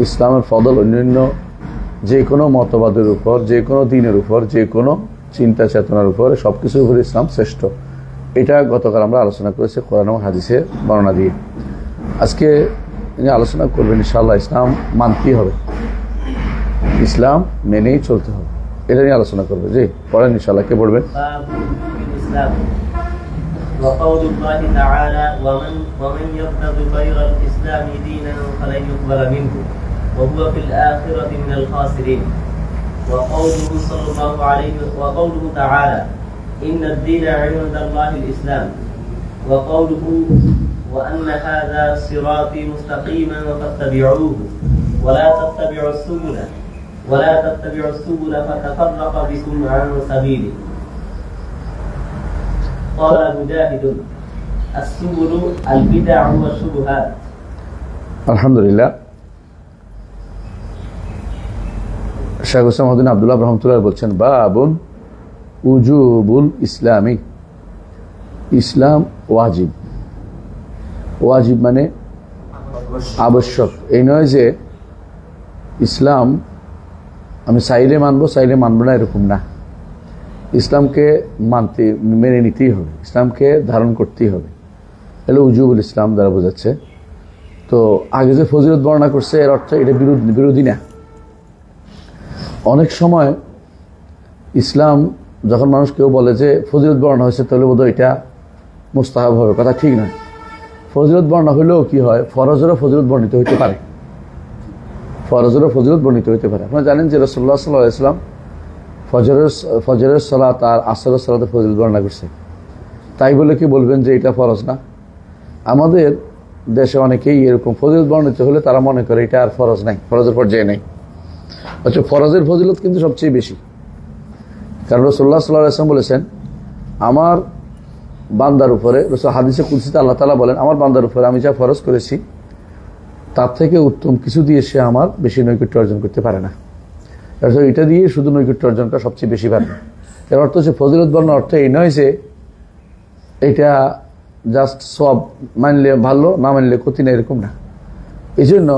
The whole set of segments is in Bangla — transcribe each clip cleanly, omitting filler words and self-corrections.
ইসলামের ফদল অন্যান্য যে কোনো মতবাদের উপর, যে কোনো দিনের উপর, যে কোনো চিন্তা চেতনার উপর, সবকিছুর উপর ইসলাম শ্রেষ্ঠ। এটা গতকাল আমরা আলোচনা করেছি কোরআন এবং হাদিসের বর্ণনা দিয়ে। আজকে আলোচনা করবেন ইনশাআল্লাহ ইসলাম মানতেই হবে, ইসলাম মেনেই চলতে হবে, এটা নিয়ে আলোচনা করবে। জি পড়েন ইনশাআল্লাহ। কে পড়বেন? وقول الله تعالى ومن يبتغي غير الإسلام دينا فلن يقبل منه وهو في الآخرة من الخاسرين. وقوله تعالى إن الدين عند الله الإسلام. وقوله وأن هذا صراطي مستقيما فاتبعوه ولا تتبعوا السبل فتفرق بكم عن سبيله. قال مجاهد السبل البدع والشبهات. আলহামদুলিল্লাহ। শাইখ হোসেন মহদিন আব্দুল্লাহ রহমতুল্লাহ বলছেন বাবুন উজুবুল ইসলামী, ইসলাম ওয়াজিব। ওয়াজিব মানে আবশ্যক। এই নয় যে ইসলাম আমি চাইলে মানবো চাইলে মানবো না, এরকম না। ইসলামকে মানতে মেনে নিতেই হবে, ইসলামকে ধারণ করতেই হবে। এগুলো উজুবুল ইসলাম দ্বারা বোঝাচ্ছে। তো আগে যে ফজিলত বর্ণনা করছে এর অর্থ এটা বিরোধী না। অনেক সময় ইসলাম যখন মানুষ কেউ বলে যে ফজিলত বর্ণনা হয়েছে তাহলে বোধহয় এটা মুস্তাহাব হবে, কথা ঠিক না। ফজিলত বর্ণনা হলেও কি হয়, ফরজেরও ফজিলত বর্ণিত হইতে পারে, ফরজেরও ফজিলত বর্ণিত হইতে পারে। আপনারা জানেন যে রাসূলুল্লাহ সাল্লাল্লাহু আলাইহি ওয়াসাল্লাম ফজরের সালাত আর আসরের সালাতে ফজিলত বর্ণনা করছে। তাই বলে কি বলবেন যে এটা ফরজ না? আমাদের দেশে অনেকেই এরকম ফজিলত বর্ণিত হলে তারা মনে করে এটা আর ফরজ নাই, ফরজের পর্যায়ে নেই। আচ্ছা, ফরজের ফজিলত কিন্তু সবচেয়ে বেশি। কারণ রাসূলুল্লাহ সাল্লাল্লাহু আলাইহি ওয়াসাল্লাম বলেছেন আমার বান্দার উপরে, হাদিসে কুদসিতে আল্লাহ তাআলা বলেন আমার বান্দার উপরে আমি যা ফরজ করেছি তার থেকে উত্তম কিছু দিয়ে সে আমার বেশি নৈকট্য অর্জন করতে পারে না। এটা দিয়ে শুধু নৈকট্য অর্জন করা সবচেয়ে বেশি পারবে। এর অর্থ হচ্ছে ফজিলত বর্ণনার অর্থ এই নয় যে এটা জাস্ট সব মানলে ভালো, না মানলে ক্ষতি না, এরকম না। এই জন্য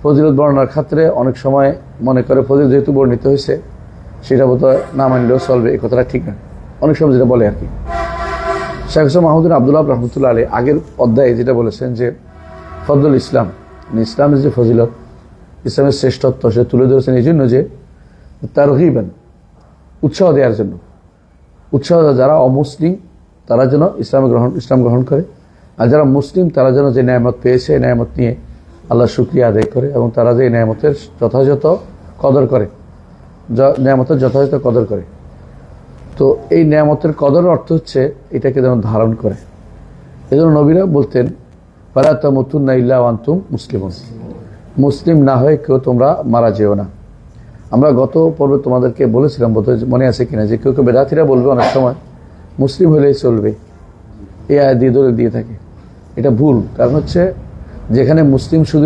ফজিলত বর্ণনার ক্ষেত্রে অনেক সময় মনে করে ফজিলত যেহেতু বর্ণিত হয়েছে সেটা বোধহয় না মানলেও চলবে, এই কথাটা ঠিক না। অনেক সময় যেটা বলে আর কি। শাইখ হোসেন মাহমুদুল আব্দুল্লাহ রহমতুল্লাহ আলী আগের অধ্যায়ে যেটা বলেছেন যে ফজলুল ইসলাম, ইসলামের যে ফজিলত, ইসলামের শ্রেষ্ঠত্ব সে তুলে ধরেছেন এই জন্য যে তারগীবান, উৎসাহ দেওয়ার জন্য। উৎসাহ যারা অমুসলিম তারা যেন ইসলাম গ্রহণ করে, আর যারা মুসলিম তারা যেন যে নেয়ামত পেয়েছে এই নেয়ামত নিয়ে আল্লাহ শুকরিয়া আদায় করে এবং তারা যে নেয়ামতের যথাযথ কদর করে, নেয়ামতের যথাযথ কদর করে। তো এই নেয়ামতের কদরের অর্থ হচ্ছে এটাকে যেন ধারণ করে। এই জন্য নবীরা বলতেন ফালা তামুতুন্না ইল্লা ওয়া আনতুম মুসলিমুন, মুসলিম না হয়ে কেউ তোমরা মারা যেও না। আমরা গত পর্বে তোমাদেরকে বলেছিলাম, মনে আছে কিনা, যে কেউ কেউ বেদাতিরা বলবে অনেক সময় মুসলিম হলেই চলবে, এই আয়াত দিয়ে দলিল দিয়ে থাকে। এটা ভুল। কারণ হচ্ছে যেখানে মুসলিম শুধু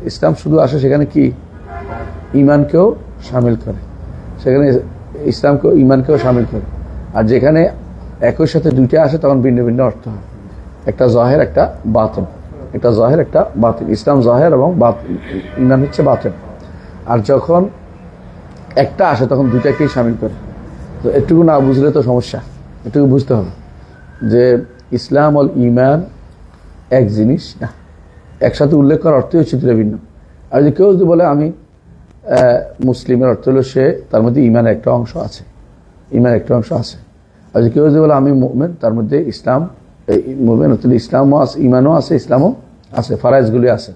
ইসলাম শুধু আসে সেখানে কি ইমানকেও সামিল করে, সেখানে ইসলামকেও ইমানকেও সামিল করে। আর যেখানে একই সাথে দুইটা আসে তখন ভিন্ন ভিন্ন অর্থ হয়, একটা জাহের একটা বাতিন, একটা জাহের একটা বাতিন। ইসলাম জাহের এবং ইমান হচ্ছে বাতিন। আর যখন একটা আসে তখন দুইটাকেই সামিল করে। তো একটুকু না বুঝলে তো সমস্যা, একটুকু বুঝতে হবে যে ইসলাম ও ইমান এক জিনিস না, একসাথে উল্লেখ করার অর্থই হচ্ছে দুটো ভিন্ন। আর যদি কেউ যদি বলে আমি মুসলিমের অর্থ হলো সে তার মধ্যে ইমানের একটা অংশ আছে, ইমানের একটা অংশ আছে। আর যদি কেউ যদি বলে আমি মুমিন তার মধ্যে ইসলাম মুমিন হচ্ছে ইসলামও আছে, ইমানও আছে, ইসলামও আছে, ফারাইজগুলি আছে।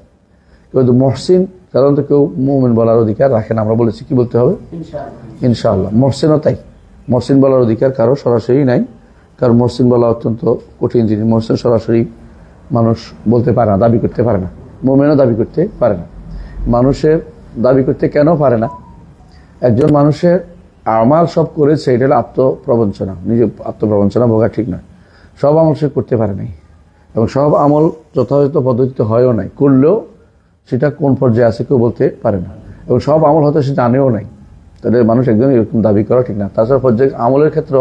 কেউ যদি মহসিন, সাধারণত কেউ মুমিন বলার অধিকার রাখে না। আমরা বলেছি কি বলতে হবে ইনশাআল্লাহ। মহসিনও তাই, মহসিন বলার অধিকার কারো সরাসরি নাই, কারণ মহসিন বলা অত্যন্ত কঠিন জিনিস। মহসিন সরাসরি মানুষ বলতে পারে না, দাবি করতে পারে না। মুমিনও দাবি করতে পারে না। মানুষের দাবি করতে কেন পারে না? একজন মানুষের আমাল সব করেছে, এটা হলো আত্মপ্রবঞ্চনা, নিজে আত্মপ্রবঞ্চনা ভোগা ঠিক নয়। সব আমল সে করতে পারে নাই এবং সব আমল যথাযথ পদ্ধতিতে হয়ও নাই, করলেও সেটা কোন পর্যায়ে আছে কেউ বলতে পারে না। এবং সব আমল হয়তো সে জানেও নাই, তাহলে মানুষ একদম এরকম দাবি করা ঠিক না। তাছাড়া পর্যায়ে আমলের ক্ষেত্রে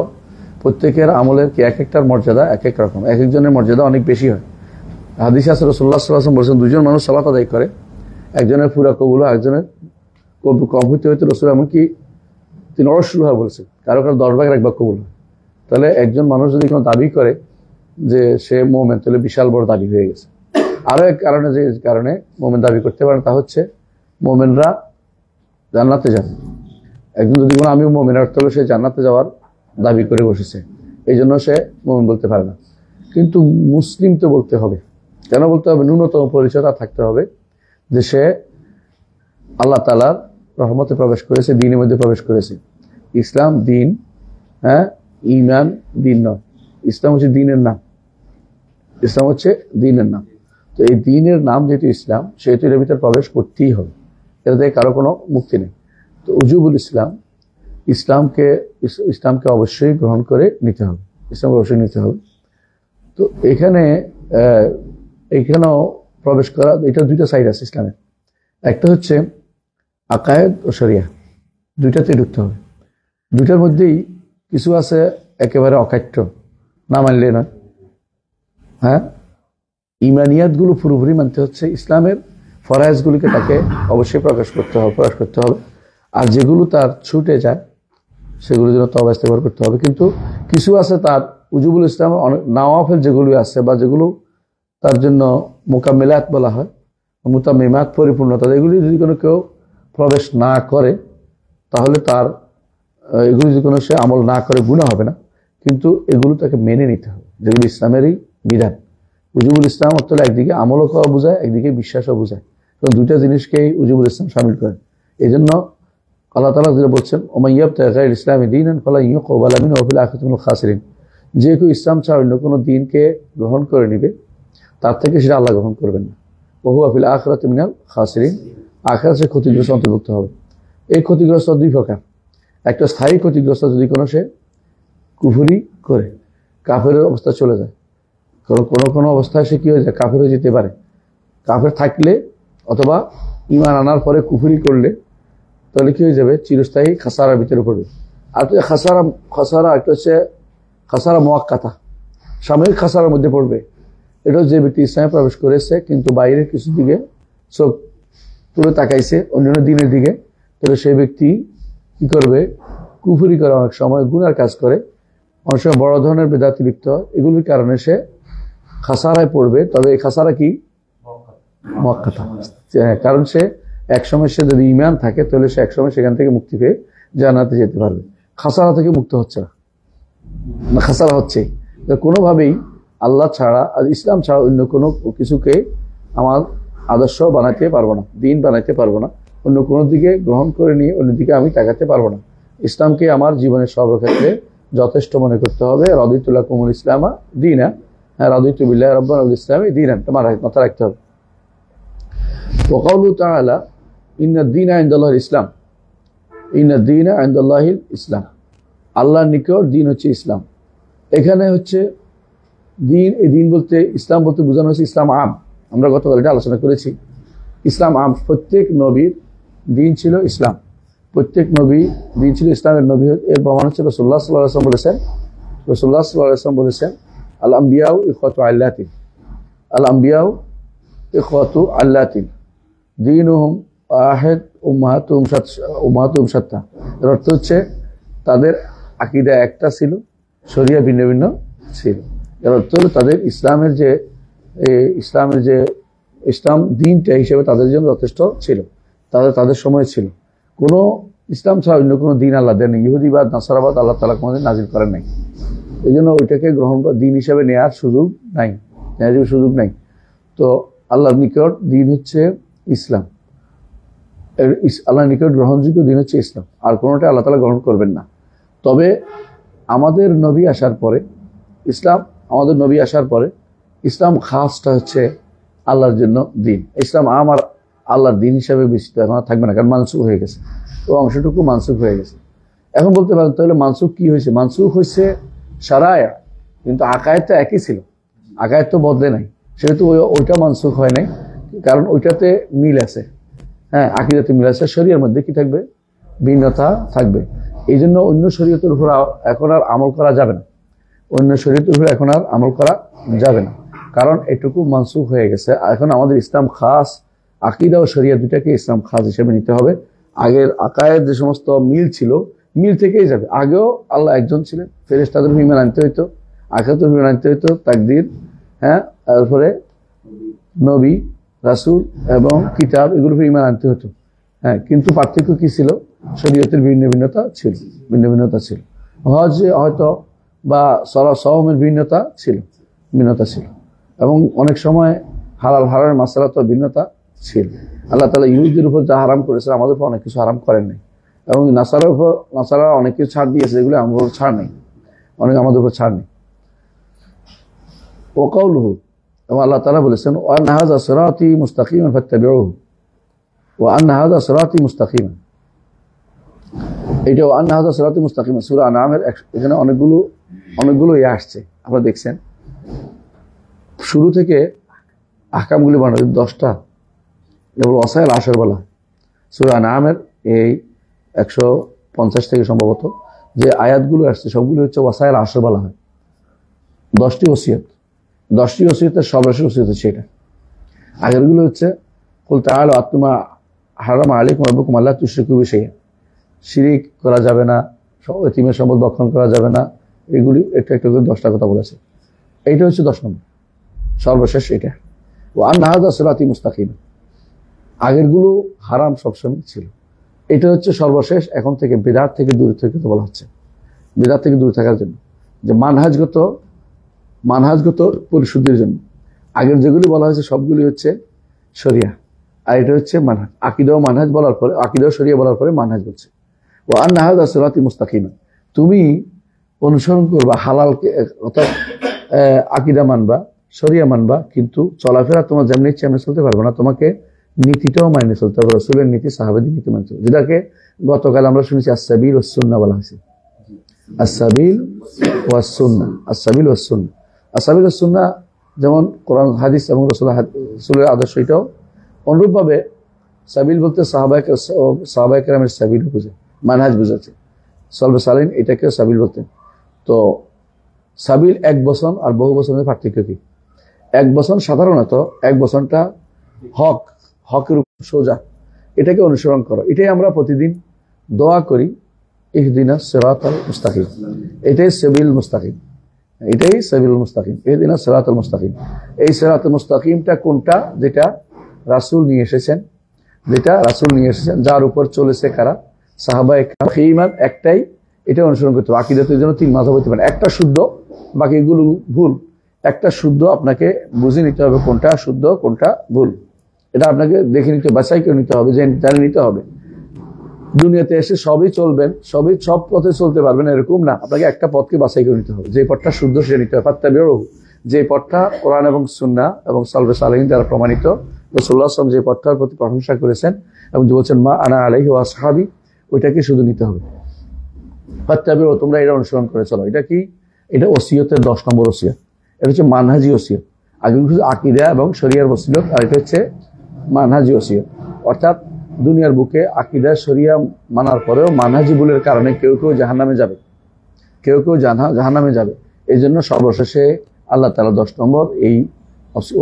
প্রত্যেকের আমলের কি এক একটার মর্যাদা এক এক রকম, এক একজনের মর্যাদা অনেক বেশি হয়। হাদিসে আছে রাসূলুল্লাহ সাল্লাল্লাহু আলাইহি ওয়াসাল্লাম বলেছেন দুজন মানুষ সালাত আদায় করে, একজনের পুরা কবুল হয়, একজনের কম হইতে হইতে রসুল এমনকি তিনি অসুলহা বলেছেন, কারো 10 ভাগের 1 ভাগ কবুল হয়। তাহলে একজন মানুষ যদি কোনো দাবি করে যে সে মোমেন, তাহলে বিশাল বড় দাবি হয়ে গেছে। আরো এক কারণে, যে কারণে মোমেন দাবি করতে পারেন, তা হচ্ছে মোমেনরা জান্নাতে যাবে। একজন যদি কোনো আমিও মোমেন, অর্থ হলো সে জান্নাতে যাওয়ার দাবি করে বসেছে, এই জন্য সে মোমেন বলতে পারে না। কিন্তু মুসলিম তো বলতে হবে। কেন বলতে হবে? ন্যূনতম পরিচয় তার থাকতে হবে যে সে আল্লাহ তাআলার রহমতে প্রবেশ করেছে, দ্বীনের মধ্যে প্রবেশ করেছে। ইসলাম দ্বীন, হ্যাঁ, ঈমান দ্বীন নয়। ইসলাম হচ্ছে দ্বীনের নাম, ইসলাম হচ্ছে দ্বীনের নাম। তো এই দ্বীনের নাম যেহেতু ইসলাম, সেহেতু এর ভিতরে প্রবেশ করতেই হবে, এটা থেকে কারো কোনো মুক্তি নেই। তো উজুবুল ইসলাম, ইসলামকে অবশ্যই গ্রহণ করে নিতে হবে, ইসলামকে অবশ্যই নিতে হবে। তো এখানেও প্রবেশ করা, এটা 2টা সাইড আছে ইসলামের। একটা হচ্ছে আকায়েদ ও শরিয়া, 2টাতে ঢুকতে হবে। 2টার মধ্যেই কিছু আছে একেবারে অকাট্য, না মানলে নয়। হ্যাঁ, ইমানিয়াতগুলো পুরোপুরি মানতে হচ্ছে, ইসলামের ফরায়েজগুলিকে তাকে অবশ্যই প্রকাশ করতে হবে। আর যেগুলো তার ছুটে যায় সেগুলোর জন্য তওবা ইস্তেগফার করতে হবে। কিন্তু কিছু আছে তার উজুবুল ইসলাম নওয়াফিল যেগুলো আছে, বা যেগুলো তার জন্য মুকাম্মিলাত বলা হয়, মুতাম্মিমাত পরিপূর্ণতা, এগুলি যদি কোনো কেউ প্রবেশ না করে তাহলে তার এগুলি যদি কোনো সে আমল না করে গুনাহ হবে না, কিন্তু এগুলো তাকে মেনে নিতে হবে, যেগুলো ইসলামেরই বিধান। উজুবুল ইসলাম অর্থ হলো একদিকে আমলও করা বোঝায়, একদিকে বিশ্বাসও বোঝায়। তো 2টা জিনিসকেই উজুবুল ইসলাম শামিল করেন। এই জন্য আল্লাহ তাআলা যেটা বলছেন, ওমান ইয়াবতাগি গায়রাল ইসলামি দীনান ফালান ইউকবালা মিনহু ওয়া ফিল আখিরাতি মিনাল খাসিরিন, যে কেউ ইসলাম ছাড়া অন্য কোনো দ্বীনকে গ্রহণ করে নিবে, তার থেকে সেটা আল্লাহ গ্রহণ করবেন না। ওয়া হুয়া ফিল আখিরাতি মিনাল খাসিরিন, আখিরাতে সে ক্ষতিগ্রস্ত অন্তর্ভুক্ত হবে। এই ক্ষতিগ্রস্ত 2 প্রকার। একটা স্থায়ী ক্ষতিগ্রস্ত, যদি কোনো সে কুফরি করে কাফেরের অবস্থা চলে যায়, কোনো অবস্থায় সে কি হয়ে যায়, কাফের হয়ে যেতে পারে। কাফের থাকলে অথবা ঈমান আনার পরে কুফরি করলে তাহলে কি হয়ে যাবে, চিরস্থায়ী খাসারার ভিতরে পড়বে। আর খাসারা একটা হচ্ছে খাসারা মুআক্কাতা, সাময়িক খাসারার মধ্যে পড়বে। এটা যে ব্যক্তি ইসলামে প্রবেশ করেছে কিন্তু বাইরের কিছু দিকে চোখ তুলে তাকাইছে অন্যান্য দিনের দিকে, তাহলে সেই ব্যক্তি কি করবে, কুফরি করে, অনেক সময় গুনার কাজ করে, অনেক সময় বড় ধরনের বেদাতে লিপ্ত হয়। এগুলির কারণে সে খাসারায় পড়বে। তবে এই খাসারা কি মুআক্কাতা, কারণ সে একসময় সে যদি ঈমান থাকে তাহলে সে একসময় সেখান থেকে মুক্তি পেয়ে জান্নাতে যেতে পারবে। খাসারা থেকে মুক্ত হচ্ছে না, খাসারা হচ্ছে কোনোভাবেই আল্লাহ ছাড়া আর ইসলাম ছাড়া অন্য কোনো কিছুকে আমার আদর্শ বানাতে পারবো না, দিন বানাইতে পারবো না, অন্য কোনো দিকে গ্রহণ করে নিয়ে অন্যদিকে আমি তাকাতে পারবো না। ইসলামকে আমার জীবনের সর্বক্ষেত্রে যথেষ্ট মনে করতে হবে। রাদিতু লাকুমুল ইসলামা দীনা, হ্যাঁ, রাদিতু বিল্লাহি রাব্বান ওয়াল ইসলামি দীনান, তোমার মাথা রাখতে হবে। ওয়া কাউলু তাআলা ইন্নাদ দীনা ইনদাল্লাহিল ইসলাম, ইন্নাদ দীনা ইনদাল্লাহিল ইসলাম, আল্লাহর নিকট দিন হচ্ছে ইসলাম। এখানে হচ্ছে দিন, এই দিন বলতে ইসলাম বলতে বোঝানো হচ্ছে ইসলাম আম। আমরা গতকাল এটা আলোচনা করেছি, ইসলাম আম, প্রত্যেক নবীর দিন ছিল ইসলাম, প্রত্যেক নবী দিন ছিল ইসলামের। নবী এর প্রমাণ হচ্ছে রাসূলুল্লাহ সাল্লাল্লাহু আলাইহি ওয়াসাল্লাম বলেছেন, রাসূলুল্লাহ সাল্লাল্লাহু আলাইহি ওয়াসাল্লাম বলেছেন, আল আম্বিয়াউ ইখওয়াতু আল্লাতিন, আল আম্বিয়াউ ইখওয়াতু আল্লাতিন দীনুহুম ওয়াহিদ উম্মাহাতুহুম শাত্তা। এর অর্থ হচ্ছে তাদের আকীদা একটা ছিল, শরিয়া ভিন্ন ভিন্ন ছিল। এর অর্থ হলো তাদের ইসলামের যে ইসলাম দিনটা হিসেবে তাদের জন্য যথেষ্ট ছিল, তাদের সময় ছিল। কোনো ইসলাম ছাড়া অন্য কোনো দিন আল্লাহ দেন, ইহুদিবাদ নাসারাবাদ আল্লাহ তাআলা কোনোদিন নাজিল করেন নাই। এই জন্য ওইটাকে গ্রহণ করা দিন হিসেবে নেওয়ার সুযোগ নাই, নেওয়ার সুযোগ নাই। তো আল্লাহর নিকট দিন হচ্ছে ইসলাম, আল্লাহর নিকট গ্রহণযোগ্য দিন হচ্ছে ইসলাম, আর কোনোটা আল্লাহ তাআলা গ্রহণ করবেন না। তবে আমাদের নবী আসার পরে ইসলাম খাসটা হচ্ছে আল্লাহর জন্য দিন। ইসলাম আমার আল্লাহর দিন হিসাবে বেশি থাকবে না, কারণ মানসুখ হয়ে গেছে, ও অংশটুকু মানসুখ হয়ে গেছে। এখন বলতে পারেন তাহলে মানসুখ কি হয়েছে? মানসুখ হয়েছে শারায়া, কিন্তু আকায়েদ তো একই ছিল, আকায়েদ তো বদলে নাই, সেহেতু ওইটা মানসুখ হয় নাই, কারণ ওইটাতে মিল আছে, হ্যাঁ, আকীদাতে মিল আছে। শরীয়তের মধ্যে কি থাকবে? ভিন্নতা থাকবে। এই জন্য অন্য শরীয়তের উপর এখন আর আমল করা যাবে না, অন্য শরীয়তের উপর এখন আর আমল করা যাবে না, কারণ এটুকু মানসুখ হয়ে গেছে। এখন আমাদের ইসলাম খাস আকীদা ও শরিয়া দুটাকে ইসলাম খাস হিসেবে নিতে হবে। আগের আকায়ের যে সমস্ত মিল ছিল, মিল থেকেই যাবে। আগেও আল্লাহ একজন ছিলেন, ফেরেশতাদের ঈমান আনতে হইতো, আখিরাতের ঈমান আনতে হইতো, তাকদীর, হ্যাঁ, তারপরে নবী, রাসূল এবং কিতাব, এগুলোর উপর ঈমান আনতে হতো। হ্যাঁ, কিন্তু পার্থক্য কি ছিল? শরীয়তের ভিন্নতা ছিল। হজ হয়তো বা সওমের ভিন্নতা ছিল এবং অনেক সময় হালাল হারামের মাসআলাতে ভিন্নতা ছিল। আল্লাহ তাআলা ইহুদিদের উপর যা হারাম করেছে আমাদের উপর অনেক কিছু হারাম করেন নাই, এবং নাসারা অনেক কিছু ছাড় দিয়েছে, এগুলো আমাদের উপর ছাড় নেই, আমাদের উপর ছাড় নেই। ওয়াকাউলুহু, এবং আল্লাহ তাআলা বলেছেন ওয়া আন্না হাযা সিরাতী মুস্তাকিমান ফাত্তাবিউহু, ওয়া আন্না হাযা সিরাতী মুস্তাকিমান। এটা ওয়া আন্না হাযা সিরাতী মুস্তাকিমান সূরা আনআমের এখানে অনেকগুলো আসছে, আপনারা দেখছেন। শুরু থেকে আহকামগুলি বানানো 10টা, এগুলো ওয়াসাইল আশর বলা হয়। সূরা আনআমের এই 150 থেকে সম্ভবত যে আয়াতগুলো আসছে সবগুলো হচ্ছে ওয়াসাইল আশর বলা হয়। 10টি ওসিয়তের সর্বশেষ ওসিয়ত হচ্ছে এটা। আগেরগুলো হচ্ছে কুল তাআলা আতুমা হারামা আলাইকুম রাব্বুকুম আল্লা তুশরিকু বিহি শাইআ, শিরিক করা যাবে না, এতিমের সম্পদ ভক্ষণ করা যাবে না, এগুলি একটা করে 10টা কথা বলেছে। এইটা হচ্ছে 10 নম্বর, সর্বশেষ এটা। ওয়া আন্না হাযা সিরাতী মুস্তাকিম, আগেরগুলো হারাম সবসময় ছিল, এটা হচ্ছে সর্বশেষ। এখন থেকে বিদআত থেকে দূরে থেকে বলা হচ্ছে, বিদআত থেকে দূরে থাকার জন্য, যে মানহাজগত পরিশুদ্ধির জন্য। আগের যেগুলি বলা হয়েছে সবগুলি হচ্ছে শরিয়া, আর এটা হচ্ছে মানহাজ। আকীদা ও মানহাজ বলার পরে, আকীদা ও শরিয়া বলার পরে মানহাজ বলছে। ওয়া আন্না হাযা সিরাতী মুস্তাকিমা, তুমি অনুসরণ করবা হালালকে, অর্থাৎ আকীদা মানবা, শরিয়া মানবা, কিন্তু চলাফেরা তোমার যেমনি ইচ্ছে এমনি চলতে পারবে না, তোমাকে নীতিটাও মাইনে চলতে হবে, রাসূলের নীতি, সাহাবাদের নীতি মানতে হবে, যেটাকে গতকাল আমরা শুনেছি আস-সাবিল ওয়াস সুন্নাহ বলা হয়েছে। আস-সাবিল ওয়াস সুন্নাহ, আস-সাবিল ওয়াস সুন্নাহ, আস-সাবিল ওয়াস সুন্নাহ যেমন কোরআন হাদিস এবং রাসূলের আদর্শ, এটাও অনুরূপভাবে সাবিল বলতে সাহাবায়ে কেরামের সাবিল বুঝে, মানহাজ বুঝাচ্ছে। সলবে সালিন এটাকে সাবিল বলতেন। তো সাবিল এক বছর আর বহু বছরের পার্থক্য কি? এক বছর সাধারণত এক বছরটা হকের উপর সোজা, এটাকে অনুসরণ করো। এটাই আমরা প্রতিদিন দোয়া করি, ইহদিনাস সিরাতাল মুস্তাকিম, এটাই সাবিল মুস্তাকিম, এটাই সাবিলুল মুস্তাকিম, ইহদিনাস সিরাতাল মুস্তাকিম। এই সিরাতুল মুস্তাকিমটা কোনটা? যেটা রাসূল নিয়ে এসেছেন, যার উপর চলেছে কারা? সাহাবায়ে কেরাম। ঈমান একটাই, এটা অনুসরণ করতে হবে। আকীদাতের জন্য 3 মাযহাব হতে পারে, একটা শুদ্ধ, বাকিগুলো ভুল। একটা শুদ্ধ আপনাকে বুঝে নিতে হবে কোনটা শুদ্ধ কোনটা ভুল, এটা আপনাকে দেখে নিতে, বাছাই করে নিতে হবে, জানে নিতে হবে। দুনিয়াতে এসে সবই চলবেন, সব পথে চলতে পারবেন এরকম না, আপনাকে একটা পথকে বাছাই করে নিতে হবে, যে পথটা শুদ্ধ সে নিতে হবে। ফাত্তাবিউহু, যে পথটা কোরআন এবং সুন্নাহ এবং সালফে সালেহিন দ্বারা প্রমাণিত, রাসূলুল্লাহ সাল্লাল্লাহু আলাইহি ওয়াসাল্লাম যে পথটার প্রতি প্রশংসা করেছেন এবং যে বলছেন মা আনা আলাইহি ওয়া আসহাবি, ওইটাকে শুধু নিতে হবে। ফাত্তাবিউহু, তোমরা এটা অনুসরণ করে চলো। এটা কি? এটা ওসিয়তের 10 নম্বর ওসিয়ত। এটা হচ্ছে মানহাজি ওসিয়ত। আগে কিছু আকীদা এবং শরিয়ার ওসিয়ত, আর এটা হচ্ছে মানহাজি ওসিয়ত। অর্থাৎ দুনিয়ার বুকে আকীদা শরিয়া মানার পরেও মানহাজি ভুলের কারণে কেউ জাহান্নামে যাবে, এই জন্য সর্বশেষে আল্লাহ তাআলা 10 নম্বর এই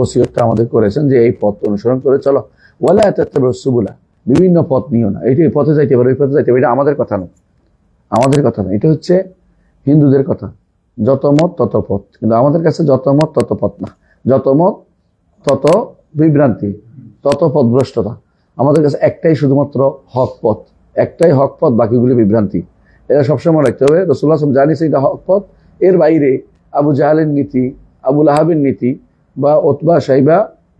ওসিয়তটা আমাদের করেছেন, যে এই পথ অনুসরণ করে চলো। ওয়ালা তাত্তাবিউস সুবুলা, বিভিন্ন পথ নিও না, এই পথে যাইতে পারো, এই পথে যাইতে পারো, এটা আমাদের কথা নয়, এটা হচ্ছে হিন্দুদের কথা। যত মত তত পথ, কিন্তু আমাদের কাছে যত মত তত পথ না, যত মত তত বিভ্রান্তি, তত পথভ্রষ্টতা। আমাদের কাছে একটাই শুধুমাত্র হক পথ, বাকিগুলি বিভ্রান্তি। এটা সবসময় রাখতে হবে। রাসূলুল্লাহ সাল্লাল্লাহু আলাইহি ওয়াসাল্লাম জানিয়েছেন এটা হক পথ, এর বাইরে আবু জাহালের নীতি, আবু লাহাবের নীতি বা উতবা শাইবা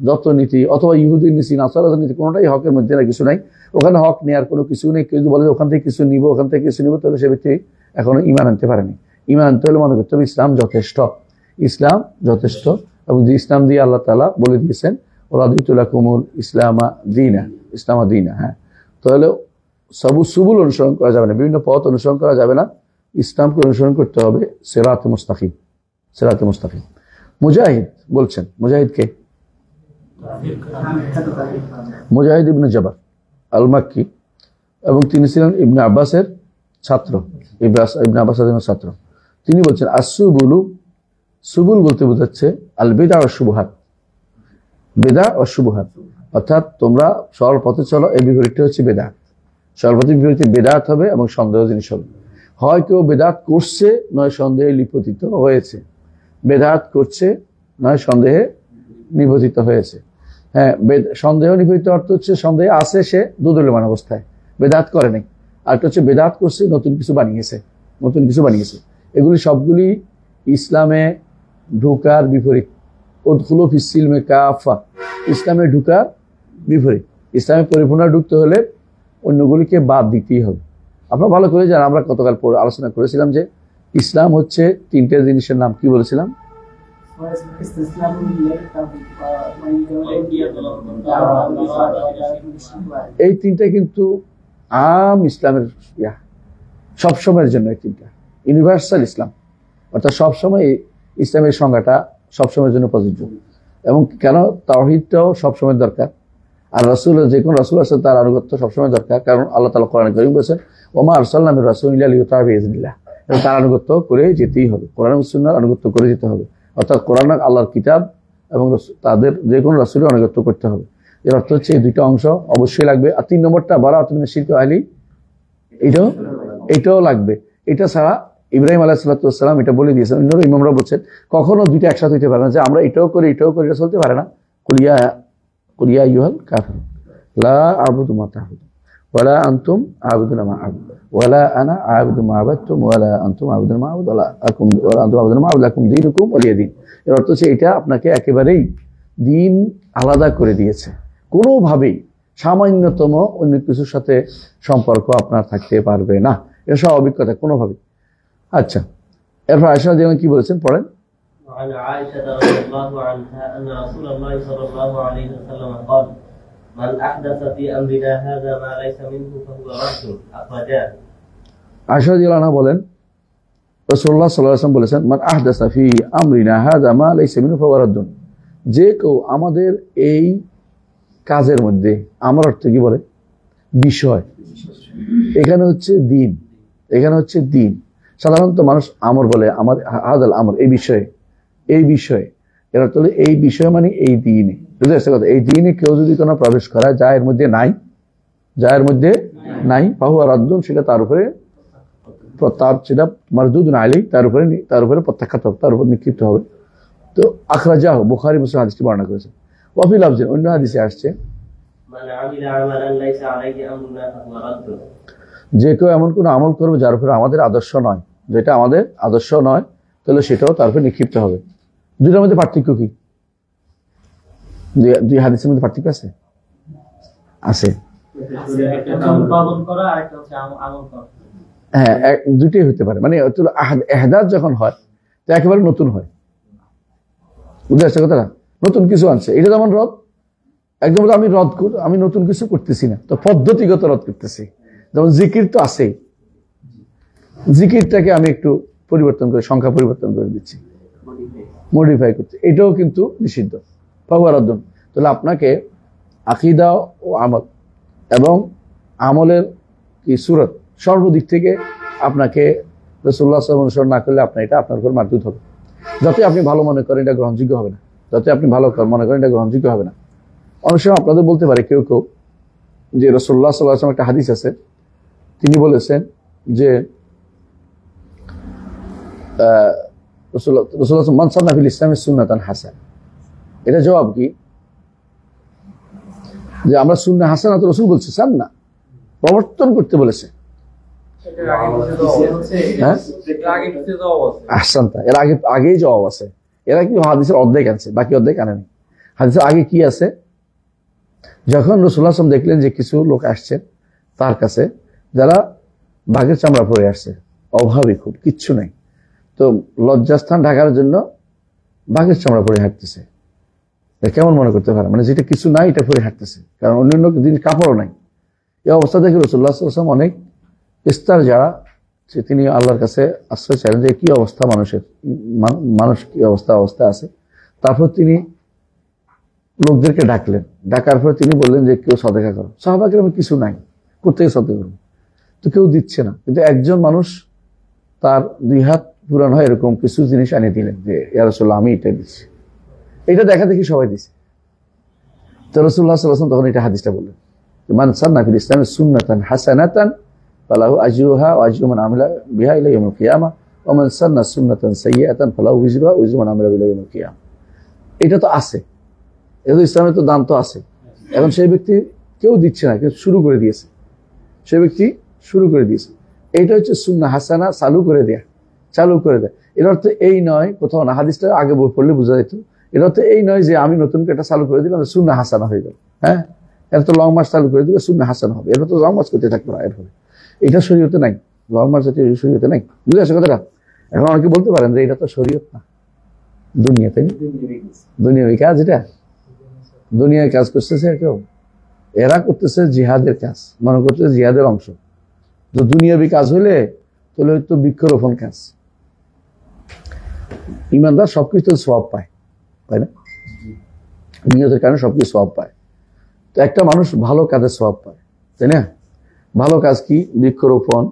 যত নীতি, অথবা ইহুদির নীতি, নাসারাদের নীতি, কোনোটাই হকের মধ্যে না, কিছু নাই। ওখানে হক নেওয়ার কোনো কিছু নেই। কেউ যদি বলে ওখান থেকে কিছু নিব, তাহলে সে ব্যক্তি এখনো ঈমান আনতে পারেনি। ঈমান আনতে হলে মনে করতে হবে ইসলাম যথেষ্ট, এবং যে ইসলাম দিয়ে আল্লাহ তাআলা বলে দিয়েছেন ওরাদিতু লাকুমুল ইসলামা দীনা। হ্যাঁ, তাহলে সুবুল অনুসরণ করা যাবে না, বিভিন্ন পথ অনুসরণ করা যাবে না, ইসলামকে অনুসরণ করতে হবে সিরাতুল মুস্তাকিম। মুজাহিদ বলছেন, মুজাহিদ কে? মুজাহিদ ইবনে জাবার আল মাক্কি, এবং তিনি ছিলেন ইবনে আব্বাসের ছাত্র, ইবনে আব্বাসের ছাত্র। তিনি বলছেন সুবুল বলতে বোঝাচ্ছে আল বিদআ ওয়াশ শুবহাত, অর্থাৎ তোমরা সরল পথে চলো, এই বিপরীতটা হচ্ছে বেদাত। সরল পথের বিপরীতে বেদাত হবে এবং সন্দেহ জিনিস হবে। হয় কেউ বেদাত করছে, নয় সন্দেহে লিপতিত হয়েছে। বেদাত করছে, নয় সন্দেহে নিবতিত হয়েছে। হ্যাঁ, সন্দেহ নিবতিত অর্থ হচ্ছে সন্দেহে আছে সে দুদুল্যমান অবস্থায়, বেদাত করে নাই। আর হচ্ছে বেদাত করছে, নতুন কিছু বানিয়েছে, নতুন কিছু বানিয়েছে। এগুলি সবগুলি ইসলামে ঢোকার বিপরীত। উদখুলু ফিস সিলমি কাফা, ইসলামে ঢোকার বিপরীত। ইসলামে পরিপূর্ণ ঢুকতে হলে অন্যগুলিকে বাদ দিতেই হবে। আপনারা ভালো করে জানেন, আমরা গতকাল আলোচনা করেছিলাম যে ইসলাম হচ্ছে তিনটে জিনিসের নাম। কি বলেছিলাম? এই তিনটা কিন্তু আম ইসলামের সবসময়ের জন্য, এই তিনটা ইউনিভার্সাল ইসলাম, অর্থাৎ সবসময় ইসলামের সংজ্ঞাটা সবসময়ের জন্য প্রযোজ্য। এবং কেন তাওহীদটাও সবসময় দরকার, আর রাসূল, যে কোন রাসূল আছে তার আনুগত্য সবসময় দরকার। কারণ আল্লাহ তাআলা কোরআনে কারীম বলেছেন, ওমা আরসালনা মির রাসূলিন ইল্লা লিইউতা'a বিইজনিল্লাহ, এবং তার আনুগত্য করে যেতেই হবে, কোরআন ও সুন্নাহর আনুগত্য করে যেতে হবে। অর্থাৎ কোরআন, আল্লাহর কিতাব এবং তাদের যে কোনো রাসূলের আনুগত্য করতে হবে। এর অর্থ হচ্ছে এই দুইটা অংশ অবশ্যই লাগবে। আর 3 নম্বরটা বারাআতুন মিনাশ শিরকি ওয়া আহলি, এটাও লাগবে। এটা ছাড়া ইব্রাহিম আলাইহিস সালাতু ওয়াস সালাম এটা বলে দিয়েছেন, অন্য ইমামরা বলছেন কখনো দুইটা একসাথে হইতে পারে না, যে আমরা এটাও করি এটাও করি, এটা চলতে পারে না। কুলিয়া আইয়ুহাল কাফিরুন লা আ'বুদু মা তা'বুদুন ওয়ালা আনতুম আ'বুদুনা মা আ'বুদু ওয়ালা আনা আ'বুদু মা আ'বাদতুম ওয়ালা আনতুম আ'বুদুনা মা আ'বুদু ওয়ালা আনতুম আ'বুদুনা মা আ'বুদু লাকুম দীনুকুম ওয়ালিয়া দীন। এর অর্থ হচ্ছে এটা আপনাকে একেবারেই দিন আলাদা করে দিয়েছে। কোনোভাবেই সামান্যতম অন্য কিছুর সাথে সম্পর্ক আপনার থাকতে পারবে না, এটা স্বাভাবিক কথা, কোনোভাবেই। আচ্ছা, এরপর আয়েশা রাদিয়াল্লাহু আনহা কি বলেছেন পড়েন। وعن عائشة رضي الله عنها أن رسول الله صلى الله عليه وسلم قال من أحدث في أمرنا هذا ما ليس منه فهو رد أخرجاه। আয়েশা রাদিয়াল্লাহু আনহা বলেন, রাসূলুল্লাহ সাল্লাল্লাহু আলাইহি ওয়াসাল্লাম বলেছেন, মান আহদাসা ফি আমরিনা হাযা মা লাইসা মিনহু ফাহুয়া রাদ্দুন, যে কেউ আমাদের এই কাজের মধ্যে, আমার অর্থ কি বলে বিষয়, এখানে হচ্ছে দিন, এখানে হচ্ছে দিন। সাধারণত মানুষ আমর বলে, আমার হাদাল আমর, এই বিষয়ে এর অর্থ হলো এই বিষয় মানে এই দিনে, বুঝতে পারছে কথা। এই দিনে কেউ যদি কোনো প্রবেশ করায় যা এর মধ্যে নাই ফাহুয়া রাদ্দুন, সেটা তার উপরে সেটা মারদুদুন আলাইহি, তার উপরে প্রত্যাখ্যাত হবে, তার উপর নিক্ষিপ্ত হবে। তো আখরাজাহু, বুখারী মুসলিম হাদিসটি বর্ণনা করেছেন। ওয়া ফি লাফজিন, অন্য হাদিসে আসছে, মান আমিলা আমালান লাইসা আলাইহি আমরুনা ফাহুয়া রাদ্দুন, যে কেউ এমন কোনো আমল করবে যার উপরে আমাদের আদর্শ নয়, যেটা আমাদের আদর্শ নয়, তাহলে সেটাও তার উপরে নিক্ষিপ্ত হবে। দুইটার মধ্যে পার্থক্য কি? দুই হাদিসের মধ্যে পার্থক্য আছে? হ্যাঁ, দুইটাই হতে পারে। মানে এহদাত যখন হয় তো একেবারে নতুন হয়, বুঝতে পারছে কথাটা? নতুন কিছু আনছে, এটা যেমন রদ, একদম আমি নতুন কিছু করতেছি না, তো পদ্ধতিগত রদ করতেছি। যেমন জিকির তো আছেই, জিকিরটাকে আমি একটু পরিবর্তন করে, সংখ্যা পরিবর্তন করে দিচ্ছি, মডিফাই করছি, এটাও কিন্তু নিষিদ্ধ, ফাহুয়া রাদ্দুন। তাহলে আপনাকে আকীদা ও আমল এবং আমলের কি সুরত, সর্বদিক থেকে আপনাকে রাসূলুল্লাহ সাল্লাল্লাহু আলাইহি ওয়াসাল্লাম অনুসরণ না করলে এটা আপনার উপর মারদুদ হবে। যাতে আপনি ভালো মনে করেন এটা গ্রহণযোগ্য হবে না, যাতে আপনি ভালো মনে করেন এটা গ্রহণযোগ্য হবে না। অনেক সময় আপনাদের বলতে পারে কেউ যে রাসূলুল্লাহ সাল্লাল্লাহু আলাইহি ওয়াসাল্লাম একটা হাদিস আছে, তিনি বলেছেন যে রাসূলুল্লাহ মান সান্না ফিল ইসলামি সুন্নাতান হাসান, এটা জবাব কি? যে আমরা সুন্নাহ হাসানা তো রাসূল বলছে, সান্না প্রবর্তন করতে বলেছে। এর আগেই জবাব আছে। এরা কি হাদিসের অর্ধেক আনছে, বাকি অর্ধেক আনেনি। হাদিসের আগে কি আছে? যখন রাসূলুল্লাহ সাল্লাল্লাহু আলাইহি ওয়াসাল্লাম দেখলেন যে কিছু লোক আসছে তার কাছে, যারা বাঘের চামড়া পরে আসছে, অভাবী, খুব কিচ্ছু নেই, তো লজ্জাস্থান ঢাকার জন্য বাঘের চামড়া পরে হাঁটতেছে। কেমন মনে করতে পারে? মানে যেটা কিছু নাই এটা পরে হাঁটতেছে, কারণ অন্যান্য জিনিস কাপড়ও নাই। এই অবস্থা দেখে রাসূলুল্লাহ সাল্লাল্লাহু আলাইহি ওয়াসাল্লাম অনেক ইস্তার যারা, তিনি আল্লাহর কাছে আশ্রয় চাইলেন যে কি অবস্থা মানুষ কি অবস্থা আছে। তারপর তিনি লোকদেরকে ডাকলেন, ডাকার পরে তিনি বললেন যে কেউ সদকা করো। সাহাবা কেরামের কিছু নাই, কোথেকে সদকা করবো? তো কেউ দিচ্ছে না, কিন্তু একজন মানুষ তার 2 হাত পুরান হয় এরকম কিছু জিনিস এনে দিলেন যে ইয়া রাসূলুল্লাহ আমি এটা দিচ্ছি। এটা দেখা দেখি সবাই দিচ্ছে। তো রাসূলুল্লাহ সাল্লাল্লাহু আলাইহি ওয়াসাল্লাম তখন এটা হাদিসটা বললেন, মান সান্না ফিল ইসলামি সুন্নাতান হাসানাতান ফালাহু আজরুহা ওয়া আজরু মান আমিলা বিহা ইলা ইয়াউমিল কিয়ামা ওয়া মান সান্না সুন্নাতান সাইয়্যাতান ফালাহু ওয়িজরুহা ওয়া ওয়িজরু মান আমিলা বিহা ইলা ইয়াউমিল কিয়ামা। এটা তো আছে, এটা তো ইসলামের তো দান তো আছে। এখন সেই ব্যক্তি কেউ দিচ্ছে না, কেউ শুরু করে দিয়েছে, সেই ব্যক্তি শুরু করে দিয়েছে। এইটা হচ্ছে সুন্নাহ হাসানা, চালু করে দেয়া। এর অর্থ এই নয়, কোথাও না, হাদিসটা আগে পড়লে বোঝা যেত। এর অর্থ এই নয় যে আমি নতুন একটা চালু করে দিলাম, সুন্নাহ হাসানা হয়ে গেল। হ্যাঁ, এটা তো লং মার্চ চালু করে দিলে সুন্নাহ হাসানা হবে, এরপর তো লং মার্চ করতে থাকবে না। এরপরে এটা শরীয়তে নাই, লং মার্চ শরীয়তে নাই। বুঝে আসে কথাটা? এখন অনেকে বলতে পারেন যে এটা তো শরীয়ত না, দুনিয়াতে দুনিয়াবি কাজ, এটা দুনিয়ায় কাজ করতেছে কেউ, এরা করতেছে জিহাদের কাজ, মনে করতেছে জিহাদের অংশ। তো দুনিয়াবি কাজ হলে তাহলে হয়তো বৃক্ষরোপণ কাজ। ইমানদার সবকিছু সওয়াব পায়, তাই না? নিয়তের কারণে সবকিছু সওয়াব পায়। তো একটা মানুষ ভালো কাজের সওয়াব পায়, তাই না? ভালো কাজ কি? বৃক্ষরোপণ,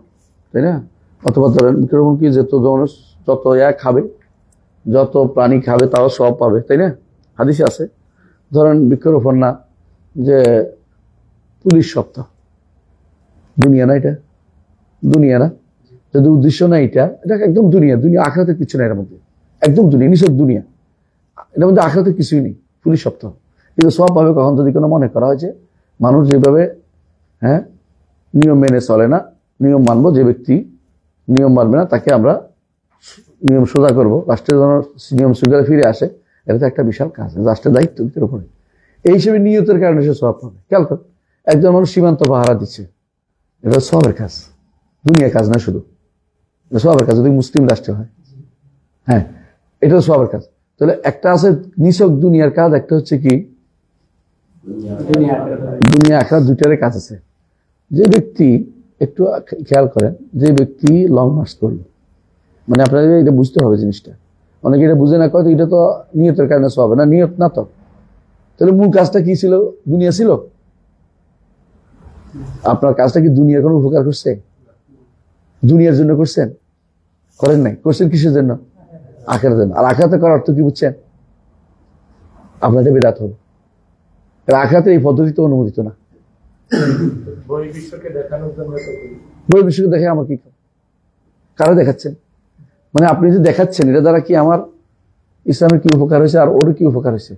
তাই না? অথবা ধরেন বৃক্ষরোপণ কি, যত খাবে, যত প্রাণী খাবে তাও সওয়াব পাবে, তাই না? হাদিসে আছে। ধরেন বৃক্ষরোপণ না, যে পুলিশ সপ্তাহ, দুনিয়া না, এটা দুনিয়া না, যদি উদ্দেশ্য না এটা একদম দুনিয়া, আখিরাতের কিছু নাই এর মধ্যে, একদম দুনিয়া, নিছক দুনিয়া, এর মধ্যে আখিরাতের কিছুই নেই। পুলিশ সপ্তাহ কিন্তু সওয়াব পাবে কখন? যদি কোনো মনে করা হয় যে মানুষ যেভাবে নিয়ম মেনে চলে না, নিয়ম মানবো, যে ব্যক্তি নিয়ম মানবে না তাকে আমরা নিয়ম সোজা করবো, রাষ্ট্রের জন্য নিয়ম শৃঙ্খলা ফিরে আসে। এটা তো একটা বিশাল কাজ, রাষ্ট্রের দায়িত্ব উপরে। এই হিসেবে নিয়তের কারণে সে সওয়াব পাবে। খেয়াল কর, একজন মানুষ সীমান্ত পাহারা দিচ্ছে, এটা সওয়াবের কাজ, দুনিয়ার কাজ না শুধু, এটা সওয়াবের কাজ, যদি মুসলিম রাষ্ট্র হয়। হ্যাঁ, এটা সওয়াবের কাজ। তাহলে একটা আছে নিছক দুনিয়ার কাজ, একটা হচ্ছে কি দুনিয়া আখিরাত, দুইটারে কাজ আছে। যে ব্যক্তি, একটু খেয়াল করেন, যে ব্যক্তি লং মার্চ করলো, মানে আপনাদের এটা বুঝতে হবে জিনিসটা, অনেকে এটা বুঝে না, কয় এটা তো নিয়তের কারণে সওয়াব না, নিয়ত না তো। তাহলে মূল কাজটা কি ছিল? দুনিয়া ছিল। আপনার কাজটা কি দুনিয়ার কোনো উপকার করছে? দুনিয়ার জন্য করছেন? করেন নাই। করছেন কিসের জন্য? আখিরাতের জন্য। আর আখিরাতে করার অর্থ কি বুঝছেন? আপনার এটা বিরাট হবে। আখিরাতে এই পদ্ধতি তো অনুমোদিত না। বহির্বিশ্বকে দেখে আমার কি কারো দেখাচ্ছেন? মানে আপনি যে দেখাচ্ছেন, এটা দ্বারা কি আমার ইসলামের কি উপকার হয়েছে আর ওর কি উপকার হয়েছে?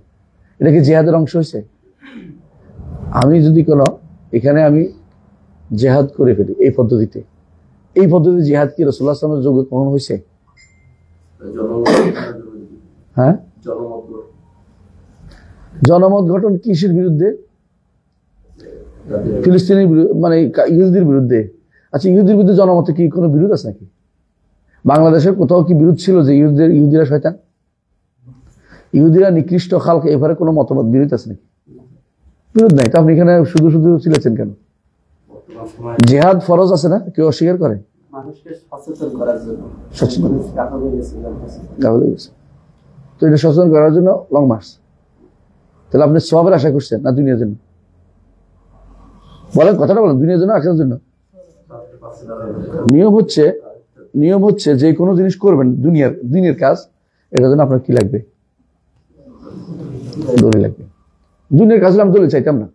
এটা কি জিহাদের অংশ হয়েছে? আমি যদি কোনো এখানে আমি জিহাদ করে ফেলি এই পদ্ধতিতে, এই পদ্ধতি জিহাদ কি রাসূলুল্লাহ সাল্লাল্লাহু আলাইহি ওয়াসাল্লামের যুগে কখন হয়েছে? হ্যাঁ, জনমত গঠন কিসের বিরুদ্ধে? ফিলিস্তিনের মানে ইহুদির বিরুদ্ধে। আচ্ছা, ইহুদির বিরুদ্ধে জনমতে কি কোনো বিরোধ আছে নাকি? বাংলাদেশের কোথাও কি বিরোধ ছিল যে ইহুদিরা শয়তান, ইহুদিরা নিকৃষ্ট খালকে, এবারে কোনো মতামত বিরোধ আছে নাকি? বিরোধ নাই। তো আপনি এখানে শুধু শুধু ছিলেছেন কেন? জিহাদ ফরজ আছে না, কেউ অস্বীকার করে? তো এটা সচেতন করার জন্য লং মার্চ। তাহলে আপনি সওয়াবের আশা করছেন না দুনিয়ার জন্য? বলেন, কথাটা বলেন, দুনিয়ার জন্য আখিরাতের জন্য? নিয়ম হচ্ছে যে কোনো জিনিস করবেন দিনের কাজ, এটার জন্য আপনার কি লাগবে? দলিল লাগবে। দুনিয়ার কাজ হলে আমি দলিল চাইতাম না,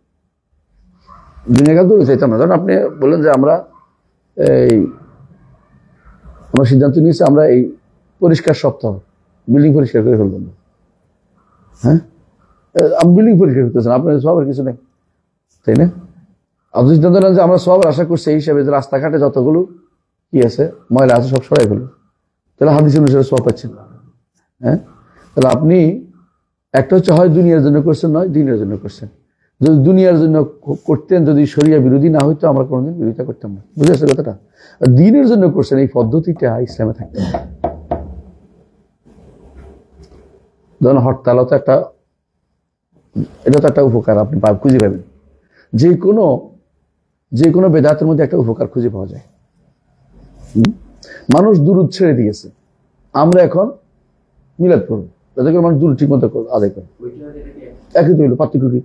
দুনিয়ার কাজ দলিল চাইতাম না। ধরুন আপনি বললেন যে আমরা সিদ্ধান্ত নিয়েছি আমরা এই পরিষ্কার সপ্তাহ বিল্ডিং পরিষ্কার করে ফেলবেন। হ্যাঁ, আমি বিল্ডিং পরিষ্কার করতেছেন, আপনার সবার কিছু নেই, তাই না? আপনি সিদ্ধান্ত নেন যে আমরা সবার আশা করছি এই হিসাবে যে রাস্তাঘাটে যতগুলো কি আছে ময়লা আছে সব সরাই ফেলবো, তাহলে হাদিস অনুসারে সওয়াব পাচ্ছেন। হ্যাঁ, তাহলে আপনি একটা হচ্ছে হয় দুনিয়ার জন্য করছেন, নয় দিনের জন্য করছেন। যদি দুনিয়ার জন্য করতেন, যদি শরিয়া বিরোধী না হইতো, আমরা কোনোদিন বিরোধিতা করতাম না। বুঝে আসছে কথাটা? দিনের জন্য করছেন, এই পদ্ধতিটা ইসলামে থাকতে হবে। ধরুন হরতাল তো একটা, এটা তো একটা উপকার আপনি খুঁজে পাবেন। যে কোনো বেদাতের মধ্যে একটা উপকার খুঁজে পাওয়া যায়। মানুষ দুরূদ ছেড়ে দিয়েছে, আমরা এখন মিলাদ করবো, যাতে করে মানুষ দুরূদ ঠিক মতো আদায় করে। একই তো হইল, পার্থক্য কি?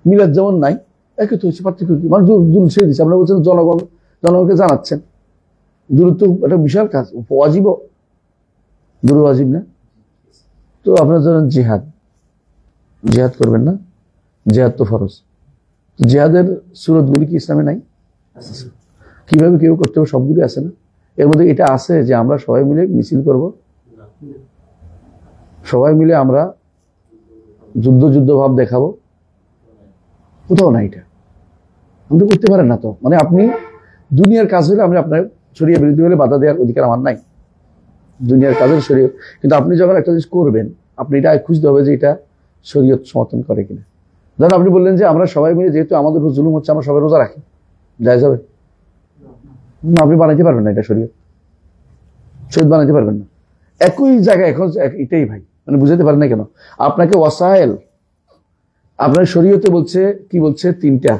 মিলাদ যেমন নাই, একই তো হচ্ছে, পার্থক্য কি? মানুষ দুরূদ ছেড়ে দিচ্ছে। আপনারা বলছেন জনগণকে জানাচ্ছেন, দুরূদ তো একটা বিশাল কাজ, ওয়াজিব, দুরূদ ওয়াজিব না? তো আপনার ধরেন জিহাদ করবেন না, জিহাদ তো ফরজ। জিহাদের সুরতগুলি কি ইসলামে নাই? কিভাবে কেউ করতে হবে? সবগুলি আছে না? এর মধ্যে এটা আছে যে আমরা সবাই মিলে মিছিল করব, সবাই মিলে আমরা যুদ্ধ ভাব দেখাবো? কোথাও না, এটা আপনি করতে পারেন না। তো মানে আপনি দুনিয়ার কাজ হলে আমি আপনার শরীয়তের বিরুদ্ধে হলে বাধা দেওয়ার অধিকার আমার নাই, দুনিয়ার কাজের শরীয়ত। কিন্তু আপনি যখন একটা জিনিস করবেন, আপনি এটা খুঁজতে হবে যে এটা শরীয়ত সমর্থন করে কিনা। ধরেন আপনি বললেন যে আমরা সবাই মিলে, যেহেতু আমাদের জুলুম হচ্ছে, আমরা সবাই রোজা রাখি, যায় যাবে? না, আপনি বানাইতে পারবেন না, এটা শরীয়ত বানাইতে পারবেন না। একই জায়গায় এখন এটাই ভাই, মানে বুঝাতে পারেন না কেন? আপনাকে ওয়াসাইল আপনার শরীয়তে বলছে, কি বলছে? 3টা।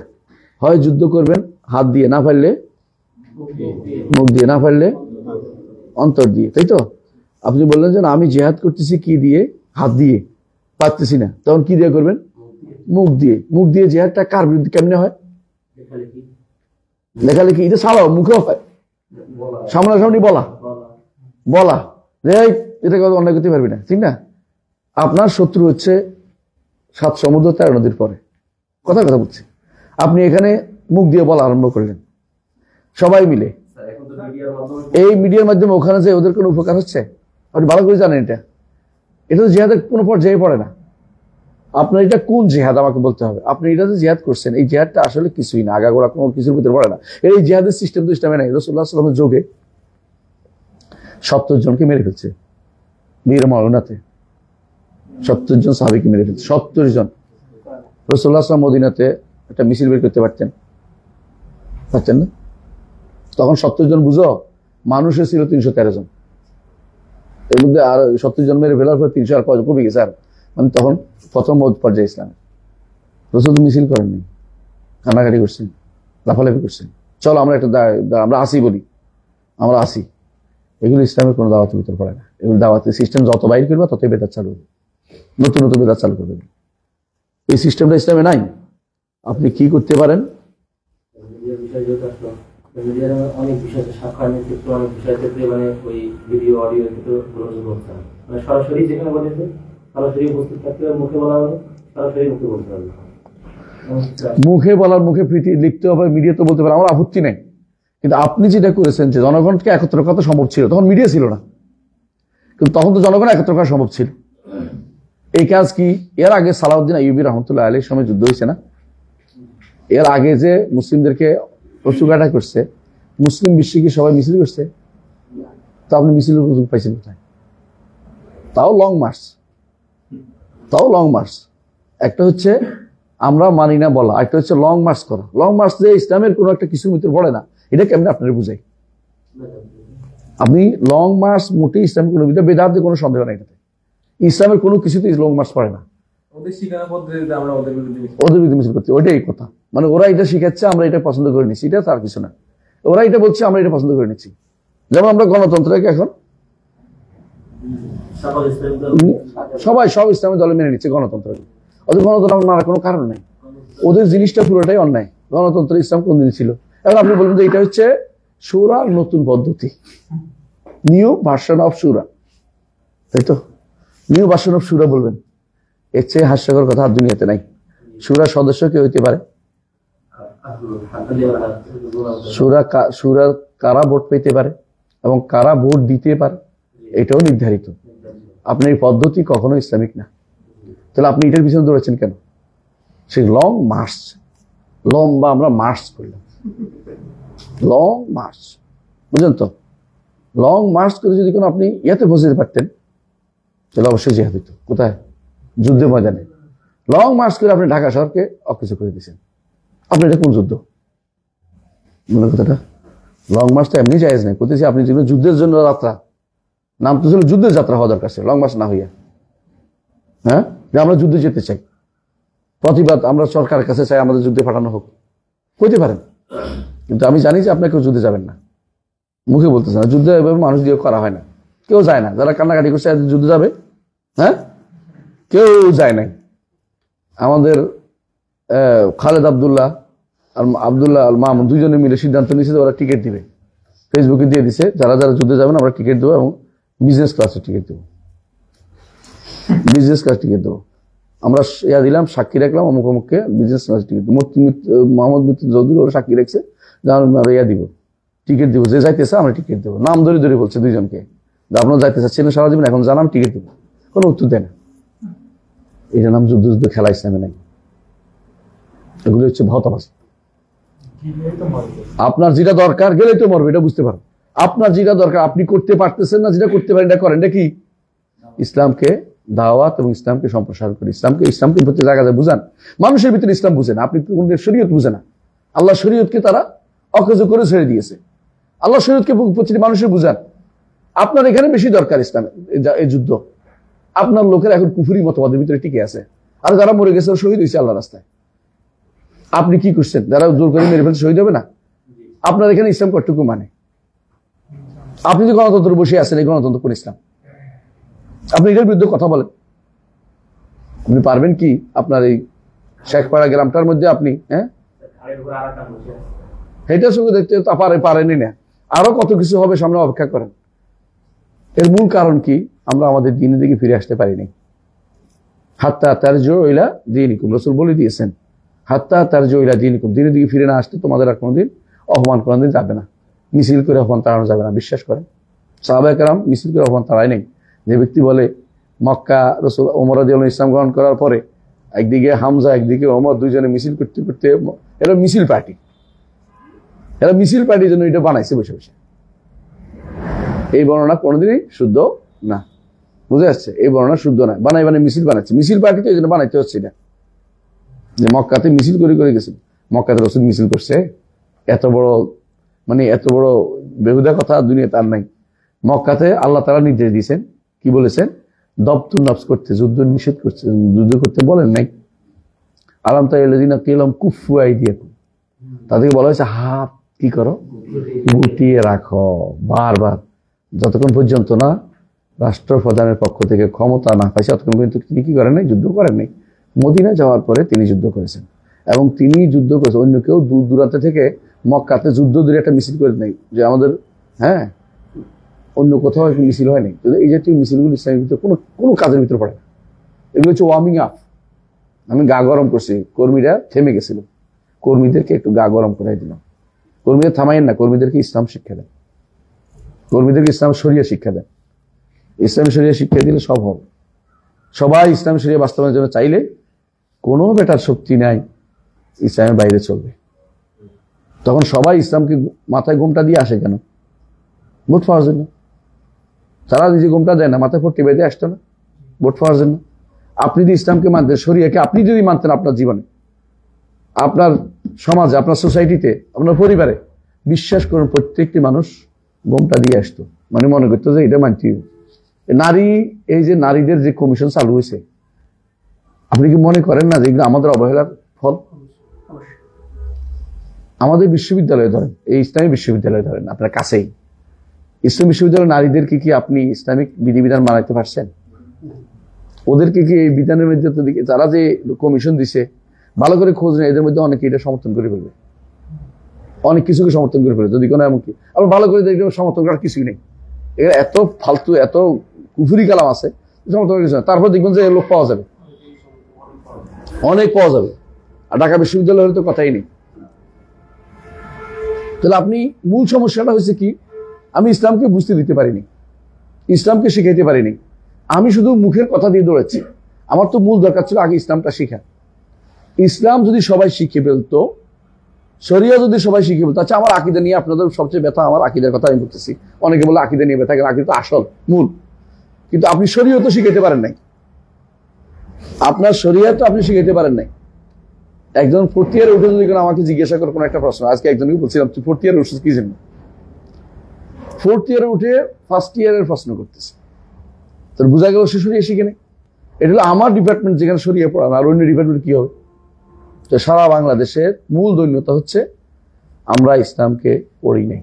হয় যুদ্ধ করবেন হাত দিয়ে, না পারলে মুখ দিয়ে, না পারলে অন্তর দিয়ে, তাই তো? আপনি বললেন যে না, আমি জিহাদ করতেছি কি দিয়ে? হাত দিয়ে, পারতেছি না, তখন কি দিয়ে করবেন? মুখ দিয়ে। মুখ দিয়ে জিহাদটা কার বিরুদ্ধে কেমনে হয়? লেখালেখি, এটা ছাড়াও মুখেও হয়, সামনাসামনি বলা যে এটা অন্যায় করতে পারবি না, ঠিক না? আপনার শত্রু হচ্ছে 7 সমুদ্র 13 নদীর পরে, কথা বলছি। আপনি এখানে মুখ দিয়ে বলা আরম্ভ করলেন সবাই মিলে, এই মিডিয়ার মাধ্যমে ওখানে যে ওদের কোনো উপকার হচ্ছে? আপনি ভালো করে জানেন এটা তো জিহাদের কোনো পর্যায়ে পড়ে না। আপনার এটা কোন জিহাদ আমাকে বলতে হবে। আপনি এটা যে জিহাদ করছেন, এই জিহাদটা আসলে কিছুই না, আগাগোড়া কোনো কিছুর ভিতরে পড়ে না। এই জিহাদের সিস্টেম তো ইসলামে নাই। রাসূলুল্লাহ সাল্লাল্লাহু আলাইহি ওয়াসাল্লামের যুগে 70 জনকে মেরে ফেলছে বীর মাউনাতে, 70 জন সাহাবীকে মেরে ফেলছে, 70 জন। রাসূলুল্লাহ সাল্লাল্লাহু আলাইহি ওয়াসাল্লাম মদিনাতে একটা মিছিল বের করতে পারতেন না? তখন 70 জন বুঝো, মানুষের ছিল 313 জন। এর মধ্যে আর 70 জন মেরে ফেলার পর 300 আর কমে গেছে। আর মানে তখন প্রথম পর্যায়ে ইসলামে রাসূল তো মিছিল করেননি, কান্নাকাটি করছেন, লাফালাফি করছেন, চলো আমরা আমরা আসি বলি, আমরা আসি। এগুলো ইসলামের কোনো দাওয়াতের ভিতর পড়ে না। এগুলো দাওয়াতের সিস্টেম যত বাইর করবে ততই বেদাত চালু হবে, নতুন বেদাত চালু করবে। এই সিস্টেমটা ইসলামে নাই। আপনি কি করতে পারেন? অনেক বিষয় সাক্ষাৎকারের ক্ষেত্রে, অনেক বিষয়ের ক্ষেত্রে মানে ওই ভিডিও অডিও কিন্তু যোগাযোগ করতে হবে, মানে সরাসরি যেখানে বলেছে সরাসরি উপস্থিত থাকতে হবে, মুখে বলা হবে, সরাসরি মুখে বলতে হবে। মুখে বলার, মুখে লিখতে হবে, মিডিয়া তো বলতে পারে, আমার আপত্তি নেই। কিন্তু আপনি যেটা করেছেন যে জনগণকে একত্র করা সম্ভব ছিল, তখন মিডিয়া ছিল না, কিন্তু তখন তো জনগণ একত্র করা সম্ভব ছিল। এই কাজ কি এর আগে সালাউদ্দিন আইয়ুবী রহমতুল্লাহ আলাইহির সময় যুদ্ধ হয়েছে না? এর আগে যে মুসলিমদেরকে প্রচুরকাটা করছে, মুসলিম বিশ্বে কি সবাই মিছিল করছে? তো আপনি মিছিলের সুযোগ পাইছেন কোথায়? তাও লং মার্চ। একটা হচ্ছে আমরা মানি না বলা, একটা হচ্ছে লং মার্চ করা। লং মার্চ যে ইসলামের কোনো একটা কিছুর ভিতরে পড়ে না, এটা কেমনে আপনারা বুঝাই? আপনি লং মার্চ মোটেই ইসলামের কোনো বেদাতে কোনো সন্দেহ নাই, এটাতে ইসলামের কোনো কিছুতে লং মার্চ পড়ে না। ওদের বিরুদ্ধে মিছিল করতে, ওইটাই কথা। মানে ওরা এটা শিখাচ্ছে, আমরা এটা পছন্দ করে নিচ্ছি, এটা তার কিছু না। ওরা এটা বলছে, আমরা এটা পছন্দ করে নিচ্ছি। যেমন আমরা গণতন্ত্রকে এখন সব ইসলামী দলে মেনে নিচ্ছে গণতন্ত্রকে। ওদের গণতন্ত্র মানার কোনো কারণ নেই, ওদের জিনিসটা পুরোটাই অন্যায়। গণতন্ত্র ইসলাম কোন দিন ছিল? এখন আপনি বলবেন যে এটা হচ্ছে শুরার নতুন পদ্ধতি, নিউ ভার্সন অফ শুরা, তাই তো? নিউ ভার্সন অফ শুরা বলবেন, এর চেয়ে হাস্যকর কথা আর দুনিয়াতে নাই। শুরার সদস্য কে হইতে পারে? শুরার কারা ভোট পেতে পারে এবং কারা ভোট দিতে পারে, এটাও নির্ধারিত। আপনার এই পদ্ধতি কখনো ইসলামিক না। তাহলে আপনি এটার পিছনে দৌড়াচ্ছেন কেন? সেই লং মার্চ, লম্বা আমরা মার্চ করলাম, লং মার্চ, বুঝলেন তো? লং মার্চ করে যদি কোনো আপনি ইয়াতে বসে পারতেন, তাহলে অবশ্যই জিহাদ হইতো। কোথায়? যুদ্ধের ময়দানে। লং মার্চ করে আপনি ঢাকা শহরকে অকেজো করে দিয়েছেন। আপনি এটা কোন যুদ্ধ? মনে কথাটা, লং মার্চ তো এমনি জায়েজ নেই। করতেছি আপনি যেগুলো যুদ্ধের জন্য যাত্রা, নাম তো ছিল যুদ্ধের যাত্রা হওয়া দরকার ছিল, লং মার্চ না হইয়া। হ্যাঁ, যে আমরা যুদ্ধে যেতে চাই, প্রতিবাদ আমরা সরকারের কাছে চাই আমাদের যুদ্ধে পাঠানো হোক, কইতে পারেন। কিন্তু আমি জানি যে আপনার কেউ যুদ্ধে যাবেন না, মুখে বলতেছে না। যুদ্ধে এভাবে মানুষ দিয়ে করা হয় না, কেউ যায় না। যারা কান্নাকাটি করছে যুদ্ধে যাবে, হ্যাঁ, কেউ যায় নাই। আমাদের খালেদ আবদুল্লাহ আল মামুন দুইজনে মিলে সিদ্ধান্ত নিয়েছে ওরা টিকিট দিবে, ফেসবুকে দিয়ে দিছে, যারা যারা যুদ্ধে যাবেন আমরা টিকিট দেবো এবং বিজনেস ক্লাসের টিকিট দেবো, বিজনেস ক্লাস টিকিট দেবো। আমরা দিলাম, সাক্ষী রাখলাম অমুক অমুককে বিজনেস টিকিট, মোহাম্মদ মিত্র চৌধুরী ওরা সাক্ষী রাখছে, আমরা দিব, টিকিট দিব, যে যাইতেছে আমরা টিকিট দেবো। নাম ধরে ধরে বলছে দুইজনকে, আপনারা যাইতে চাচ্ছিলেন সারা জীবন, এখন জানাম টিকিট দেবো, কোনো উত্তর দেয় না। এটার নাম যুদ্ধ যুদ্ধ খেলা ইসলামে নাই। এগুলো হচ্ছে ভাওতাবাজি। আপনার যেটা দরকার গেলেই তো মরবে, এটা বুঝতে পারেন। আপনার যেটা দরকার আপনি করতে পারতেছেন না, যেটা করতে পারেন এটা করেন। এটা কি? ইসলামকে দাওয়াত এবং ইসলামকে সম্প্রসারণ করে, ইসলামকে প্রতি জায়গায় বুঝান। মানুষের ভিতরে ইসলাম বুঝে না, আপনি শরীয়ত বুঝে না। আল্লাহ শরীয়তকে তারা অকেজো করে ছেড়ে দিয়েছে। আল্লাহ শরীয়তকে প্রতিটি মানুষের বুঝান। আপনার এখানে বেশি দরকার ইসলামের এই যুদ্ধ। আপনার লোকের এখন কুফরি মতবাদের ভিতরে টিকে আছে, আর যারা মরে গেছে শহীদ হয়েছে আল্লাহ রাস্তায়। আপনি কি করছেন? যারা জোর করে মেরে ফেলতে শহীদ হবে না? আপনার এখানে ইসলাম কতটুকু মানে? আপনি যে গণতন্ত্র বসে আছেন, এই গণতন্ত্র কোন ইসলাম? আপনি এটার বিরুদ্ধে কথা বলেন। আপনি পারবেন কি আপনার এই শেখপাড়া গ্রামটার মধ্যে আপনি এটা সঙ্গে দেখতে পারেনি না, আরো কত কিছু হবে সামনে, অপেক্ষা করেন। এর মূল কারণ কি? আমরা আমাদের দিনের দিকে ফিরে আসতে পারিনি। হাত্তা তারজু ইলা দীনিকুম, রাসূল বলে দিয়েছেন, হাত্তা তারজু ইলা দীনিকুম, দিনের দিকে ফিরে না আসতে তোমাদের আর কোনোদিন অপমান কোনোদিন যাবে না, মিছিল করে অপমান তাড়ানো যাবে না। বিশ্বাস করেন, সাহাবায়ে কেরাম মিছিল করে অপমান তাড়ায় নেই। যে ব্যক্তি বলে মক্কা রাসূল ওমর রাদিয়াল্লাহু ইসলাম গ্রহণ করার পরে একদিকে হামজা একদিকে ওমর দুইজনে মিছিল করতে করতে, এরা মিছিল পার্টি, এরা মিছিল পার্টির জন্য এটা বানাইছে বসে বসে। এই বর্ণনা কোনোদিনই শুদ্ধ না, বুঝে আসছে? এই বর্ণনা শুদ্ধ না, বানাই মিছিল বানাচ্ছে। মিছিল পার্টি তো এই জন্য বানাইতে হচ্ছে না, যে মক্কাতে মিছিল করে করে গেছিল। মক্কাতে রাসূল মিছিল করছে, এত বড় এত বড় বেহুদা কথা দুনিয়া তার নাই। মক্কাতে আল্লাহ তাআলা নির্দেশ দিয়েছেন, কি বলেছেন? দবতুন নফস করতে, যুদ্ধ নিষেধ করছে, যুদ্ধ করতে বলেন নাই। আলাম তাইল্লাযিনা কিলাম কুফু আইদিয়াকুম, তাদেরকে বলা হয়েছে হাত কি করো, গুটিয়ে রাখো। বারবার, যতক্ষণ পর্যন্ত না রাষ্ট্রপ্রধানের পক্ষ থেকে ক্ষমতা না পাইছে ততক্ষণ পর্যন্ত তিনি কি করেন নাই? যুদ্ধ করেন নাই। মদিনা যাওয়ার পরে তিনি যুদ্ধ করেছেন, এবং তিনি যুদ্ধ করেছেন। অন্য কেউ দূর দূরান্ত থেকে মক্কাতে যুদ্ধ দূরে একটা মিছিল করে নেই, যে আমাদের অন্য কোথাও একটা মিছিল হয় নাই। এই জাতীয় মিছিলগুলো ইসলামের ভিতরে কোনো কাজের ভিতরে পড়ে না। এগুলো হচ্ছে ওয়ার্মিং আপ। আমি গা গরম করছি, কর্মীরা থেমে গেছিল, কর্মীদেরকে একটু গা গরম করাই দিলাম। কর্মীদের থামাইয়েন না, কর্মীদেরকে ইসলাম শিক্ষা দেন, কর্মীদেরকে ইসলাম শরিয়া শিক্ষা দেন। ইসলামী শরিয়া শিক্ষা দিলে সব হবে। সবাই ইসলামী শরিয়া বাস্তবায়নের জন্য চাইলে কোনো বেটার শক্তি নাই ইসলামের বাইরে চলবে। তখন সবাই ইসলামকে মাথায় ঘোমটা দিয়ে আসে কেন? ভোট পাওয়ার জন্য। তারা নিজে ঘোমটা দেয় না, মাথায় পট্টি বেঁধে আসতো না ভোট পাওয়ার জন্য। আপনি যদি ইসলামকে মানতেন, শরিয়াকে আপনি যদি মানতেন আপনার জীবনে, আপনার সমাজে, আপনার সোসাইটিতে, আপনার পরিবারে, বিশ্বাস করুন প্রত্যেকটি মানুষ ঘোমটা দিয়ে আসতো, মনে করতো যে এটা মানতে হবে। নারী, এই যে নারীদের যে কমিশন চালু হয়েছে, আপনি কি মনে করেন না যে এগুলো আমাদের অবহেলার ফল? আমাদের বিশ্ববিদ্যালয়ে ধরেন, এই ইসলামী বিশ্ববিদ্যালয়ে ধরেন, আপনার কাছেই ইসলামী বিশ্ববিদ্যালয়ের নারীদেরকে কি আপনি ইসলামিক বিধিবিধান মানাইতে পারছেন? ওদেরকে কি এই বিধানের মধ্যে যারা যে কমিশন দিছে ভালো করে খোঁজ নেই, এদের মধ্যে অনেকে এটা সমর্থন করে ফেলবে, অনেক কিছুকে সমর্থন করে ফেলবে। যদি কোনো এমনকি আবার ভালো করে দেখবে সমর্থন করার কিছুই নেই, এরা এত ফালতু, এত কুফুরি কালাম আছে, সমর্থন করার কিছু না। তারপর দেখবেন যে লোক পাওয়া যাবে, অনেক পাওয়া যাবে। আর ঢাকা বিশ্ববিদ্যালয়ের তো কথাই নেই। তাহলে আপনি মূল সমস্যাটা হয়েছে কি? আমি ইসলামকে বুঝতে দিতে পারিনি, ইসলামকে শিখাইতে পারিনি। আমি শুধু মুখের কথা দিয়ে দৌড়াচ্ছি। আমার তো মূল দরকার ছিল আগে ইসলামটা শিখা। ইসলাম যদি সবাই শিখে ফেলতো, শরিয়া যদি সবাই শিখে ফেলতো, আচ্ছা আমার আকীদা নিয়ে আপনাদের সবচেয়ে ব্যথা, আমার আকীদার কথা আমি বলতেছি। অনেকে বলে আকীদা নিয়ে ব্যথা, আকীদা তো আসল মূল, কিন্তু আপনি শরিয়া তো শিখাইতে পারেন নাই। আপনার শরিয়া তো আপনি শিখাইতে পারেন নাই। একজন ফোর্থ ইয়ারে উঠে যদি আমাকে জিজ্ঞাসা করে কোনো একটা প্রশ্ন, আজকে একজনকে বলছিলাম তুই ফোর্থ ইয়ারে উঠছিস কি জন্য? ফোর্থ ইয়ারে উঠে ফার্স্ট ইয়ারের প্রশ্ন করতেছে, তোর বোঝা গেল সে শরিয়া শিখে নেই। এটা হলো আমার ডিপার্টমেন্ট, যেখানে শরিয়া পড়ানো, আর অন্য ডিপার্টমেন্ট কি হবে? তো সারা বাংলাদেশের মূল দৈন্যতা হচ্ছে আমরা ইসলামকে পড়ি নাই,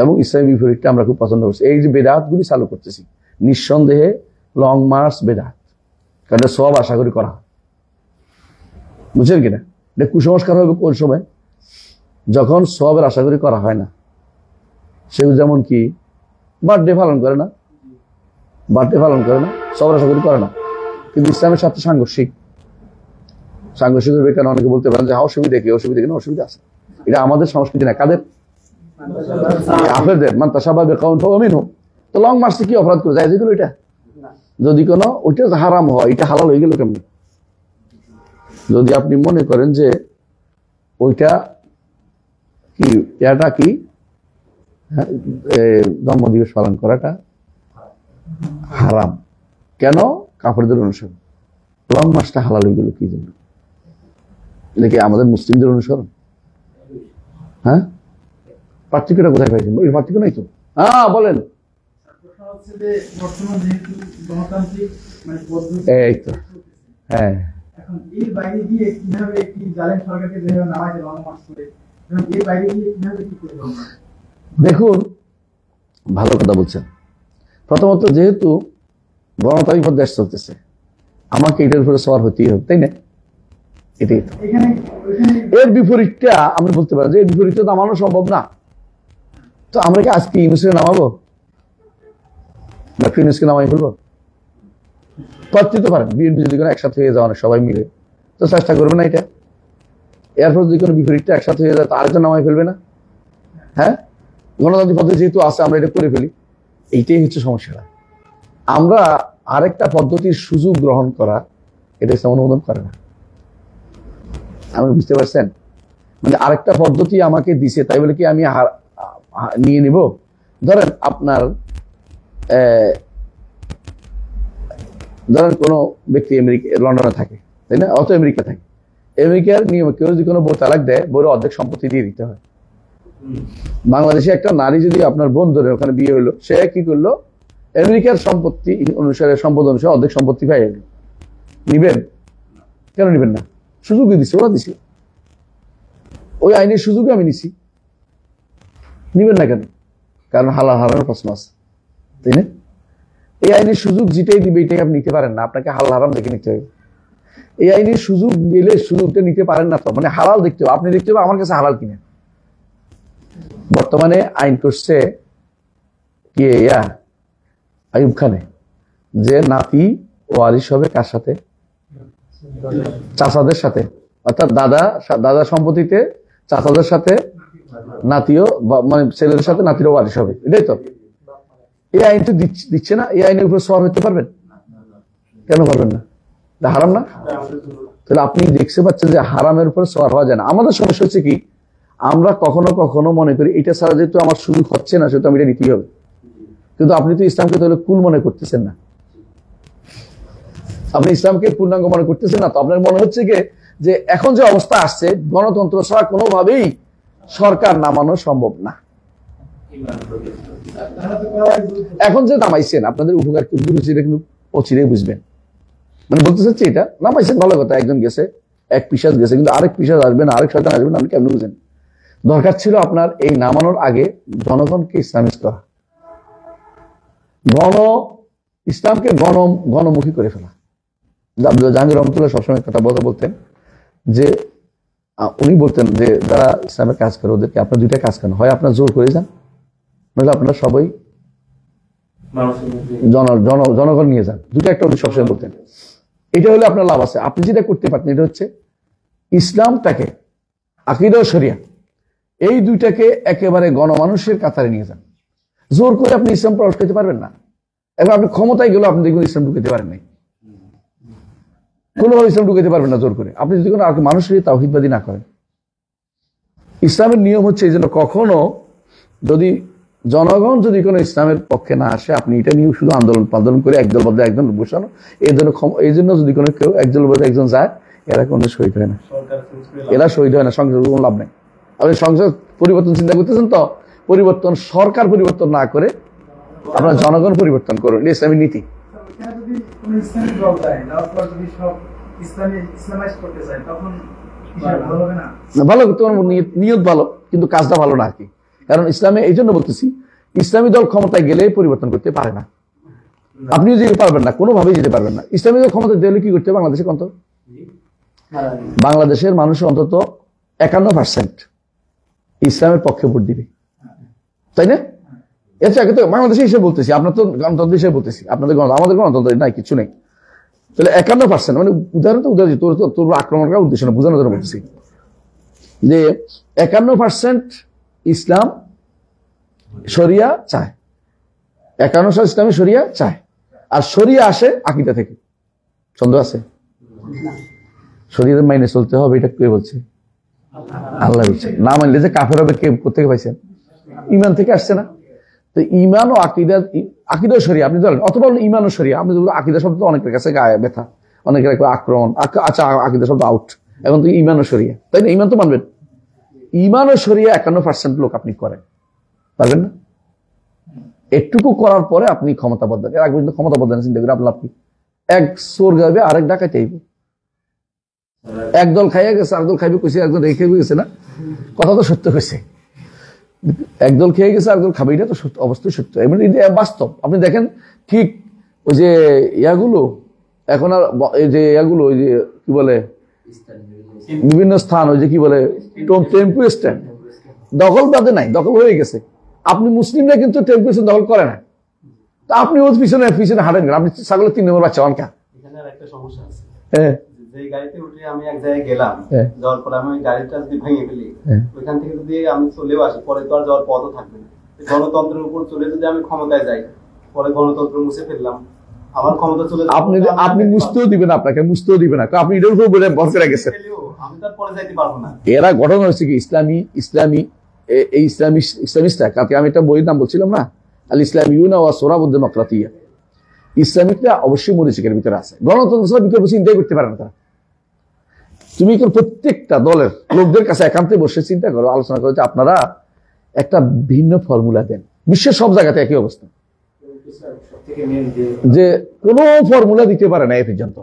এবং ইসলামের বিপরীতটা আমরা খুব পছন্দ করছি। এই যে বেদাতগুলি চালু করতেছি, নিঃসন্দেহে লং মার্চ বেদাত, কারণ সব আশা করি করা হয়, বুঝছেন কিনা? এটা কুসংস্কার হবে কোন সময়? যখন সবের আশা করি করা হয় না। সেগুলো যেমন কি বার্থডে পালন করে না, বার্থডে পালন করে না, সবের আশা করি করে না। কিন্তু ইসলামের সাথে সাংঘর্ষিক হবে। কেন অনেকে বলতে পারেন যে অসুবিধা কি, অসুবিধা কেন, অসুবিধা আছে। এটা আমাদের সংস্কৃতি না, কাদের? কাফেরদের। মান তাশাব্বাহা বিকাওমিন ফাহুয়া মিনহুম। তো লং মার্চে কি অপরাধ করে যায় যেগুলো, এটা যদি কোনো ওইটা হারাম হয়, এটা হালাল হয়ে গেল কেমনি? যদি আপনি মনে করেন যে ওইটা কি, এটা কি জন্মদিবস পালন করাটা হারাম, কেন? কাফেরদের অনুসরণ। লং মাসটা হালাল হয়ে গেল কি জন্য? এটা কি আমাদের মুসলিমদের অনুসরণ? হ্যাঁ, পার্থক্যটা কোথায় পাইছেন? ওই পার্থক্য নাই তো। হ্যাঁ বলেন। এই তো, হ্যাঁ। দেখুন, ভালো কথা বলছেন। প্রথমত যেহেতু গণতান্ত্রিক দেশ চলতেছে, আমাকে এটার উপরে সওয়ার হতেই হবে, তাই না? এটাই তো। এর বিপরীতটা আমি বলতে পারি যে এর বিপরীতটা নামানো সম্ভব না। তো আমরা কি আজকে ইউনুসকে নামাবো? ডক্টর ইউনুসকে নামাই ফেলবো? পারতে পারেন। বিএনপি যদি কোনো একসাথে হয়ে যাওয়া, সবাই মিলে তো চেষ্টা করবে না এটা। এরপর যদি কোনো বিপরীতটা একসাথে হয়ে যায় তো আরেকজন নামাই ফেলবে না? হ্যাঁ, গণতান্ত্রিক পদ্ধতি যেহেতু আছে আমরা এটা করে ফেলি। এইটাই হচ্ছে সমস্যাটা। আমরা আরেকটা পদ্ধতির সুযোগ গ্রহণ করা, এটা ইসলাম অনুমোদন করে না। আপনি বুঝতে পারছেন? মানে আরেকটা পদ্ধতি আমাকে দিছে, তাই বলে কি আমি নিয়ে নিব? ধরেন আপনার ধরেন কোনো ব্যক্তি লন্ডনে থাকে, তাই না? অত আমেরিকা থাকে। আমেরিকার নিয়মে কেউ যদি কোনো বউ তালাক দেয়, বউর অর্ধেক সম্পত্তি দিয়ে দিতে হয়। বাংলাদেশে একটা নারী যদি আপনার বোন ধরে ওখানে বিয়ে হলো, সে কি করলো? আমেরিকার সম্পত্তি অনুসারে, সম্পদ অনুসারে অর্ধেক সম্পত্তি পাই গেল। নিবেন? কেন নিবেন না? সুযোগই দিচ্ছে, ওরা দিছে। ওই আইনের সুযোগে আমি নিছি। নিবেন না কেন? কারণ হালাল হারামের প্রশ্ন আছে, তাই না? এই আইনের সুযোগ যেটাই দিবে এটাই আপনি নিতে পারেন না, আপনাকে হালাল হারাম দেখে নিতে হবে। এই আইনের সুযোগ গেলে সুযোগটা নিতে পারেন না, তো মানে হালাল দেখতে হবে, আপনি দেখতে হবে আমার কাছে হালাল কিনা। বর্তমানে আইন করছে কি আইয়ুব খানে, যে নাতি ওয়ারিশ হবে কার সাথে? চাচাদের সাথে। অর্থাৎ দাদা সম্পত্তিতে চাচাদের সাথে নাতিও, মানে ছেলেদের সাথে নাতিরও ওয়ারিশ হবে, এটাই তো। এই আইন তো দিচ্ছে না। এই আইনের উপর সওয়ার হতে পারবেন? কেন পারবেন না? হারাম না? তাহলে আপনি দেখতে পাচ্ছেন যে হারামের উপর সওয়ার হওয়া যায় না। আমাদের সমস্যা হচ্ছে কি, আমরা কখনো কখনো মনে করি এটা ছাড়া যেহেতু আমার সুযোগ হচ্ছে না, সেহেতু আমি এটা নিতেই হবে। কিন্তু আপনি তো ইসলামকে তাহলে কুল মনে করতেছেন না। আপনি ইসলামকে পূর্ণাঙ্গ মনে করতেছেন না। তো আপনার মনে হচ্ছে কি যে এখন যে অবস্থা আসছে, গণতন্ত্র ছাড়া কোনোভাবেই সরকার নামানো সম্ভব না। এখন যে নামাইছেন আপনাদের উপকার সেটা কিন্তু অচিরেই বুঝবেন। মানে বলতে চাচ্ছি, এটা নামাইছেন ভালো কথা, একজন গেছে, এক পিশাচ গেছে, কিন্তু আরেক পিশাচ আসবে না, আরেক শয়তান আসবে না, আপনি কেমন বুঝেন? দরকার ছিল আপনার এই নামানোর আগে জনগণকে ইসলামিস্ট করা, ইসলামকে গণমুখী করে ফেলা। জাহাঙ্গীর রহমতুল্লাহ সবসময় কথা বলতেন যে, উনি বলতেন যে যারা ইসলামের কাজ করে ওদেরকে আপনার দুইটা কাজ করেন, হয় আপনার জোর করে যান, নইলে আপনারা সবাই জনগণ নিয়ে যান। দুটো একটা উনি সবসময় বলতেন। এটা হলে আপনার লাভ আছে। আপনি যেটা করতে পারতেন এটা হচ্ছে ইসলামটাকে, আকীদা ও শরিয়া, এই দুইটাকে একেবারে গণমানুষের কাতারে নিয়ে যান। জোর করে আপনি ইসলাম প্রকাশ করতে পারবেন না। এবার আপনি ক্ষমতায় গেলেও আপনি দেখবেন ইসলাম ঢুকাতে পারেন নাই, কোনোভাবে ইসলাম ঢুকাতে পারবেন না জোর করে, আপনি যদি কোনো মানুষের তাওহীদবাদী না করেন। ইসলামের নিয়ম হচ্ছে এই জন্য, কখনো যদি জনগণ যদি কোনো ইসলামের পক্ষে না আসে, আপনি এটা নিয়ে শুধু আন্দোলন করে একদল বদ্ধ একজন বসানো, এই জন্য যদি কোনো কেউ একদল বদ্ধ একজন যায়, এরা কোনো শহীদ হয় না, এরা শহীদ হয় না, সংসদ কোনো লাভ নেই। আপনি সংসদ পরিবর্তন চিন্তা করতেছেন, তো পরিবর্তন সরকার পরিবর্তন না করে আপনার জনগণ পরিবর্তন করুন, এটা ইসলামের নীতি। ভালো, তোমার নিয়ত ভালো, কিন্তু কাজটা ভালো না আর কি। কারণ ইসলামে এই জন্য বলতেছি, ইসলামী দল ক্ষমতায় গেলে পরিবর্তন করতে পারে না। আপনিও যেতে পারবেন না, কোনোভাবেই যেতে পারবেন না। ইসলামী দল ক্ষমতায় গেলে কি করতে হবে? বাংলাদেশে কত, বাংলাদেশের মানুষের অন্তত 51% ইসলামের পক্ষে ভোট দিবে, তাই না? এর আগে তো বাংলাদেশে হিসেবে বলতেছি, আপনার তো গণতন্ত্র হিসেবে বলতেছি, আপনাদের আমাদের গণতন্ত্র নাই, কিছু নেই। তাহলে 51%, মানে উদাহরণ তোর আক্রমণ করার উদ্দেশ্য না, বোঝানোর জন্য বলতেছি যে 51% ইসলাম শরিয়া চায়, 51% ইসলামী শরিয়া চায়, আর শরিয়া আসে আকীদা থেকে। সন্দেহ আছে? শরিয়ার মাইনে চলতে হবে, এটা কে বলছে? আল্লাহ বলছে। না মানলে যে কাফের হবে, কে কোথেকে পাইছেন? ইমান থেকে আসছে না? তো ইমান ও আকীদা শরিয়া আপনি ধরেন, অথবা ইমান ও শরিয়া আপনি আকীদা শব্দ অনেকের কাছে গায়ে ব্যথা, অনেকের আক্রমণ, আচ্ছা আকীদা শব্দ আউট, এখন তো ইমান ও শরিয়া, তাই না? ইমান তো মানবেন। ইমান ও শরিয়া 51% লোক আপনি করেন, পারবেন না? একটুকু করার পরে আপনি ক্ষমতা বদলেন, এর আগে কিন্তু ক্ষমতা বদলেন, চিন্তা করে আপনার কি? এক চোর যাবে, আরেক ডাকাইতে আইব, একদল খাইয়া গেছে, আরেকদল খাইবে কইছে, একদল রেখে গেছে না, কথা তো সত্য কইছে। একদল খেয়ে গেছে, আরেকদল খাবে, এটা তো সত্য, অবশ্যই সত্য, এমনি বাস্তব। আপনি দেখেন ঠিক ওই যে ইয়াগুলো এখন আর এই যে ইয়াগুলো ওই যে কি বলে বিভিন্ন স্থান, ওই যে কি বলে টেম্পু স্ট্যান্ড, দখল বাদে নাই, দখল হয়ে গেছে। আপনি মুসলিমরা কিন্তু টেম্পু স্ট্যান্ড দখল করে না, তা আপনি ওর পিছনে পিছনে হাঁটেন কেন? আপনি ছাগলের 3 নম্বর বাচ্চা অনকা। এখানে একটা সমস্যা আছে, হ্যাঁ, যে গাড়িতে উঠে আমি এক জায়গায় গেলাম, যাওয়ার পরে আমি ওই গাড়িটা যদি ভেঙে ফেলি, ওইখান থেকে যদি আমি চলেও আসি, পরে তো আর যাওয়ার পথও থাকবে না। গণতন্ত্রের উপর চলে যদি আমি ক্ষমতায় যাই, পরে গণতন্ত্র মুছে ফেললাম, আমার ক্ষমতা চলে, আপনি মুছতেও দিবেন, আপনাকে মুছতেও দিবে না, আপনি এটার উপর ভর করে গেছেন, আমি তার পরে যাইতে পারবো না। এরা ঘটনা হচ্ছে কি ইসলামিস্টরা, কালকে আমি একটা বইয়ের নাম বলছিলাম না, আল ইসলামিয়ুনা ওয়া সুরাবুদ ডেমোক্রাতিয়া, ইসলামিকরা অবশ্যই মরিচিকের ভিতরে আছে, গণতন্ত্র বিকল্প চিন্তাই করতে পারে না তারা। তুমি প্রত্যেকটা দলের লোকদের কাছে একান্তে বসে চিন্তা করো, আলোচনা করো যে আপনারা একটা ভিন্ন ফর্মুলা দেন। বিশ্বের সব জায়গাতে একই অবস্থা, যে কোনো ফর্মুলা দিতে পারে না এ পর্যন্ত,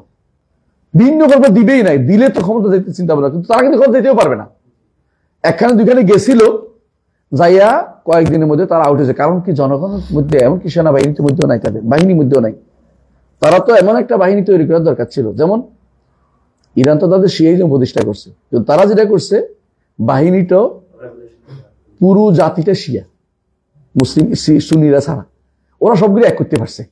ভিন্ন ফর্মুলা দিবেই নাই, দিলে তো ক্ষমতা দিতে চিন্তা ভাবনা, কিন্তু তারা কিন্তু ক্ষমতা দিতেও পারবে না। একখানে দুইখানে গেছিল, যাইয়া কয়েকদিনের মধ্যে তারা আউট হয়েছে। কারণ কি? জনগণের মধ্যে, এমনকি সেনাবাহিনীর মধ্যেও নাই, তাদের বাহিনীর মধ্যেও নাই। তারা তো এমন একটা বাহিনী তৈরি করার দরকার ছিল, যেমন ইরান তো তাদের শিয়াইজম প্রতিষ্ঠা করছে, কিন্তু তারা যেটা করছে, বাহিনীটাও পুরো জাতিটা শিয়া, মুসলিম সুন্নিরা ছাড়া, ওরা সবগুলো এক করতে পারছে।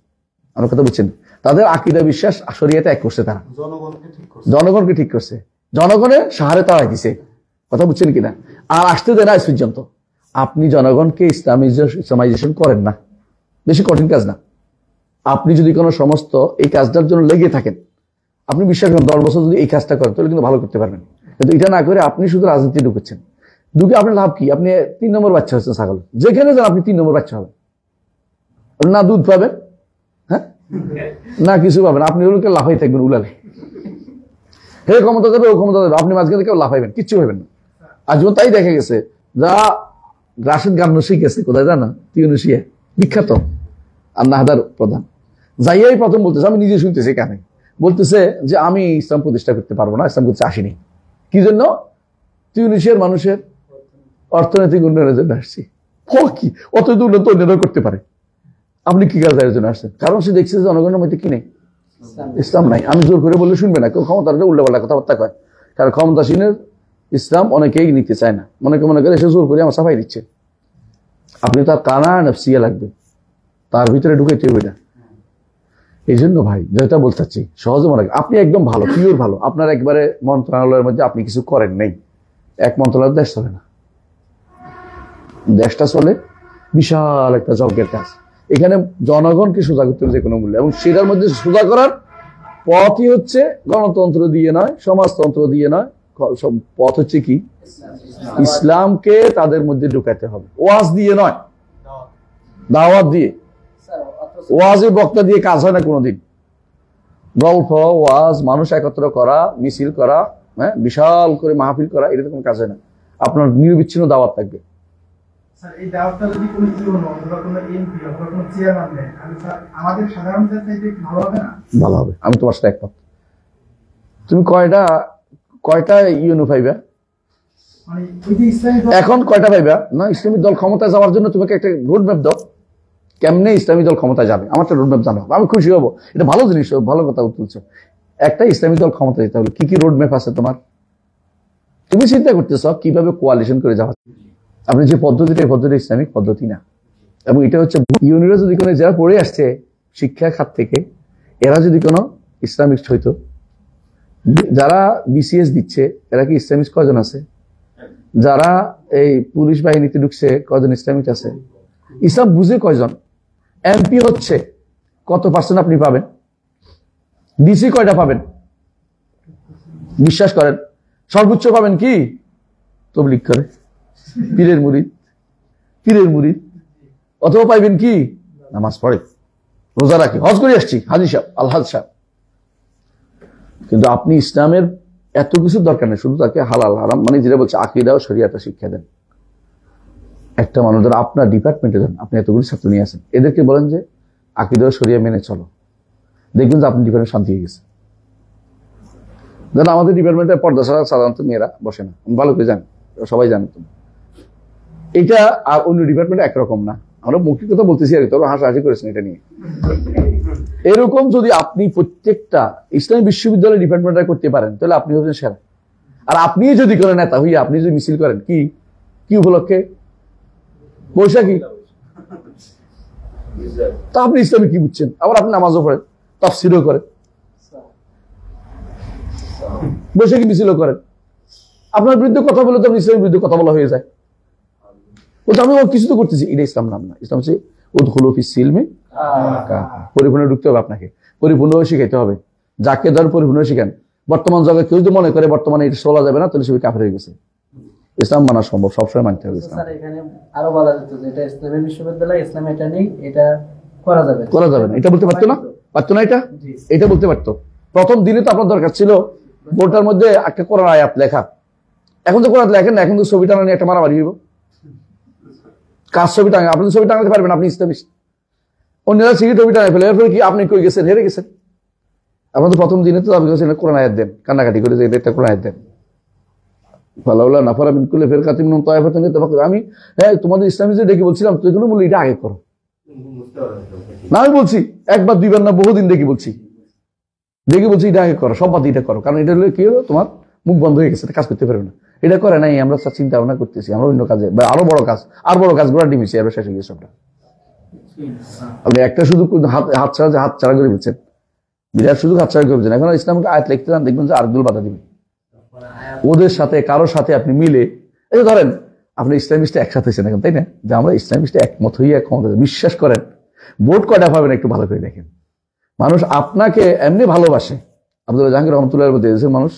আমার কথা বুঝছেন? তাদের আকীদা বিশ্বাস শরিয়াতে এক করছে, তারা জনগণকে ঠিক করছে, জনগণের সাহারে তাড়াই দিছে। কথা বুঝছেন কিনা? আর আসতে দেয় না আজ পর্যন্ত। আপনি জনগণকে ইসলামাইজেশন করেন না, বেশি কঠিন কাজ না। আপনি যদি কোনো সমস্ত এই কাজটার জন্য লেগে থাকেন, আপনি বিশ্বাস করেন 10 বছর যদি এই কাজটা করেন, তাহলে কিন্তু ভালো করতে পারবেন। কিন্তু এটা না করে আপনি শুধু রাজনীতি ঢুকেছেন, ঢুকে আপনার লাভ কি? আপনি 3 নম্বর বাচ্চা হচ্ছেন ছাগল, যেখানে যান আপনি 3 নম্বর বাচ্চা হবেন, না দুধ পাবেন, হ্যাঁ, না কিছু পাবেন, আপনি ওগুলোকে লাফাই থাকবেন উলালে, হে ক্ষমতা দেবে, ও ক্ষমতা দেবে, আপনি মাঝখানে কেউ লাফাইবেন, কিচ্ছু হইবেন না। আজীবন তাই দেখা গেছে। যা রাশেদ গান্ন শিখেছে কোথায় জানা? তিউনিসিয়া, বিখ্যাত আর নাহদার প্রধান। যাইয়াই প্রথম বলতেছে, আমি নিজে শুনতেছি কানে, বলতেছে যে আমি ইসলাম প্রতিষ্ঠা করতে পারবো না, ইসলাম করতে আসিনি। কি জন্য? তিউনিসিয়ার মানুষের অর্থনৈতিক উন্নয়নের জন্য আসছি। কি অত উন্নত অন্যরা করতে পারে, আপনি কি কাজের জন্য আসছেন? কারণ সে দেখছে জনগণের মধ্যে কি নেই, ইসলাম নাই। আমি জোর করে বললে শুনবে না, কেউ ক্ষমতার উল্টাপাল্টা কথাবার্তা কয়, কারণ ক্ষমতাসীনের ইসলাম অনেকেই নিতে চায় না, মনে করে এসে জোর করে আমার সাফাই দিচ্ছে। আপনি তার কানা নফসিয়া লাগবে, তার ভিতরে ঢুকাইতে হবে না। এই জন্য ভাই যেটা বলতে চাচ্ছি, সহজে মনে আপনি একদম ভালো, পিওর ভালো, আপনার একবারে মন্ত্রণালয়ের মধ্যে আপনি কিছু করেন নেই, এক মন্ত্রণালয়ের দেশ চলে না, দেশটা চলে বিশাল একটা যজ্ঞের কাজ। এখানে জনগণকে সোজা করতে হবে যে কোনো মূল্যে, এবং সেটার মধ্যে সোজা করার পথই হচ্ছে গণতন্ত্র দিয়ে নয়, সমাজতন্ত্র দিয়ে নয়, পথ হচ্ছে কি? ইসলামকে তাদের মধ্যে ঢুকাতে হবে, ওয়াজ দিয়ে নয়, দাওয়াত দিয়ে। ওয়াজে বক্তা দিয়ে কাজ হয় না কোনোদিন। গল্প, ওয়াজ, মানুষ একত্র করা, মিছিল করা, হ্যাঁ, বিশাল করে মাহফিল করা, এটা কোনো কাজ হয় না। আপনার নিরবিচ্ছিন্ন দাওয়াত থাকবে। এই দাওয়াতটা যদি কোনো ইউনো অথবা কোনো এমপি অথবা কোনো চেয়ারম্যান দেয়, আমাদের সাধারণদের চাইতে ভালো হবে না? ভালো হবে, আমি তোমার সাথে একমত। তুমি কয়টা ইউনো পাইবা এখন? কয়টা পাইবা না? ইসলামী দল ক্ষমতায় যাওয়ার জন্য তোমাকে একটা রোড ম্যাপ দাও, কেমনে ইসলামী দল ক্ষমতায় যাবে, আমার একটা রোড ম্যাপ জানাবো, আমি খুশি হবো। এটা ভালো জিনিস, ভালো কথা তুলছো। একটা ইসলামী দল ক্ষমতা যেতে হবে, কি কি রোড ম্যাপ আছে তোমার? তুমি চিন্তা করতেছ কিভাবে কোয়ালিশন করে যাওয়া। আপনি যে পদ্ধতিটা, এই পদ্ধতি ইসলামিক পদ্ধতি না, এবং এটা হচ্ছে ইউনিরা যদি কোনো যারা পড়ে আসছে শিক্ষা খাত থেকে, এরা যদি কোনো ইসলামিস্ট হইতো। যারা বিসিএস দিচ্ছে এরা কি ইসলামিস্ট কজন আছে? যারা এই পুলিশ বাহিনীতে ঢুকছে কজন ইসলামিস্ট আছে? ইসলাম বুঝে কয়জন? এমপি হচ্ছে কত পার্সেন্ট আপনি পাবেন? ডিসি কয়টা পাবেন? বিশ্বাস করেন সর্বোচ্চ পাবেন কি? তবলিগ করে, পীরের মুরিদ। অথবা পাইবেন কি? নামাজ পড়ে, রোজা রাখে, হজ করে আসছি, হাজি সাহেব, আলহাজ সাহেব। কিন্তু আপনি ইসলামের এত কিছু দরকার নেই, শুধু তাকে হালাল হারাম মানে যেটা বলছে আকীদা ও শরিয়াতে শিক্ষা দেন। একটা মানুষ ধর আপনার ডিপার্টমেন্টে যান, আপনি এতগুলি ছাত্র নিয়ে আসেন, এদেরকে বলেন যে আকীদা ও শরিয়া মেনে চলো, দেখবেন যে আপনি ডিপার্টমেন্ট শান্তি হয়ে গেছে। ধরেন আমাদের ডিপার্টমেন্টে পর্দা ছাড়া সাধারণত মেয়েরা বসে না, আমি ভালো করে জানি, সবাই জানে। তো এটা আর অন্য ডিপার্টমেন্টে একরকম না। আমরা মৌখিক কথা বলতেছি আর কি, তোরা হাসাহাসি করেছেন এটা নিয়ে। এরকম যদি আপনি প্রত্যেকটা ইসলামী বিশ্ববিদ্যালয় ডিপার্টমেন্টে করতে পারেন তাহলে আপনি হচ্ছেন সেরা। আর আপনি যদি করেন নেতা হইয়া আপনি যদি মিছিল করেন কি উপলক্ষে? বৈশাখী। তা আপনি ইসলামে কি বুঝছেন? আবার আপনি নামাজও পড়েন, তাফসীরও করেন, বৈশাখী মিছিলও করেন। আপনার বিরুদ্ধে কথা বলে তো আপনি ইসলামের বিরুদ্ধে কথা বলা হয়ে যায়। বলতে আমি কিছু তো করতেছি, এটা ইসলাম নাম না। ইসলাম হচ্ছে উদখুলু ফিস সিলমি পরিপূর্ণ ঢুকতে হবে, আপনাকে পরিপূর্ণভাবে শিখাইতে হবে। যাকে ধর পরিপূর্ণভাবে শিখান। বর্তমান জগতে কেউ যদি মনে করে বর্তমানে এটা চলা যাবে না, তাহলে সে কাফের হয়ে গেছে। ইসলাম মানা সম্ভব, সবসময় মানতে হবে ইসলাম। এখানে আরো বলা যেত যে এটা ইসলামী বিশ্ববিদ্যালয়, ইসলাম এটা নেই, এটা করা যাবে না, এটা বলতে পারতো না? এটা বলতে পারতো। প্রথম দিনে তো আপনার দরকার ছিল বোর্ডটার মধ্যে একটা কোরআন আয়াত লেখা। এখন তো কোরআন লেখেন না, এখন তো ছবি টানানি একটা মারামারি হইব। কার ছবি টাঙা? আপনি ছবি টাঙাতে পারবেন, আপনি ইসলামিস্ট। অন্যরা সিগারেট ছবি টাঙায় ফেলে, এরপরে কি আপনি কই গেছেন? হেরে গেছেন। আপনার তো প্রথম দিনে তো আপনি কোরআন আয়াত দেন, কান্নাকাটি করে যে একটা কোরআন আয়াত দেন। আমি তোমাদের ইসলামিস্ট ডেকে বলছিলাম তুই কোনো বলি এটা আগে করো না। আমি বলছি একবার দুইবার না, বহুদিন ডেকে বলছি এটা আগে করো, সব বাদ এটা করো। কারণ এটা হলে কি হলো, তোমার মুখ বন্ধ হয়ে গেছে, কাজ করতে পারবে না। এটা করে নাই, আমরা চিন্তা ভাবনা করতেছি, আমরা অন্য কাজে বা আরো বড় কাজ গোড়া ডিমেছি, এবার শেষ হয়ে গেছে সবটা। আপনি একটা শুধু হাত ছাড়া করে বলছেন, বিরাট শুধু হাত ছাড়া করে বলছেন। এখন ইসলামকে আয়াত লিখতে যান, দেখবেন যে আরেকগুলো বাধা দিবেন। ওদের সাথে কারোর সাথে আপনি মিলে, এই ধরেন আপনি ইসলামিস্টে একসাথে হয়েছেন এখন, তাই না? যে আমরা ইসলামিস্টে একমত হইয়া বিশ্বাস করেন, ভোট কয়টা পাবেন একটু ভালো করে দেখেন। মানুষ আপনাকে এমনি ভালোবাসে। আব্দুল্লাহ জাহাঙ্গীর রহমতুল্লাহ দেশের মানুষ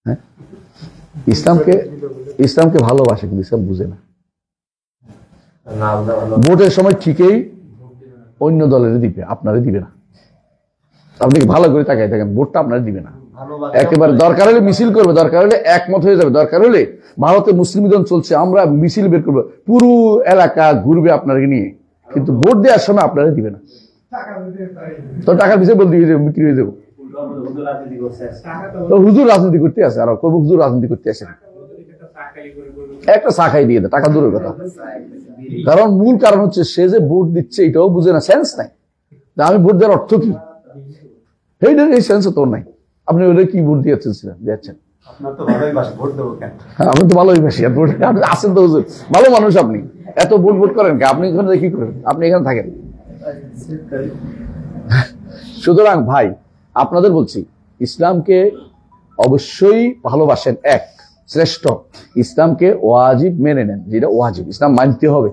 হ্যাঁ ইসলামকে ভালোবাসে, কিন্তু ইসলাম বুঝে না। ভোটের সময় ঠিকই অন্য দলের দিবে, আপনারে দিবে না। আপনি ভালো করে তাকাই থাকেন, ভোটটা আপনারা দিবে না। একেবারে দরকার হলে মিছিল করবে, দরকার হলে একমত হয়ে যাবে, দরকার হলে ভারতে মুসলিম বিধান চলছে, আমরা মিছিল বের করবো, পুরো এলাকা ঘুরবে আপনাকে নিয়ে, কিন্তু ভোট দেওয়ার সময় আপনারা দিবে না। তো টাকার বিষয়ে বলতে বিক্রি হয়ে যাবো। তো হুজুর রাজনীতি করতে আসে, আর হুজুর রাজনীতি করতে আসে একটা চা খাই দিয়ে দেয়, টাকা দূরের কথা। কারণ মূল কারণ হচ্ছে সে যে ভোট দিচ্ছে এটাও বুঝে না, সেন্স নাই। আমি ভোট দেওয়ার অর্থ কি, এই সেন্স তোর নাই। আপনি ওটা কি ভোট দিয়েছেন? আমি তো ভালোবাসি, আসেন তো হুজুর, ভালো মানুষ আপনি, এত ভোট করেন কে? আপনি এখানে কি করেন? আপনি এখানে থাকেন। সুতরাং ভাই আপনাদের বলছি, ইসলামকে অবশ্যই ভালোবাসেন, এক শ্রেষ্ঠ। ইসলামকে ওয়াজিব মেনে নেন, যেটা ওয়াজিব, ইসলাম মানতে হবে।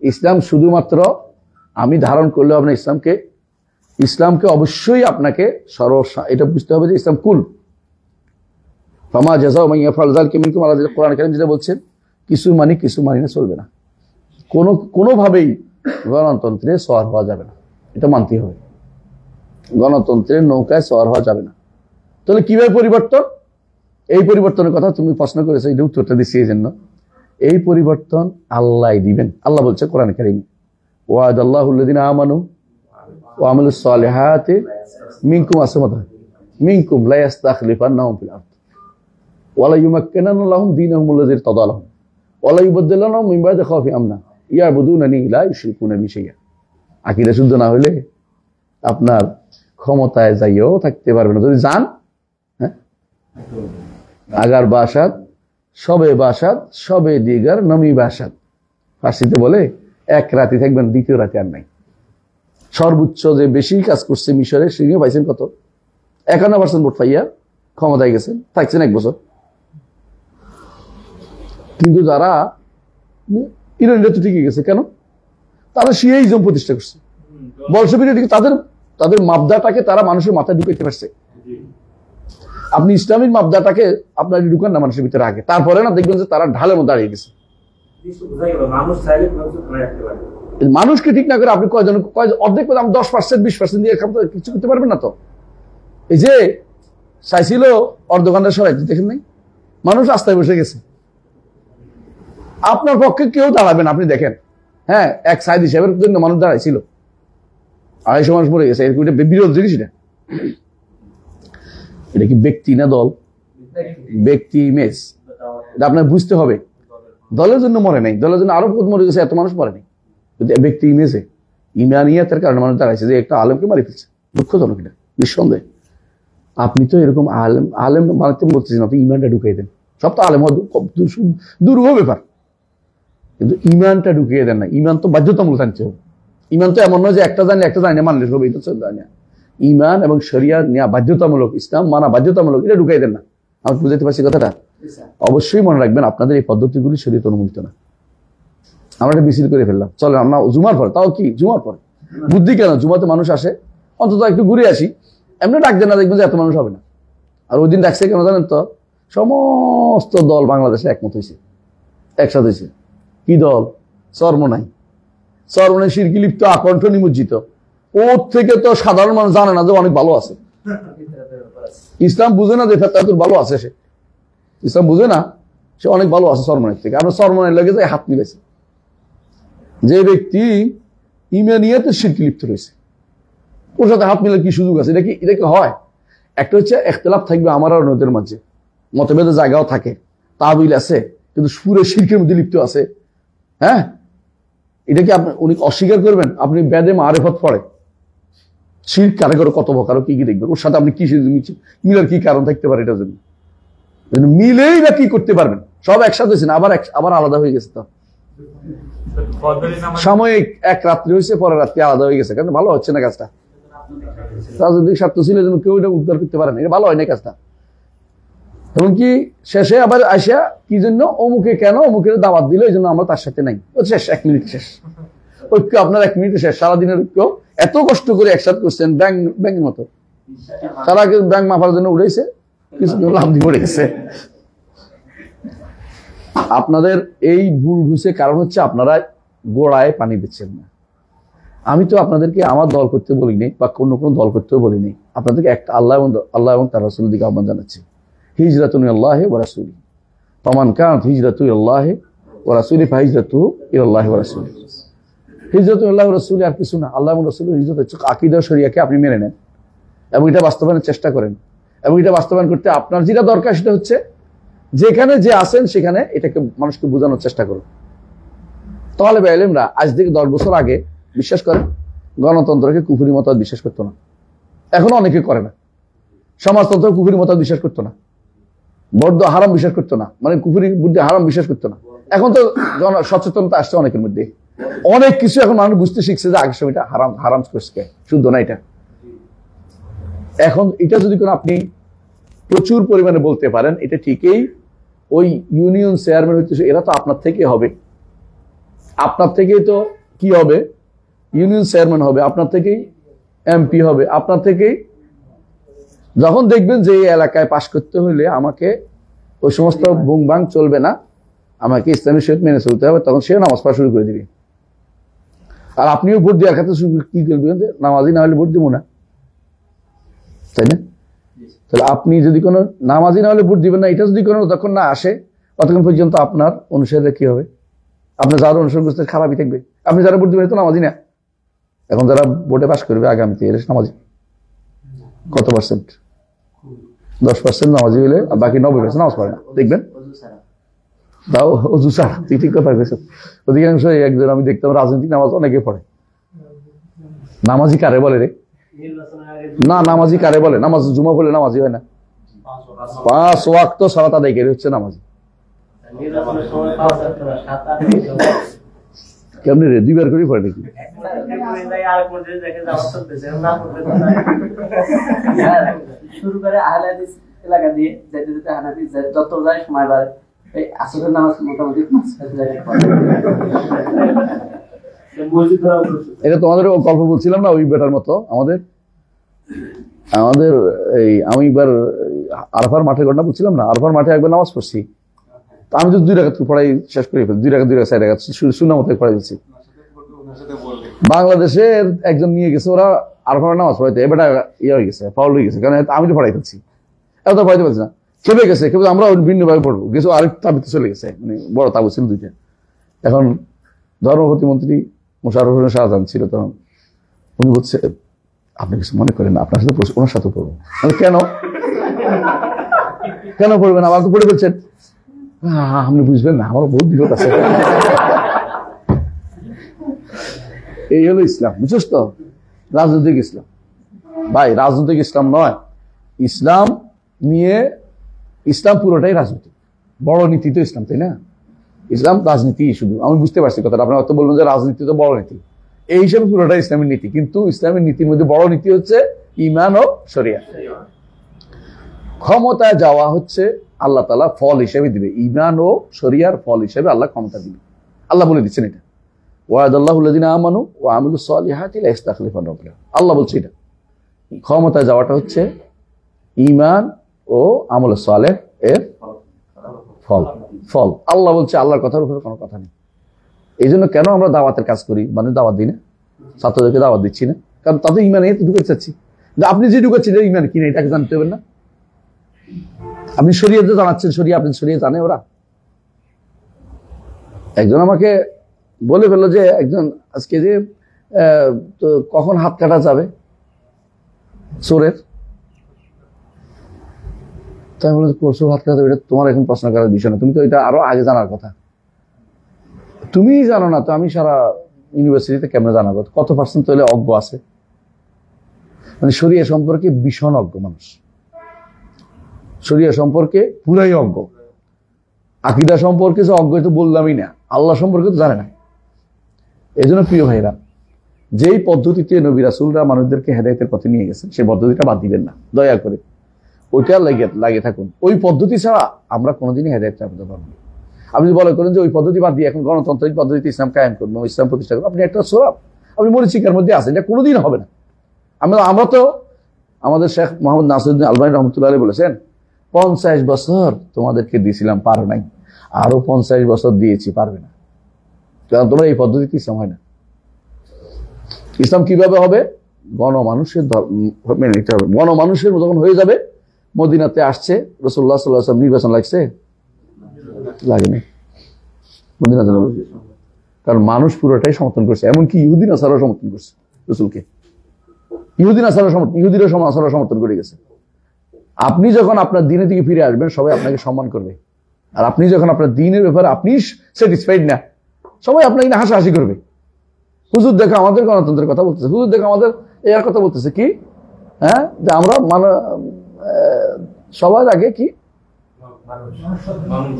ইসলাম শুধুমাত্র আমি ধারণ করলে হবে না, ইসলামকে অবশ্যই আপনাকে এটা বুঝতে হবে যে ইসলাম কুল। ফামা জাযাউ মান ইয়াফআল যালিকা মিনকুম, আল্লাহ কোরআন কারীম যেটা বলছেন, কিছু মানি না চলবে না। কোনোভাবেই গণতন্ত্রে সওয়ার হওয়া যাবে না, এটা মানতে হবে। গণতন্ত্রের নৌকায় সওয়ার হওয়া যাবে না। তাহলে কিভাবে পরিবর্তন? এই পরিবর্তনের কথা তুমি প্রশ্ন করেছো, এই উত্তরটা দিচ্ছি এই জন্য। এই পরিবর্তন আল্লাহ দিবেন। আল্লাহ বলছে কোরআন কারীমে, ওয়াদাল্লাহুল্লাযিনা আমানু ওয়া আমিলুস সালিহাতি মিনকুম মিনকুম লা ইস্তাখলিফান্নাহুম ফিল আরদ ওয়া লা ইউমাক্কিনান্না লাহুম দীনাহুম আল্লাযী ইরতাদা লাহুম ওয়া লা ইউবাদদিলান্নাহুম মিন বা'দি খাউফি আমনা ইয়াবুদুনানি লা ইউশরিকুনা বি শাইআ। আকীদা শুদ্ধ না হলে আপনার ক্ষমতায় যাইও থাকতে পারবে না। যদি যান, হ্যাঁ, আগার বাসাদ সবে দিগার নমি বাসাদ, ফার্সিতে বলে এক রাতে থাকবেন, দ্বিতীয় রাতে আর নাই। সর্বোচ্চ যে বেশি কাজ করছে মিশরে, সেও পাইছেন কত? 51% ভোট পাইয়া ক্ষমতায় গেছেন, থাকছেন 1 বছর। কিন্তু যারা ইরানিরা তো ঠিকই গেছে, কেন? তারা শিয়াইজম প্রতিষ্ঠা করছে, বলশবিক, তাদের মাবদাটাকে তারা মানুষের মাথায় ঢুকাইতে পারছে। আপনি ইসলামিক মাবদাটাকে আপনার ঢুকান না মানুষের ভিতরে আগে, তারপরে না দেখবেন যে তারা ঢালের মধ্যে দাঁড়িয়ে গেছে। মানুষকে ঠিক না করে আপনি অর্ধেক আমি 10% 20% দিয়ে কিছু করতে পারবেন না। তো এই যে চাইছিল অর্ধঘণ্টা সরাইতে, দেখেন নাই? মানুষ রাস্তায় বসে গেছে, আপনার পক্ষে কেউ দাঁড়াবেন আপনি দেখেন। হ্যাঁ, এক সাইদ হিসাবের জন্য মানুষ দাঁড়াইছিল, 250 মানুষ মরে গেছে। এরকম বিরোধ জিনিস এটা। এটা কি ব্যক্তি না দল? ব্যক্তি, ইমেজ। এটা আপনার বুঝতে হবে। দলের জন্য মরে নাই, দলের জন্য আরো মরে গেছে, এত মানুষ মরে নাই। কিন্তু ব্যক্তি ইমেজে ইমানিয়াতের কারণে মানুষ দাঁড়াইছে যে একটা আলেমকে মারি ফেলছে। দুঃখজনক এটা, নিঃসন্দেহে। আপনি তো এরকম আলেম বানাতে বলতেছেন, আপনি ইমানটা ঢুকিয়ে দেন। সব তো আলেম দুর্বহ ব্যাপার, কিন্তু ইমানটা ঢুকিয়ে দেন না। ইমান তো বাধ্যতামূলক জানতে হবে। ইমান তো এমন নয় যে একটা জানি মানলে সব, এটা জানি। ইমান এবং শরিয়া নেওয়া বাধ্যতামূলক, ইসলাম মানা বাধ্যতামূলক, এটা ঢুকাই দেন না। আমি বুঝাতে পারছি কথাটা? অবশ্যই মনে রাখবেন, আপনাদের এই পদ্ধতিগুলি শরীয়ত অনুমোদিত না। আমরা একটা মিছিল করে ফেললাম, চলে আমরা জুমার পরে, তাও কি জুমার পরে? বুদ্ধি কেন? জুমাতে মানুষ আসে, অন্তত একটু ঘুরে আসি। এমনি ডাক দেন না, দেখবেন যে এত মানুষ হবে না। আর ওই দিন ডাকছে কেন জানেন তো? সমস্ত দল বাংলাদেশে একমত হয়েছে, একসাথে হয়েছে। কি দল? চরমনাই। চরমনাই শিরকি লিপ্ত, আকণ্ঠ নিমজ্জিত। ওর থেকে তো সাধারণ মানুষ জানে না যে অনেক ভালো আছে। ইসলাম বুঝে না যে ফেতরাতুল ভালো আছে, সে ইসলাম বুঝে না, সে অনেক ভালো আছে চরমনাই থেকে। আমরা চরমনাই লেগে যাই হাত মিলেছে। যে ব্যক্তি ইমানিয়াতে শিরকি লিপ্ত রয়েছে, ওর সাথে হাত মিলে কি সুযোগ আছে? এটা কি হয়? একটা হচ্ছে ইখতিলাফ থাকবে আমার আর নদের মাঝে, মতভেদের জায়গাও থাকে, তাবিল আছে, কিন্তু সুরে শিরকের মধ্যে লিপ্ত আছে। হ্যাঁ, এটা কি আপনি উনি অস্বীকার করবেন? আপনি বেদে মারেফত পড়ে শিরক কারে করে কত প্রকার, কি কি দেখবেন, ওর সাথে আপনি কি মিলার কি কারণ থাকতে পারে? এটার জন্য মিলেই বা কি করতে পারবেন? সব একসাথে হয়েছে না, আবার আলাদা হয়ে গেছে। তো সাময়িক এক রাত্রি হয়েছে, পরের রাত্রি আলাদা হয়ে গেছে, কারণ ভালো হচ্ছে না কাজটা। রাজনৈতিক স্বার্থ ছিল যেন কেউ এটা উদ্ধার করতে পারে না, এটা ভালো হয় না কাজটা। এমনকি শেষে আবার আসিয়া কি জন্য অমুকে কেন অমুকের দাওয়াত দিল, এই জন্য আমরা তার সাথে নাই। ও শেষ, 1 মিনিট শেষ ঐক্য, আপনার 1 মিনিটে শেষ। সারাদিনের ঐক্য এত কষ্ট করে একসাথে করছেন, ব্যাংকের মতো সারা ব্যাংক মাপার জন্য উঠেছে, কিছু লাভ দিয়ে পড়ে গেছে। আপনাদের এই ভুল ঘুষে কারণ হচ্ছে আপনারা গোড়ায় পানি দিচ্ছেন না। আমি তো আপনাদেরকে আমার দল করতে বলিনি, বা কোনো দল করতেও বলিনি। আপনাদেরকে একটা আল্লাহ এবং তার রাসূলের দিকে আহ্বান জানাচ্ছি। হিজরাতুন ইলাল্লাহি ওয়া রাসূলি, ফামান কানাত হিজরাতু ইলাল্লাহি ওয়া রাসূলি ফাহিজরাতুহু ইলাল্লাহি ওয়া রাসূলি। হিজরাতুন ইলাল্লাহি ওয়া রাসূলি আর কিছু না। আল্লাহ এবং রাসূলের হিজরত হচ্ছে আকীদা শরিয়াকে আপনি মেনে নেন এবং এটা বাস্তবায়নের চেষ্টা করেন। এবং এটা বাস্তবায়ন করতে আপনার যেটা দরকার সেটা হচ্ছে যেখানে যে আছেন সেখানে এটাকে মানুষকে বোঝানোর চেষ্টা করুন। তাহলে আলেমরা আজ থেকে 10 বছর আগে বিশ্বাস করেন গণতন্ত্রকে কুফরি মতবাদ বিশ্বাস করতো না, এখনো অনেকে করে না। সমাজতন্ত্র কুফরি মতবাদ বিশ্বাস করতো না, বৌদ্ধ হারাম বিশ্বাস করতো না, মানে কুফরি বুদ্ধি হারাম বিশ্বাস করতো না। এখন তো সচেতনতা আসছে অনেকের মধ্যে, অনেক কিছু এখন মানুষ বুঝতে শিখছে যে আগের সময়টা হারাম করছে, শুদ্ধ না এটা। এখন এটা যদি কোনো আপনি প্রচুর পরিমাণে বলতে পারেন, এটা ঠিকই ওই ইউনিয়ন চেয়ারম্যান হইতেছে, এরা তো আপনার থেকে হবে, আপনার থেকেই তো কি হবে, ইউনিয়ন চেয়ারম্যান হবে, আপনার থেকেই এমপি হবে, আপনার থেকেই। যখন দেখবেন যে এই এলাকায় পাশ করতে হইলে আমাকে ওই সমস্ত বুংবাং চলবে না, আমাকে ইসলামী শরীয়ত মেনে চলতে হবে, তখন সেও নামাজ পড়া শুরু করে দিবে। আর আপনিও ভোট দেওয়ার ক্ষেত্রে কি করবেন, যে নামাজি না হলে ভোট দিব না, তাই না? তাহলে আপনি যদি কোনো নামাজি না হলে ভোট দিবেন না, এটা যদি কোনো তখন না আসে, ততক্ষণ পর্যন্ত আপনার অনুসারীরা কি হবে? আপনার যারা অনুসরণ করতে খারাপই থাকবে। আপনি যারা ভোট দিবেন তো নামাজি না। এখন যারা ভোটে পাশ করবে আগামীতে এর নামাজি কত পার্সেন্ট? 10% নামাজি হলে বাকি 90% নামাজ পড়ে না, দেখবেন। তাও অজু ছাড়া, তুই ঠিক কথা বলেছ। অধিকাংশ একজন আমি দেখতাম রাজনৈতিক নামাজ অনেকে পড়ে। নামাজি কারে বলে রে? না, নামাজি কারে বলে? নামাজ জুমা পড়লে নামাজি হয় না। 5 ওয়াক্ত সালাত আদায়কারী হচ্ছে নামাজি। কেমনি রে 2 বার করে পড়ে নাকি? শুরু করে আহলে হাদিস এলাকা দিয়ে যেতে যেতে হানাফি যত যায় সময় বাড়ে এই আসরের নামাজ মোটামুটি 5 জায়গায় পড়ে। এটা তোমাদের গল্প বলছিলাম না ওই বেটার মতো। আমাদের এই আমি একবার আরাফার মাঠে ঘটনা বলছিলাম না, আরাফার মাঠে একবার নামাজ পড়ছি, তো আমি তো 2 রাকাত পড়াই শেষ করে ফেলছি, 2 রাকাত 4 রাকাত সুন্নাহ মতো পড়াই দিচ্ছি। বাংলাদেশের একজন নিয়ে গেছে ওরা আরাফার নামাজ পড়াইতে, এবারটা ইয়ে হয়ে গেছে, ফাউল হয়ে গেছে, কারণ আমি তো পড়াই ফেলছি, এত পড়াইতে পারছি না, খেপে গেছে, খেপে আমরা ভিন্নভাবে পড়বো গেছে, আরেক তাবিতে চলে গেছে, মানে বড় তাবু ছিল 2টা। এখন ধর্ম প্রতিমন্ত্রী মোশাররফ হোসেন শাহজাহান ছিল তখন, উনি বলছে আপনি কিছু মনে করেন না, আপনার সাথে ওনার সাথে পড়বো। কেন কেন পড়বেন, আমার তো পড়ে ফেলছেন। আপনি বুঝবেন না, আমার বহুত বিপদ আছে। এই হলো ইসলাম, বুঝছিস তো? রাজনৈতিক ইসলাম ভাই, রাজনৈতিক ইসলাম নয়। ইসলাম নিয়ে, ইসলাম পুরোটাই রাজনীতি, বড় নীতি তো ইসলাম, তাই না? ইসলাম রাজনীতি শুধু, আমি বুঝতে পারছি কথাটা। আপনার হয়তো বলবেন যে রাজনীতি তো বড় নীতি, এই হিসাবে পুরোটা ইসলামের নীতি, কিন্তু ইসলামের নীতির মধ্যে বড় নীতি হচ্ছে ঈমান ও শরিয়া। ক্ষমতায় যাওয়া হচ্ছে আল্লাহ তাআলা ফল হিসেবে দিবে, ঈমান ও শরিয়ার ফল হিসেবে আল্লাহ ক্ষমতা দিবে। আল্লাহ বলে দিচ্ছেন এটা, ওয়াদাল্লাহুল্লাযিনা আমানু ওয়া আমিলুস সলিহাতি লা ইস্তাখলিফান্নাহুম ফিল আরদ। আল্লাহ বলছে এটা, ক্ষমতায় যাওয়াটা হচ্ছে ঈমান ও আমল সালেহ এর ফল। আল্লাহ বলছে, আল্লাহর কথার উপরে কোনো কথা নেই। এই জন্য কেন আমরা দাওয়াতের কাজ করি, মানে দাওয়াত দিই না, ছাত্রদেরকে দাওয়াত দিচ্ছি না, কারণ তাদের ইমানে ঢুকে চাচ্ছি। আপনি যে ঢুকাচ্ছেন ইমান কিনা এটাকে জানতে হবে না? আপনি শরীয়তে জানাচ্ছেন, আপনি শরীয়ত জানে ওরা? একজন আমাকে বলে ফেললো যে একজন আজকে যে তো কখন হাত কাটা যাবে চোরের, তাই বলে চোর হাত কাটা, এটা তোমার এখন প্রশ্ন করার বিষয় না, তুমি তো এটা আরো আগে জানার কথা। তুমি জানো না তো আমি সারা ইউনিভার্সিটিতে কেমনে জানাবো? কত পার্সেন্ট তাহলে অজ্ঞ আছে, মানে শরিয়া সম্পর্কে ভীষণ অজ্ঞ মানুষ, শরিয়া সম্পর্কে পুরাই অজ্ঞ, আকীদা সম্পর্কে যে অজ্ঞ তো বললামই না, আল্লাহ সম্পর্কে তো জানে না। এই জন্য প্রিয় ভাইরা, যেই পদ্ধতিতে নবী রাসূলরা মানুষদেরকে হেদায়েতের পথে নিয়ে গেছেন সেই পদ্ধতিটা বাদ দিবেন না, দয়া করে ওইটা লাগে থাকুন। ওই পদ্ধতি ছাড়া আমরা কোনোদিনই হেদায়েত পেতে পারবো না। আপনি বলে করেন যে ওই পদ্ধতি বাদ দিয়ে এখন গণতান্ত্রিক পদ্ধতিতে ইসলাম কায়েম করবো, ইসলাম প্রতিষ্ঠা করবো, আপনি একটা সোরাব, আপনি মরিচিকার মধ্যে আছেন, এটা কোনোদিন হবে না। আমরা তো আমাদের শেখ মোহাম্মদ নাসিরউদ্দিন আলবানী রহমতুল্লাহ আলাইহি বলেছেন 50 বছর তোমাদেরকে দিয়েছিলাম, পারো নাই, আরো 50 বছর দিয়েছি, পারবে না, কারণ তোমরা এই পদ্ধতিতে ইসলাম হয় না। ইসলাম কিভাবে হবে? গণমানুষের মেনে নিতে হবে। গণমানুষের যখন হয়ে যাবে, মদিনাতে আসছে রাসূলুল্লাহ সাল্লাল্লাহু আলাইহি ওয়াসাল্লাম, নির্বাচন লাগছে? লাগেনি। মদিনাতে, কারণ মানুষ পুরোটাই সমর্থন করছে, এমনকি ইহুদি নাসারাও সমর্থন করছে রাসূলকে। ইহুদিরা সমর্থন করে গেছে। আপনি যখন আপনার দিনের দিকে ফিরে আসবেন, সবাই আপনাকে সম্মান করবে, আর আপনি যখন আপনার দিনের ব্যাপারে আপনি স্যাটিসফাইড না, সবাই আপনাকে হাসাহাসি করবে। হুজুর দেখো আমাদের গণতন্ত্রের কথা বলতেছে, হুজুর দেখো আমাদের এর কথা বলতেছে কি, হ্যাঁ, যে আমরা সবার আগে কি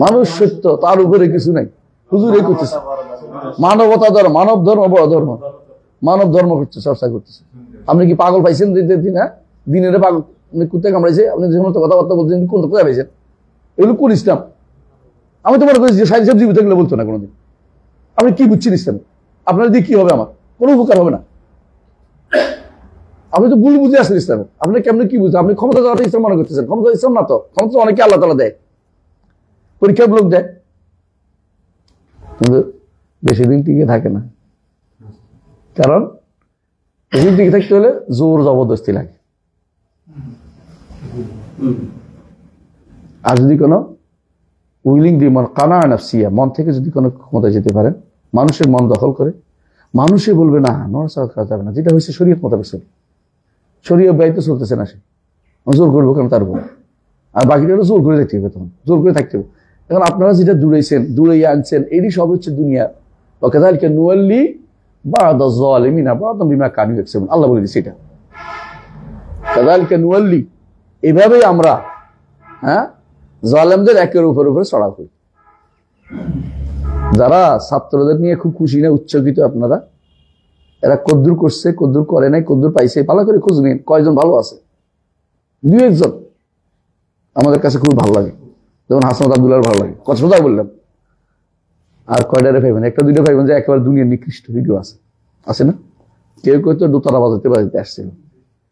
মানুষ সত্য, তার উপরে কিছু নাই। হুজুর এই করতেছে মানবতা ধর্ম, মানব ধর্ম বড় ধর্ম, মানব ধর্ম করছে, চর্চা করতেছে। আপনি কি পাগল পাইছেন? হ্যাঁ, দিনের পাগল কুত্তে কামড়াইছে, আপনি যে সমস্ত কথাবার্তা বলছেন, কোন কোথায় পাইছেন? এগুলো কোন ইসলাম? আমি তো মনে করছি যে সাইড সব জীবিত এগুলো বলতো না কোনোদিন। আপনি কি বুঝছেন ইসলাম? আপনার দিয়ে কি হবে? আমার কোনো উপকার হবে না। আপনি তো ভুল বুঝে আসছেন ইসলামে। আপনি কেমন কি বুঝছেন? আপনি ক্ষমতা যাওয়াটা ইসলাম মনে করতেছেন। ক্ষমতা ইসলাম না তো, ক্ষমতা অনেকে আল্লাহ তাআলা দেয়, পরীক্ষামূলক দেয়, কিন্তু বেশি দিন টিকে থাকে না। কারণ বেশি টিকে থাকতে হলে জোর জবরদস্তি লাগে। আর যদি কোনো উইলিং কানা নাফসিয়া, মন থেকে যদি কোনো ক্ষমতা যেতে পারেন, মানুষের মন দখল করে, মানুষে বলবে না নড়াচড়া করা যাবে না, যেটা হয়েছে শরীয়ত মোতাবেক চলে, শরীয়ত ব্যয়িত চলতেছে না, সে জোর করবো কেন তার উপরে? আর বাকিটা জোর করে দেখতে হবে, তখন জোর করে থাকতে হবে। এখন আপনারা যেটা দূরেছেন, দূরাইয়া আনছেন, এরই সব হচ্ছে দুনিয়া। ওয়াকাযালিকা নুওয়াল্লি বা'দাজ যালিমিনা বা'দাম বিমা কানু ইয়াকসিবুন, আল্লাহ বলে দিয়েছে এটা। কাযালিকা নুওয়াল্লি, এভাবেই আমরা জালেমদের একের উপর চড়াও করি। যারা ছাত্রদের নিয়ে খুব খুশি না, উচ্চকিত আপনারা, এরা কদ্দুর করছে, কদ্দুর করে নাই, কদ্দুর পাইছে, ভালো করে খোঁজ নিন কয়জন ভালো আছে। 2-1 জন আমাদের কাছে খুব ভালো লাগে, যেমন হাসনাত আব্দুল্লাহ ভালো লাগে, কথা সোজা বললাম। আর কয়টারে পাইবেন, 1-2টা পাইবেন যে একেবারে দুনিয়ার নিকৃষ্ট ভিডিও আছে না? কেউ কেউ তো দোতারা বাজাতে আসছিল,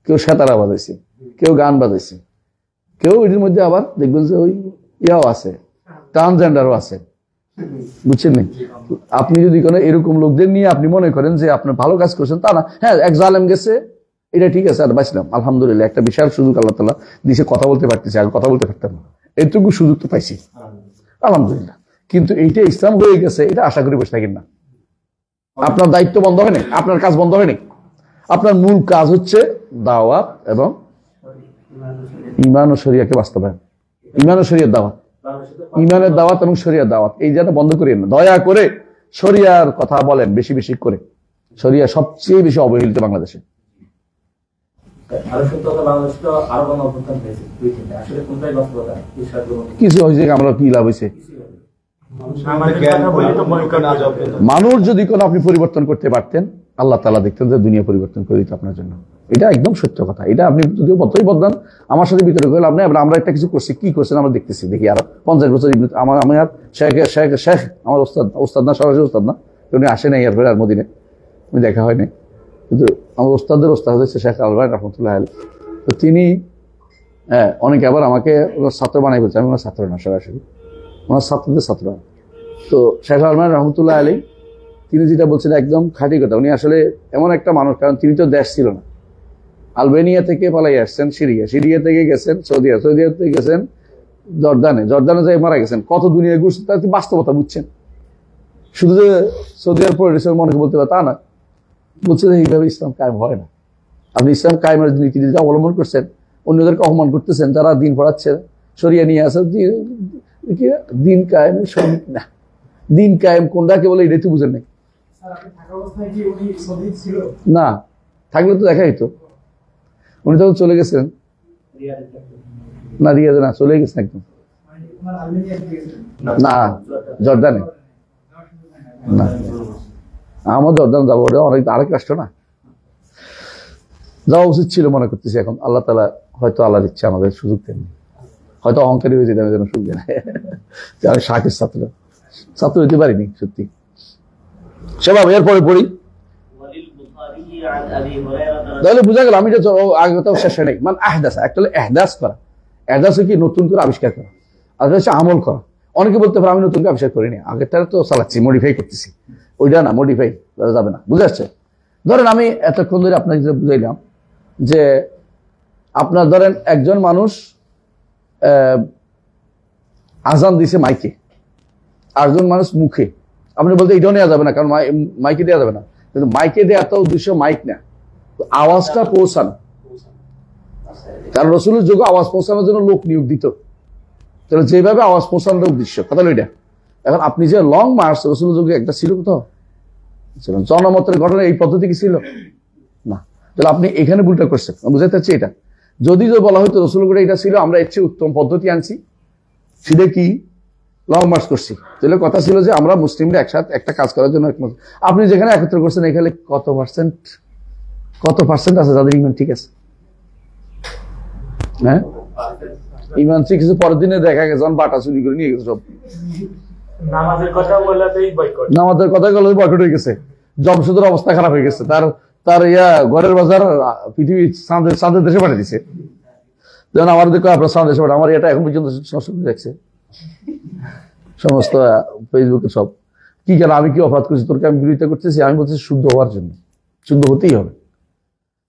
কেউ সেতারা বাজাইছে, কেউ গান বাজাইছে, কেউ এটির মধ্যে আবার দেখবেন যে ওই ইয়াও আছে, ট্রান্সজেন্ডারও আছে, বুঝছেন নি? আপনি যদি কোনো এরকম লোকদের নিয়ে আপনি মনে করেন যে আপনার ভালো কাজ করছেন, তা না। হ্যাঁ, এক জালেম গেছে, এটা ঠিক আছে, আর বাঁচলাম আলহামদুলিল্লাহ, একটা বিশাল সুযোগ আল্লাহ তাআলা দিছে, কথা বলতে পারতেছি, আর কথা বলতে পারতাম না, এইটুকু সুযোগ তো পাইছি আলহামদুলিল্লাহ। কিন্তু এইটা ইসলাম হয়ে গেছে, এটা আশা করি বসে থাকেন না। আপনার দায়িত্ব বন্ধ হয়নি, আপনার কাজ বন্ধ হয়নি। আপনার মূল কাজ হচ্ছে দাওয়াত এবং ঈমান ও শরিয়াকে বাস্তবায়ন, ঈমান ও শরিয়ার দাওয়াত, ঈমানের দাওয়াত এবং শরিয়ার দাওয়াত, এই যেন বন্ধ করিয়েন না। দয়া করে শরিয়ার কথা বলেন বেশি বেশি করে। শরিয়া সবচেয়ে বেশি অবহেলিত বাংলাদেশে। কিছু হয়েছে, আমরা কি লাভ হয়েছে? মানুষ যদি কোনো আপনি পরিবর্তন করতে পারতেন, আল্লাহ তাআলা দেখতেন যে দুনিয়া পরিবর্তন করে দিত আপনার জন্য। এটা একদম সত্য কথা। এটা আপনি যদিও বদ্ধই বদলান, আমার সাথে বিতর্ক হলে আপনি, আমরা একটা কিছু করছি, কি করছেন আমরা দেখতেছি, দেখি আরো 50 বছর আমার শেখ আমার ওস্তাদ না, সরাসরি ওস্তাদ না, উনি আসে নাই এরপরে আর মদিনে, আমি দেখা হয়নি, কিন্তু আমার ওস্তাদের ওস্তাদ হচ্ছে শেখ আলবানী রহমতুল্লাহ আলাইহি। তো তিনি অনেকে আবার আমাকে ছাত্র বানাই বলছে, আমি ওনার ছাত্র না, সরাসরি ওনার ছাত্রদের ছাত্র। তো শেখ আলবানী রহমতুল্লাহ আলাইহি তিনি যেটা বলছেন একদম খাঁটি কথা। উনি আসলে এমন একটা মানুষ, কারণ তিনি তো দেশ ছিল না, আলবেনিয়া থেকে পালাই আসছেন সিরিয়া থেকে গেছেন সৌদিয়া থেকে গেছেন জর্দানে যাই মারা গেছেন, কত দুনিয়া ঘুরছে, তার বাস্তবতা বুঝছেন। শুধু যে সৌদিয়ার পরিবেশ মনে বলতে পারে তা না, বলছে যে এইভাবে ইসলাম কায়েম হয় না। আপনি ইসলাম কায়েমের নীতি অবলম্বন করছেন, অন্যদেরকে অপমান করতেছেন, তারা দিন পড়াচ্ছেন, শরিয়া নিয়ে আসেন, দিন কায়েমের সঠিক না। দিন কায়েম কোনটাকে বলে এটাই তো বুঝেন নাই। না থাকলে তো দেখাই তো, উনি তখন চলে গেছেন না, রিয়াদে না, চলে গেছেন একদম, না জর্দানে না, আমার জর্দান যাবো, ওটা অনেক আরেক রাষ্ট্র না, যাওয়া উচিত ছিল মনে করতেছি। এখন আল্লাহ তাআলা হয়তো আল্লাহর ইচ্ছা আমাদের সুযোগ দেননি, হয়তো অহংকারী হয়ে যেতে আমি যেন সুযোগ দেন। আমি শাকের ছাত্র হইতে পারিনি সত্যি। সেভাবে এরপরে পড়ি, তাহলে বোঝা গেল আমি আগে কোথাও শেষ হয় নাই। মানে আহদাস, একটা হলো এহদাস করা, এহদাস কি নতুন করে আবিষ্কার করা, আর হচ্ছে আমল করা। অনেকে বলতে পারে আমি নতুন করে আবিষ্কার করিনি, আগেরটা তো চালাচ্ছি, মডিফাই করতেছি, ওইটা না, মডিফাই যাবে না, বুঝে আসছে? ধরেন আমি এতক্ষণ ধরে আপনাকে বুঝাইলাম যে আপনার ধরেন একজন মানুষ আজান দিছে মাইকে, আরেকজন মানুষ মুখে, আপনি বলতে এটাও নেওয়া যাবে না, কারণ মাইকে দেওয়া যাবে না। কিন্তু মাইকে দেওয়া তো উদ্দেশ্য মাইক না, আওয়াজটা পৌঁছানো। কারণ রসুলের যুগে আওয়াজ পৌঁছানোর জন্য লোক নিয়োগ দিত, তাহলে যেভাবে আওয়াজ পৌঁছানোর উদ্দেশ্য কথা এটা। এখন আপনি যে লং মার্চ রসুলের যুগে একটা ছিল কোথাও জনমতের ঘটনা, এই পদ্ধতি কি ছিল না? তাহলে আপনি এখানে ভুলটা করছেন, বুঝাতে চাচ্ছি এটা। যদি বলা হয়তো রসুলের যুগে এটা ছিল, আমরা এর চেয়ে উত্তম পদ্ধতি আনছি, সেটা কি লং মার্চ করছি, তাহলে কথা ছিল যে আমরা মুসলিমরা একসাথে একটা কাজ করার জন্য একমত। আপনি যেখানে একত্র করছেন এখানে কত পার্সেন্ট আছে যাদের ইমান ঠিক আছে? হ্যাঁ, ইমান ঠিক আছে, পরের দিনে দেখা গেছে বাটা চুরি করে নিয়ে গেছে সব। নামাজের কথা বলে বয়কট হয়ে গেছে, জমশুদের অবস্থা খারাপ হয়ে গেছে, তার ঘরের বাজার পৃথিবী চাঁদের দেশে পাঠিয়ে দিচ্ছে। যেমন আমার দেখো আপনার চাঁদ দেশে পাঠা, আমার এটা এখন পর্যন্ত নষ্ট করে রাখছে সমস্ত ফেসবুকে সব। কি কেন আমি কি অপরাধ করছি, তোরকে আমি বিরোধিতা করতেছি? আমি বলছি শুদ্ধ হওয়ার জন্য, শুদ্ধ হতেই হবে।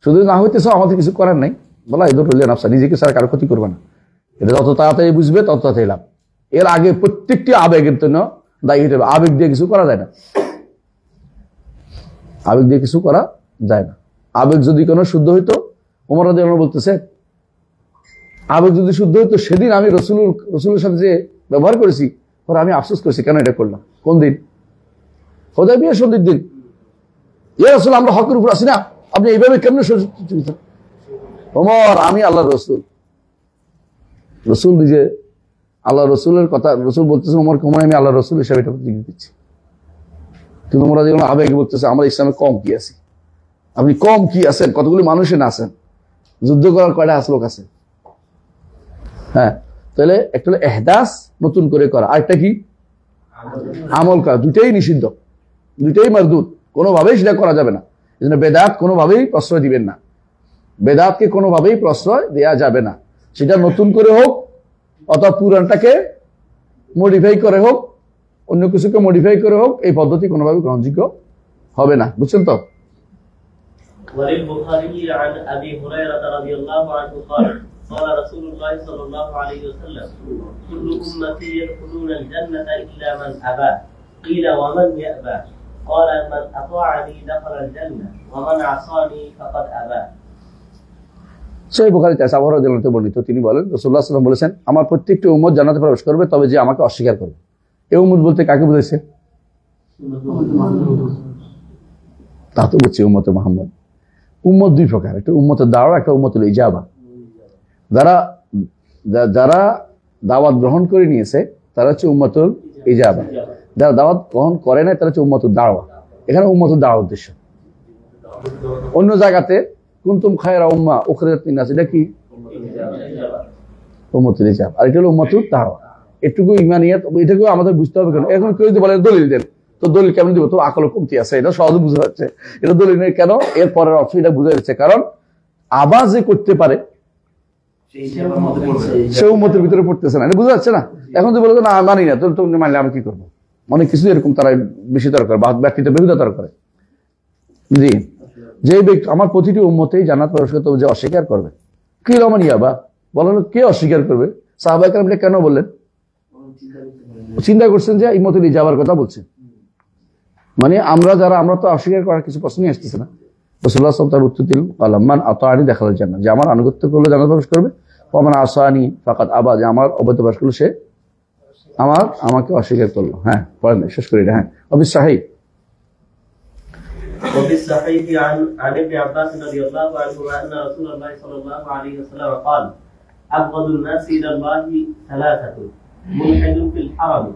শুধু না হইতেছ আমাদের কিছু করার নাই, বলা এই দুটো নাফসা, নিজেকে ছাড়া কারো ক্ষতি করবে না। এটা যত তাড়াতাড়ি বুঝবে তত তাড়াতাড়ি লাভ। এর আগে প্রত্যেকটি আবেগের জন্য দায়ী হতে হবে। আবেগ দিয়ে কিছু করা যায় না, আবেগ দিয়ে কিছু করা যায় না। আবেগ যদি কোনো শুদ্ধ হইতো, ওমর রাদিয়াল্লাহু আনহু বলতেছে আবেগ যদি শুদ্ধ হইতো, সেদিন আমি রসুলের সাথে যে ব্যবহার করেছি পরে আমি আফসোস করেছি কেন এটা করলাম। কোন দিন? হুদায়বিয়া সন্ধির দিন। ইয়া রাসূল, আমরা হকের উপর আছি না, আপনি এইভাবে কেমন? ওমর, আমি আল্লাহ রসুল নিজে আল্লাহ রসুলের কথা, রসুল বলতেছে ওমর কমায় আমি আল্লাহ রসুল হিসাবে এটা দিচ্ছি। কিন্তু ওরা যেগুলো আবেগে বলতেছে আমরা ইসলামে কম কি আছি। আপনি কম কি আছেন? কতগুলি মানুষের না আছেন? যুদ্ধ করার কয়টা লোক আছে? হ্যাঁ, তাহলে একটা হলো এহদাস, নতুন করে করা, আর একটা কি আমল করা। দুইটাই নিষিদ্ধ, দুইটাই মারদুদ, কোনোভাবেই সেটা করা যাবে না। এই জন্য বেদাত কোনোভাবেই প্রশ্রয় দিবেন না, বেদাতকে কোনোভাবেই প্রশ্রয় দেওয়া যাবে না। সেটা নতুন করে হোক অথবা পুরানটাকে মডিফাই করে হোক, অন্য কিছুকে মডিফাই করে হোক, এই পদ্ধতি কোনোভাবে গ্রহণযোগ্য হবে না। বুঝছেন তো? وللبخاري عن أبي هريرة رضي الله عنه قال قال رسول الله صلى الله عليه وسلم كل أمتي يدخلون الجنة إلا من أبى قيل ومن يأبى قال من أطاعني دخل الجنة ومن عصاني فقد أبى। সহিহ বুখারীতে আছে, আবু হুরায়রা রাদিয়াল্লাহু আনহু বর্ণিত, তিনি বলেন রাসূলুল্লাহ সাল্লাল্লাহু আলাইহি ওয়াসাল্লাম বলেছেন আমার প্রত্যেকটি উম্মত জান্নাতে প্রবেশ করবে, তবে যে আমাকে অস্বীকার করবে। এই উম্মত বলতে কাকে বুঝাইছে? তা তো বলছি উম্মতে মুহাম্মদ। উম্মত দুই প্রকার, একটা উম্মতের দাওয়া, একটা উম্মতুল ইজাবা। যারা দাওয়াত গ্রহণ করে নিয়েছে তারা হচ্ছে উম্মতুল ইজাবা, যারা দাওয়াত গ্রহণ করে না তারা হচ্ছে উম্মতুল দাওয়া। এখানে উম্মতুল দাওয়া উদ্দেশ্য। অন্য জায়গাতে কুনতুম খায়রা উম্মাহ উখরিজাত লিন-নাস, এটা কি? উম্মতুল ইজাবা। আর এটা হলো উম্মতুল দাওয়া। এটুকু ইমানিয়াত, এটাকে আমাদের বুঝতে হবে। কেন এখন কেউ যদি বলে দলিল দেন, তো দলিল কেমন দিব? তো আকল কমতি আছে, এটা সহজে বোঝা যাচ্ছে। এটা দলিল নেই কেন? এর পরের অর্থ এটা বোঝা যাচ্ছে, কারণ আবাজ যে করতে পারে সে উম্মতের ভিতরে পড়তেছে না, এটা বোঝা যাচ্ছে না। এখন যদি বলে না মানি না, তো তুমি মানলে আমি কি করবো? অনেক কিছু এরকম তারা বেশি তর্ক করে, ব্যক্তিত্ব বিরোধিতা করে। জি, যে ব্যক্তি আমার প্রতিটি উম্মতেই জান্নাত প্রবেশ করতে যে অস্বীকার করবে, কি রমান ইয়াবা, বলেন কে অস্বীকার করবে? সাহাবায়ে কেরাম কেন বললেন? চিন্তা করছেন যে উম্মতুল ইজাবার কথা বলছেন, মানে আমরা তো অস্বীকার করার কিছু প্রশ্নই আসতেছে না। রাসূলুল্লাহ সাল্লাল্লাহু আলাইহি ওয়াসাল্লাম তার উত্তর দিলেন মান আতাআনি দাখালাল জান্নাহ, যে আমার আনুগত্য করলে জান্নাতে প্রবেশ করবে। ওয়া মান আসানি ফাকাদ আবা, যে আমার অবাধ্য প্রবেশ করলে সে আমাকে অস্বীকার করলো। হ্যাঁ, পড়েন শেষ করি। হ্যাঁ, অবি সাহিহ وفي الصحيح عن ابن عباس رضي الله عنهما أن رسول الله صلى الله عليه وسلم قال أبغض الناس إلى الله ثلاثة ملحد في الحرم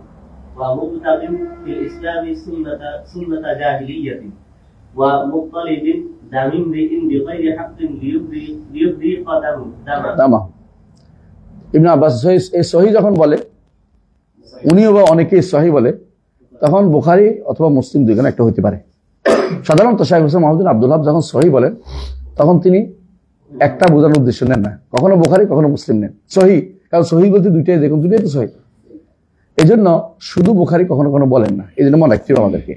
ومبتغ في الإسلام سنة جاهلية ومطلب دم امرئ بغير حق ليبدي دمه। ইবনে আব্বাস এই সহিহ যখন বলে, উনিও বা অনেকেই সহিহ বলে, তখন বুখারী অথবা মুসলিম দুইখানে একটা হইতে পারে। সাধারণত শাইখ হোসেন মাহমুদ বিন আব্দুল ওয়াহাব যখন সহিহ বলেন তখন তিনি একটা বোঝানোর উদ্দেশ্য নেন না, কখনো বুখারী কখনো মুসলিম নেন সহিহ, কারণ সহিহ বলতে দুইটাই, দেখুন দুইটাই তো সহিহ। এই জন্য শুধু বুখারী কখনো কখনো বলেন না, এই জন্য মনে রাখতে হবে আমাদেরকে।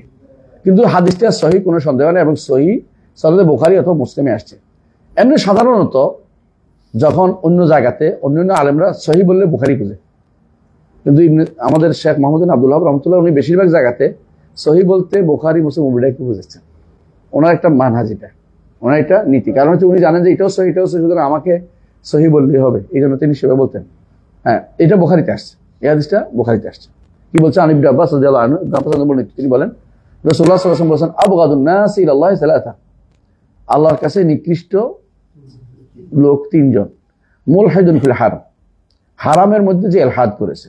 কিন্তু হাদিসটা সহিহ কোনো সন্দেহ নেই, এবং সহিহ সনদে বুখারী অথবা মুসলিমে আসছে। এমনি সাধারণত যখন অন্য জায়গাতে অন্যান্য আলেমরা সহিহ বললে বুখারী বুঝে, কিন্তু আমাদের শেখ মাহমুদ বিন আব্দুল ওয়াহাব রাহমাতুল্লাহ উনি বেশিরভাগ জায়গাতে সহিহ বলতে বুখারী মুসলিম উভয়টাকে বুঝেছেন। ওনার একটা মানহাজ, এটা ওনার একটা নীতি, কারণ হচ্ছে উনি জানেন যে এটাও সহিহ এটাও সহিহ, সুতরাং আমাকে সহিহ বললেই হবে, এই জন্য তিনি সেভাবে বলতেন। হ্যাঁ, এটা বুখারীতে আসছে, এই হাদিসটা বুখারীতে আসছে। কি বলছে? আন ইবনে আব্বাস রাদিয়াল্লাহু আনহু, তিনি বলেন রাসূলুল্লাহ সাল্লাল্লাহু আলাইহি ওয়াসাল্লাম বলেছেন আবগাদুন নাস ইলাল্লাহি সালাসা, আল্লাহর কাছে নিকৃষ্ট লোক তিনজন। মুলহিদুন ফিল হারাম, হারামের মধ্যে যে ইলহাদ করেছে।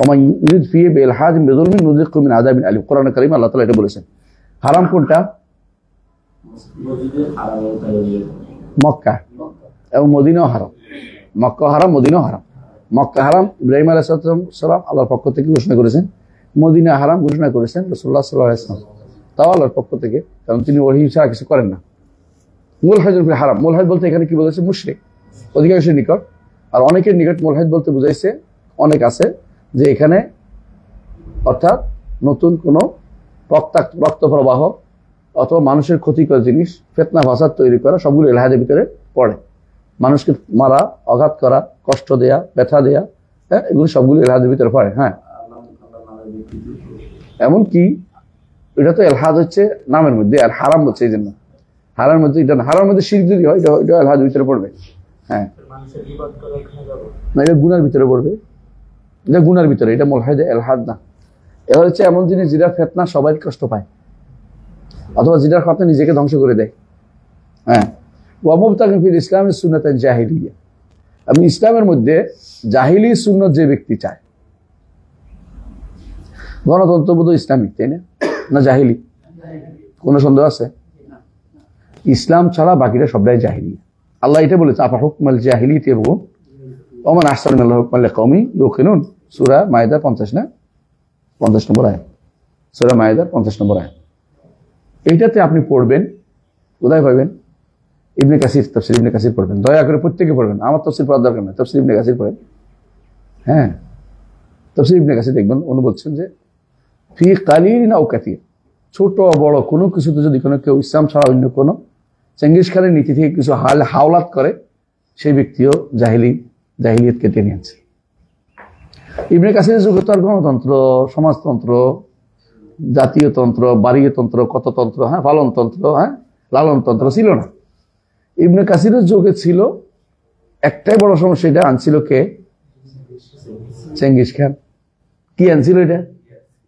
ওমান ইউরিদ ফিহি বিলহাদিন বিযুলমিন নুযিকহু মিন আযাবিন আলীম, কোরআনে কারীমে আল্লাহ তাআলা এটা বলেছেন। হারাম কোনটা? মক্কা এবং মদিনাও হারাম। মক্কা হারাম, মদিনাও হারাম। মক্কা হারাম ইব্রাহিম আলাইহিস সালাম আল্লাহর পক্ষ থেকে ঘোষণা করেছেন, মদিনা হারাম ঘোষণা করেছেন রাসূলুল্লাহ সাল্লাল্লাহু আলাইহি ওয়াসাল্লাম, তাও আল্লাহর পক্ষ থেকে, কারণ তিনি ওহী ছাড়া কিছু করেন না। মুলহিদুন ফিল হারাম, মুলহিদ বলতে এখানে কি বলেছে? মুশরিক, অধিকাংশের নিকট। আর অনেকের নিকট মুলহিদ বলতে বুঝাইছে, অনেক আছে যে এখানে অর্থাৎ নতুন কোনো রক্ত প্রবাহ অথবা মানুষের ক্ষতিকর জিনিস, ফিতনা ফাসাদ তৈরি করা, সবগুলো ইলহাদের ভিতরে পড়ে। মানুষকে মারা, আঘাত করা, কষ্ট দেয়া, ব্যথা দেয়া, হ্যাঁ, এগুলো সবগুলো ইলহাদের ভিতরে পড়ে। হ্যাঁ, এমনকি এটা তো ইলহাদ হচ্ছে নামের মধ্যে, আর হারাম বলছে এই জন্য হারামের মধ্যে, এটা হারামের মধ্যে শিরক যদি হয় এটা ইলহাদের ভিতরে পড়বে। হ্যাঁ, না, এটা গুনার ভিতরে পড়বে, এটা গুনার ভিতরে, এটা মুলহিদ ইলহাদ না। এটা হচ্ছে এমন জিনিস যেটা ফিতনা সবাই কষ্ট পায়, অথবা যেটার ফিতনা নিজেকে ধ্বংস করে দেয়। হ্যাঁ, ওয়া মুবতাগিন ফিল ইসলামি সুন্নাতান জাহিলিয়া, আমি ইসলামের মধ্যে জাহিলি সুন্নত যে ব্যক্তি চায়, গণতন্ত্রবোধ ইসলামিক, তাই না? না জাহিলি? কোনো সন্দেহ আছে? ইসলাম ছাড়া বাকিটা সবটাই জাহিলি। আল্লাহ এটা বলেছে আফা হুকমাল জাহিলিয়াতি ইয়াবগুন ওয়া মান আহসানু মিনাল্লাহি হুকমান লিকাওমিন ইউকিনুন, সূরা মায়েদা 50 না 50 নম্বর আয়াত, সূরা মায়েদার 50 নম্বর আয়াত। এইটাতে আপনি পড়বেন, কোথায় পাবেন? ইবনে কাসির, তাফসীর ইবনে কাসির পড়বেন, দয়া করে প্রত্যেকে পড়বেন। আমার তাফসীর পড়ার দরকার নেই, তাফসীর ইবনে কাসির পড়েন। হ্যাঁ, তাফসীর ইবনে কাসির দেখবেন, উনি বলছেন যে ফি কালিলিন আও কাসীর, ছোট বড় কোনো কিছুতে যদি কোনো কেউ ইসলাম ছাড়া অন্য কোনো চেঙ্গিস খানের নীতি থেকে কিছু হাওলাত করে, সেই ব্যক্তিও জাহিলিয়াতকে টেনে আনছে। ইবনে কাসিরের যুগে তো আর গণতন্ত্র, সমাজতন্ত্র, জাতীয়তন্ত্র, বাড়িয়তন্ত্র, কততন্ত্র, হ্যাঁ, পালনতন্ত্র, হ্যাঁ, লালনতন্ত্র ছিল না। ইবনে কাসিরের যুগে ছিল একটাই বড় সমস্যা, এটা আনছিল কে? Genghis Khan. কি আনছিল এটা?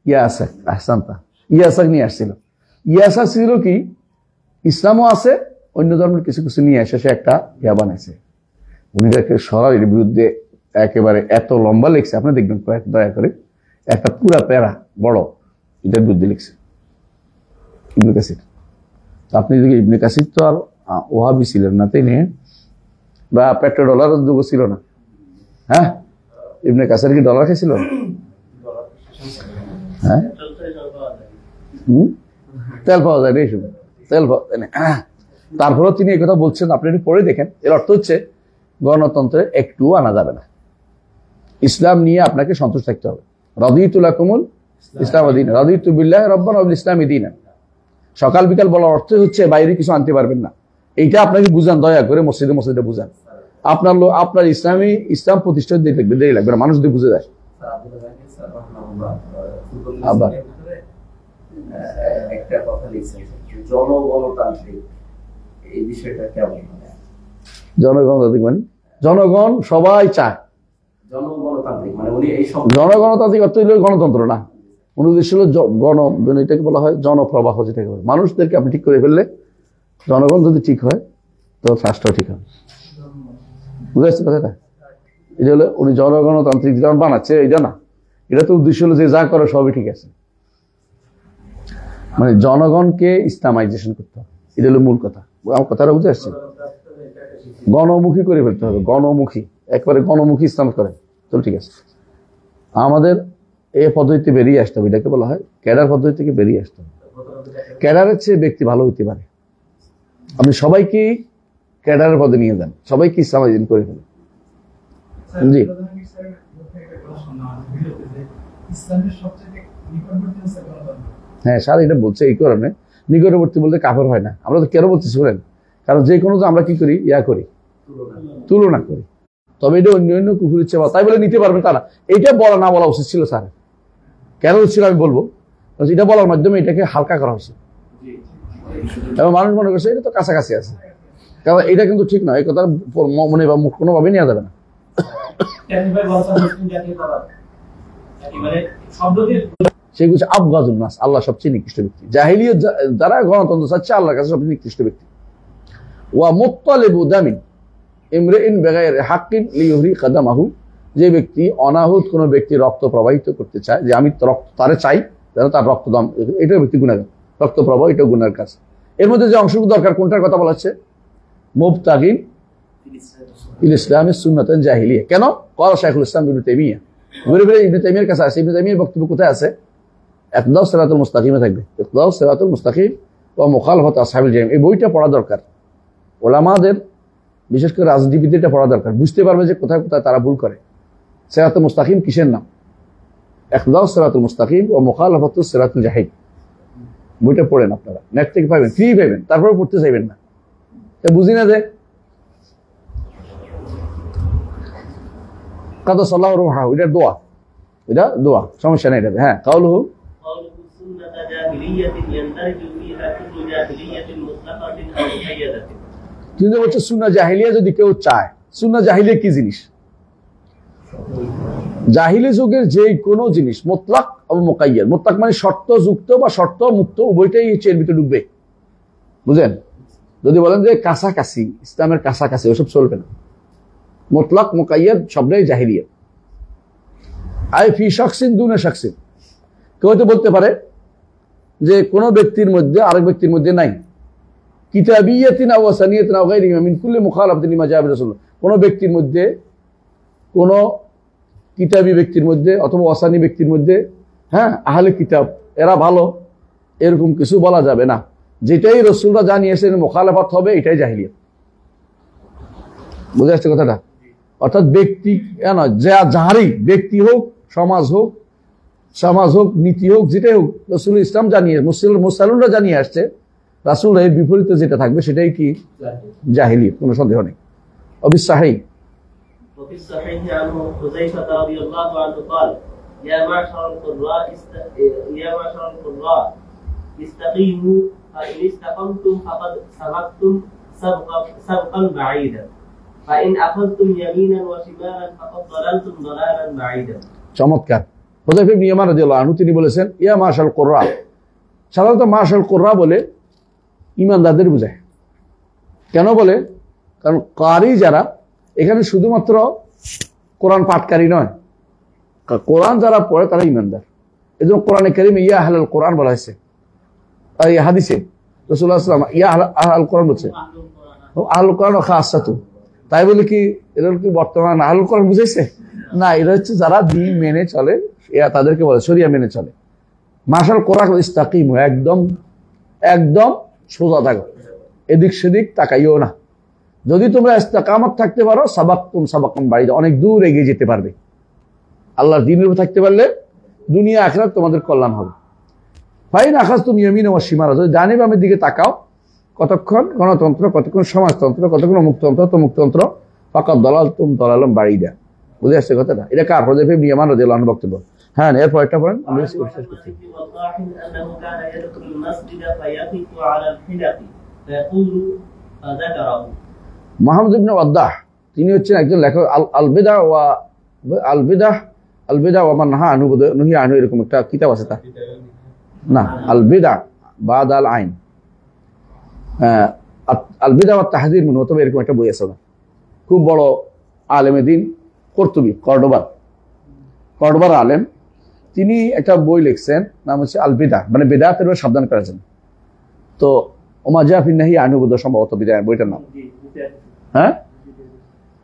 ইয়াসাক। আহসানতা, ইয়াসাক নিয়ে আসছিল। ইয়াসাক ছিল কি, ইসলামও আছে, অন্য ধর্মের কিছু কিছু নিয়ে এসে সে একটা ইয়া বানাইছে। উনি দেখে সরাসরি বিরুদ্ধে একেবারে এত লম্বা লিখছে, আপনি দেখবেন কয়েক দয়া করে একটা পুরা প্যারা বড় এটার বিরুদ্ধে লিখছে ইবনে কাসির। আপনি দেখি ইবনে কাসির তো আর ওহাবি ছিলেন না, তাই নিয়ে বা পেট্রো ডলারের যুগ ছিল না। হ্যাঁ, ইবনে কাসির কি ডলার খেয়েছিল? হ্যাঁ, তেল পাওয়া যায় রে, তেল পাওয়া যায় না। তারপরেও তিনি এই কথা বলছেন, আপনি একটু পড়ে দেখেন। এর অর্থ হচ্ছে গণতন্ত্রে একটু আনা যাবে না, ইসলাম নিয়ে আপনাকে সন্তুষ্ট থাকতে হবে। রাদিতু লাকুমুল ইসলাম দীনান, রাদিতু বিল্লাহি রাব্বান ওয়া বিল ইসলামি দীনান। সকাল বিকাল বলার অর্থ হচ্ছে বাইরে কিছু আনতে পারবেন না, এইটা আপনাকে বুঝান, দয়া করে মসজিদে বুঝান। আপনার ইসলাম প্রতিষ্ঠা দেরি লাগবে না, মানুষ যদি বুঝে যায়। আবার একটা কথা লিখছেন, জনগণতান্ত্রিক, এই বিষয়টা কেমন? জনগণতান্ত্রিক মানে জনগণ সবাই চায়। জনগণতান্ত্রিক মানে উনি এই সব জনগণতান্ত্রিক অর্থ হলো গণতন্ত্র না, অনুদেশ হলো এটাকে বলা হয় জনপ্রবাহ, যেটাকে বলে মানুষদেরকে আপনি ঠিক করে ফেললে, জনগণ যদি ঠিক হয় তো রাষ্ট্র ঠিক হবে। বুঝে আসছে কথাটা? এটা হলো উনি জনগণতান্ত্রিক যেমন বানাচ্ছে, এটা না, এটা তো উদ্দেশ্য হলো যে যা করে সবই ঠিক আছে, মানে জনগণকে ইসলামাইজেশন করতে হবে, এটা হলো মূল কথা। আমার কথাটা বুঝে আসছে? গণমুখী করে ফেলতে হবে, গণমুখী, একবারে গণমুখী ইসলাম করে তো ঠিক আছে। আমাদের এই পদ্ধতিতে বেরিয়ে আসতে হবে, এটাকে বলা হয় ক্যাডার পদ্ধতি থেকে বেরিয়ে আসতে হবে। ক্যাডারের চেয়ে ব্যক্তি ভালো হইতে পারে, আপনি সবাইকে ক্যাডারের পদে নিয়ে যান, সবাইকে ইসলামাইজেশন করে ফেলেন। জি, হ্যাঁ স্যার, এটা বলছে এই কারণে নিকটবর্তী বলতে কাফের হয় না। আমরা তো কেন বলছি শুনেন, কারণ যে কোনো তো আমরা কি করি, তুলনা করি। তবে এটা অন্য কুকুরের চেয়ে তাই বলে নিতে পারবে তারা, এইটা বলা না বলা উচিত ছিল স্যার। কেন ছিল আমি বলবো, এটা বলার মাধ্যমে এটাকে হালকা করা হয়েছে এবং মানুষ মনে করছে এটা তো কাছাকাছি আছে, কারণ এটা কিন্তু ঠিক নয়। এই কথা মনে বা মুখ কোনোভাবে নেওয়া যাবে না। সে কিছু আবগাজুন নাস, আল্লাহ সবচেয়ে নিকৃষ্ট ব্যক্তি। জাহিলিয়ত যারা গণতন্ত্র চাচ্ছে, আল্লাহর কাছে সবচেয়ে নিকৃষ্ট ব্যক্তি। ওয়া মুত্তালিবু দামিন ইমরিইন বিগাইরি হাক্কিন লিয়ুহরিকা দামাহু, যে ব্যক্তি অনাহুত কোনো ব্যক্তি রক্ত প্রবাহিত করতে চায়, যে আমি রক্ত তারে চাই যেন তার রক্ত দাম, এটাও ব্যক্তি গুনাহগার। রক্ত প্রবাহ এটাও গুনাহের কাজ। এর মধ্যে যে অংশটুকু দরকার, কোনটার কথা বলা হচ্ছে? মুবতাগিন ফিল ইসলামি সুন্নাতান জাহিলিয়া। কেন? ক্বালা শাইখুল ইসলাম ইবনে তাইমিয়া, ঘুরে ফিরে ইবনে তাইমিয়ার কাছে আছে। ইবনে তাইমিয়ার বক্তব্য কোথায় আছে? ইকতিদাউ সিরাতুল মুস্তাকিমে থাকবে, ইকতিদাউ সিরাতুল মুস্তাকিম ওয়া মুখালাফাতু আসহাবিল জাহিম। এই বইটা পড়া দরকার, ওলামাদের বিশেষ করে রাজনীতিবিদদের এটা পড়া দরকার, বুঝতে পারবে যে কোথায় কোথায় তারা ভুল করে। সিরাতুল মুস্তাকিম কিসের নাম? ইকতিদাউ সিরাতুল মুস্তাকিম ওয়া মুখালাফাতু সিরাতুল জাহিম। বইটা পড়েন আপনারা, নেট থেকে পাবেন, ফ্রি পাবেন, তারপরে পড়তে চাইবেন না। বুঝি না যে কাদা সাল্লাল্লাহু রুহা, এটা দোয়া, এটা দোয়া, সমস্যা নেই এটা। হ্যাঁ, কাউলুহু সুন্নাতা জাহিলিয়াতিন ইয়ানদারিজু ফিহা কুল্লু জাহিলিয়াতিন মুতলাকাতিন আও মুকাইয়াদাতিন। কিন্তু হচ্ছে সুন্নাহ জাহিলিয়া যদি কেউ চায়, সুন্নাহ জাহিলিয়া কি জিনিস? জাহিলি যুগের যে কোনো জিনিস, মুতলাক এবং মুকাইয়াদ। মুতলাক মানে শর্ত যুক্ত বা শর্ত মুক্ত, উভয়টাই এর ভিতরে ঢুকবে। বুঝেন? যদি বলেন যে কাছাকাছি, ইসলামের কাছাকাছি, ওসব চলবে না। মুতলাক মুকাইয়াদ সবটাই জাহিলিয়া। আই ফি শাখসিন দুনা শাখসিন। কেউ তো বলতে পারে যে কোনো ব্যক্তির মধ্যে আরেক ব্যক্তির মধ্যে নাই। কিতাবিয়াতিন আও ওয়াসানিয়াতিন আও গায়রিহিমা মিন কুল্লি মুখালাফাতিন লিমা জাআ বিরাসূল, কোনো ব্যক্তির মধ্যে, কোনো কিতাবী ব্যক্তির মধ্যে অথবা ওয়াসানি ব্যক্তির মধ্যে, হ্যাঁ আহলে কিতাব এরা ভালো, এরকম কিছু বলা যাবে না। যেটাই রাসূলরা জানিয়েছেন মুখালাফাত হবে, এটাই জাহিলিয়াত। বুঝে আসছে কথাটা? অর্থাৎ ব্যক্তি যাহারই, ব্যক্তি হোক, সমাজ হোক, নীতি হোক, যেটাই হোক, রাসূল ইসলাম জানিয়ে মুরসালিনরা জানিয়ে আসছে, রাসূল এর বিপরীতে যেটা থাকবে সেটাই কি জাহিলিয়াত, কোনো সন্দেহ নেই। অবিসাহী وفي الصحيح عنه حذيفة رضي الله عنه قال يا معشر القراء استقيموا فإن استقمتم فقد سبقتم سبقا بعيدا فإن أخذتم يمينا وشمالا فقد ضللتم ضلالا بعيدا। চমৎকার। হুযায়ফা ইবনে ইয়ামান রাদিয়াল্লাহু আনহু তিনি বলেছেন ইয়া মাশাল কুররা, সাধারণত মাশাল কুররা বলে ইমানদারদের বোঝায়। কেন বলে? কারণ কারি যারা, এখানে শুধুমাত্র কোরআন পাঠকারী নয়, কোরআন যারা পড়ে তারা ইমানদার। এই জন্য কোরআনে কারিমে ইয়া আহলাল কোরআন বলা হয়েছে। এই হাদিসে রাসূলুল্লাহ সাল্লাল্লাহু আলাইহি ওয়াসাল্লাম ইয়া আহলাল কোরআন বলছে, আহলুল কোরআন ও খাসাতু। তাই বলে কি এরা কি বর্তমান আহলুল কোরআন বুঝাইছে? না, এরা হচ্ছে যারা দ্বীন মেনে চলে, তাদেরকে বলে শরিয়া মেনে চলে। মাশাল কোরআন ইস্তাকিম, একদম সোজা থাকো, এদিক সেদিক তাকাইও না। যদি তোমরা ইস্তেকামত থাকতে পারো সাবাক্কুম বাড়িতে, অনেক দূর এগিয়ে যেতে পারবে। আল্লাহর দ্বীনের উপর থাকতে পারলে দুনিয়া আখিরাত তোমাদের কল্যাণ হবে। ফাইন আখাযতুম ইয়ামিনা ওয়া শিমালা, যদি ডানে বামের দিকে তাকাও, কতক্ষণ গণতন্ত্র, কতক্ষণ সমাজতন্ত্র, কতক্ষণ মুক্ততন্ত্র, ফাকাদ দালালতুম দালালাম বাঈদা। বুঝে আসছে কথাটা? এটা কার? হুযায়ফা ইবনে ইয়ামান রাদিয়াল্লাহু আনহু বক্তব্য। হ্যাঁ, এরপর একটা পড়েন, আমরা শেষ করছি। মুহাম্মদ ইবনে ওয়াদ্দাহ তিনি হচ্ছেন একজন লেখক। আল বিদা ওয়া মান নাহা আনহু, নহি আনহু, এরকম একটা কিতাব আছে তার। না, আল বিদা বাদ আল আইন, আল বিদা ওয়া তাহযীর মিনহু, তবে এরকম একটা বই আছে। খুব বড় আলেমে দ্বীন, কর্তুবী, কর্ডোবার আলেম। তিনি একটা বই লিখছেন, নাম হচ্ছে আল বিদা, মানে বিদআতের ব্যাপারে সাবধান করেছেন। তো ওমা জা ফি নাহি আনহু বোধ সম্ভবত বিদা বইটার নাম, হ্যাঁ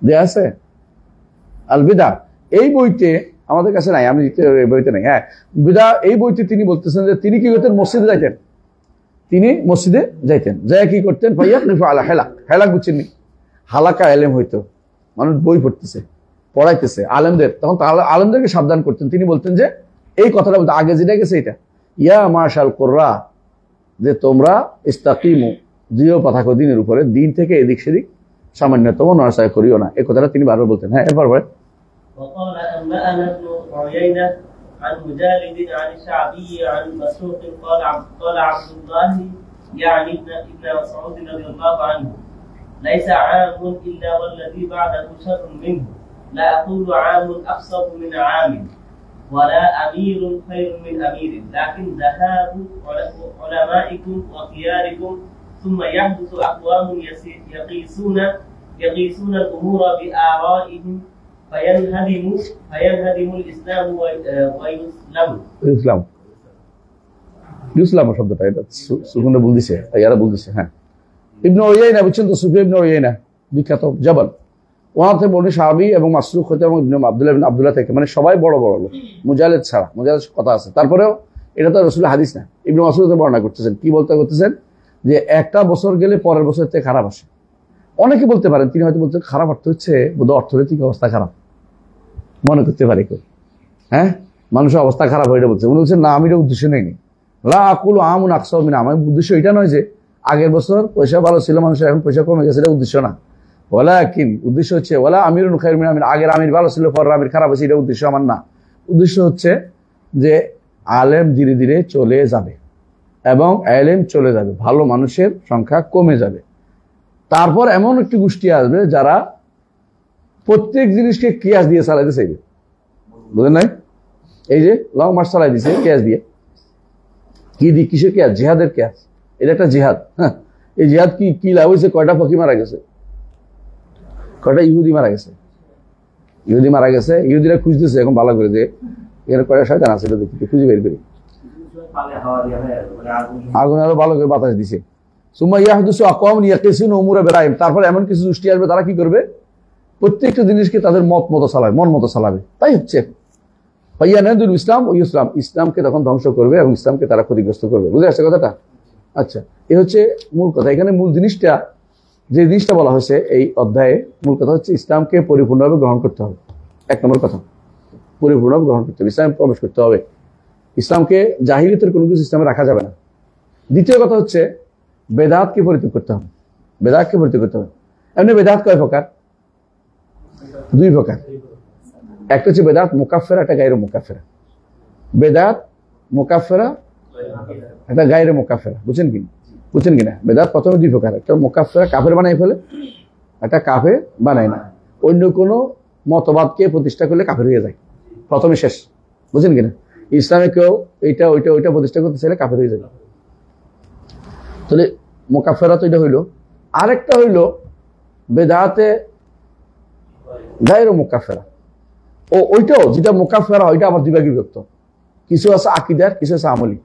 দেয়া আছে আল বিদা। এই বইতে আমাদের কাছে নাই, আমি এই বইতে নাই। হ্যাঁ, বিদা এই বইতে তিনি বলতেছেন যে তিনি কি করতেন, মসজিদে যাইতেন, যাই কি করতেন, ফায়াকনিফু আলা হেলাক বুঝছেন, হালাকা এলেম হইতো, মানুষ বই পড়তেছে, পড়াইতেছে আলেমদের, তখন আলেমদেরকে সাবধান করতেন। তিনি বলতেন যে এই কথাটা বলতে আগে যেটা গেছে এটা, ইয়া মাশাল কুররা, যে তোমরা ইস্তাকিমু, দৃঢ় থাকো দিনের উপরে, দিন থেকে এদিক সেদিক সামান্যতম নড়াচড়া করিও না। এই কথাটা তিনি বারবার বলতেন। হ্যাঁ, এরপর বলেন। وقال أنبأنا ابن عيينة عن مجالد عن الشعبي عن مسروق قال عبد الله يعني ابن مسعود رضي الله عنه ليس عام إلا والذي بعده شر منه، لا أقول عام أقصر من عام ولا أمير خير من أمير، لكن ذهاب علمائكم وخياركم ثم يحدث أقوام يقيسون الأمور بآرائهم فينهدم الإسلام ويسلم। ইসলাম শব্দটা এটা সুকুনে বলতেছে, ইয়ারা বলতেছে। হ্যাঁ, ইবনে উয়াইনা বুঝছেন তো, সুফিয়ান ইবনে উয়াইনা বিখ্যাত জবাল, ওনার থেকে বলি সাহাবী এবং মাসরুক হতে, এবং ইবনে আব্দুল্লাহ থেকে, মানে সবাই বড় বড় লোক, মুজাহিদ ছাড়া। মুজাহিদ কথা আছে, তারপরেও এটা তো রাসূলের হাদিস না। ইবনে মাসউদ বর্ণনা করতেছেন, কি করতেছেন যে একটা বছর গেলে পরের বছর থেকে খারাপ আসে। অনেকে বলতে পারেন, তিনি হয়তো বলতে খারাপ অর্থ হচ্ছে বোধ অর্থনৈতিক অবস্থা খারাপ, মনে করতে পারে কেউ। হ্যাঁ, মানুষের অবস্থা খারাপ হয়ে বলছে, উনি বলছেন না, আমি এটা উদ্দেশ্য নেইনি। লা আকুলু আমুন আকসাউ মিন আম, আমার উদ্দেশ্য এটা নয় যে আগের বছর পয়সা ভালো ছিল মানুষের, এখন পয়সা কমে গেছে, এটা উদ্দেশ্য না। ওয়ালাকিন, উদ্দেশ্য হচ্ছে ওয়ালা আমিরুন খায়রুন মিন আমির, আগের আমির ভালো ছিল, পরের আমির খারাপ হয়েছে, এটা উদ্দেশ্য আমার না। উদ্দেশ্য হচ্ছে যে আলেম ধীরে ধীরে চলে যাবে, এবং আলেম চলে যাবে, ভালো মানুষের সংখ্যা কমে যাবে। তারপর এমন একটি গোষ্ঠী আসবে যারা প্রত্যেক জিনিসকে কিয়াস দিয়ে চালাইতে চাইবে। বুঝলেন নাই? এই যে লং মার্চ চালাই দিছে কিয়াস দিয়ে, কিসের কিয়াস? জিহাদের কিয়াস। এটা একটা জিহাদ। হ্যাঁ, এই জিহাদ কি লাভ হয়েছে? কয়টা ফকি মারা গেছে, কয়টা ইহুদি মারা গেছে। ইহুদিরা খুঁজতেছে এখন ভালো করে, যে এখানে কয়টা শয়তান আছে, এটা দেখি খুঁজে বের করি। আগুন আরো ভালো করে বাতাস দিছে। সুম্মা ইয়াহদুসু আকওয়ামুন ইয়াকিসুন উমুরা বিরাইম, তারপর এমন কিছু দৃষ্টি আসবে তারা কি করবে, প্রত্যেকটা জিনিসকে তাদের মত মতো চালাবে, মন মতো চালাবে। তাই হচ্ছে ফাইয়ানাদুল ইসলাম ও ইসলাম, ইসলামকে তখন ধ্বংস করবে এবং ইসলামকে তারা ক্ষতিগ্রস্ত করবে। বুঝে আসছে কথাটা? আচ্ছা, এ হচ্ছে মূল কথা। এখানে মূল জিনিসটা, যে জিনিসটা বলা হয়েছে এই অধ্যায়ে, মূল কথা হচ্ছে ইসলামকে পরিপূর্ণভাবে গ্রহণ করতে হবে। এক নম্বর কথা, পরিপূর্ণভাবে গ্রহণ করতে হবে, ইসলামে প্রবেশ করতে হবে। ইসলামকে জাহিলিয়াতের কোনো কিছু ইসলামে রাখা যাবে না। দ্বিতীয় কথা হচ্ছে বেদাতকে পরিত্যাগ করতে হবে, বেদাতকে পরিত্যাগ করতে হবে। এমনি বেদাত কয় প্রকার? দুই প্রকার। একটা হচ্ছে বেদাত মুকাফফেরা, একটা গায়রে মুকাফফেরা। বেদাত মুকাফফেরা, একটা গায়রে মুকাফফেরা। বুঝছেন কিনা? বেদাত প্রথমে দুই প্রকার, একটা মুকাফফেরা কাফের বানাই ফেলে, একটা কাফের বানায় না। অন্য কোনো মতবাদকে প্রতিষ্ঠা করলে কাফের হয়ে যায়, প্রথমে শেষ। বুঝছেন কিনা? ইসলামে কেউ এইটা ওইটা ওইটা প্রতিষ্ঠা করতে চাইলে কাফের হয়ে যাবে। তাহলে মুকাফফেরা তো এটা হইলো। আরেকটা হইলো বেদাতে গায়রে মুকাফফেরা। ওইটাও যেটা মুকাফফেরা, ওইটা আবার দুই ভাগে বিভক্ত। কিছু আছে আকিদার, কিছু আছে আমলি।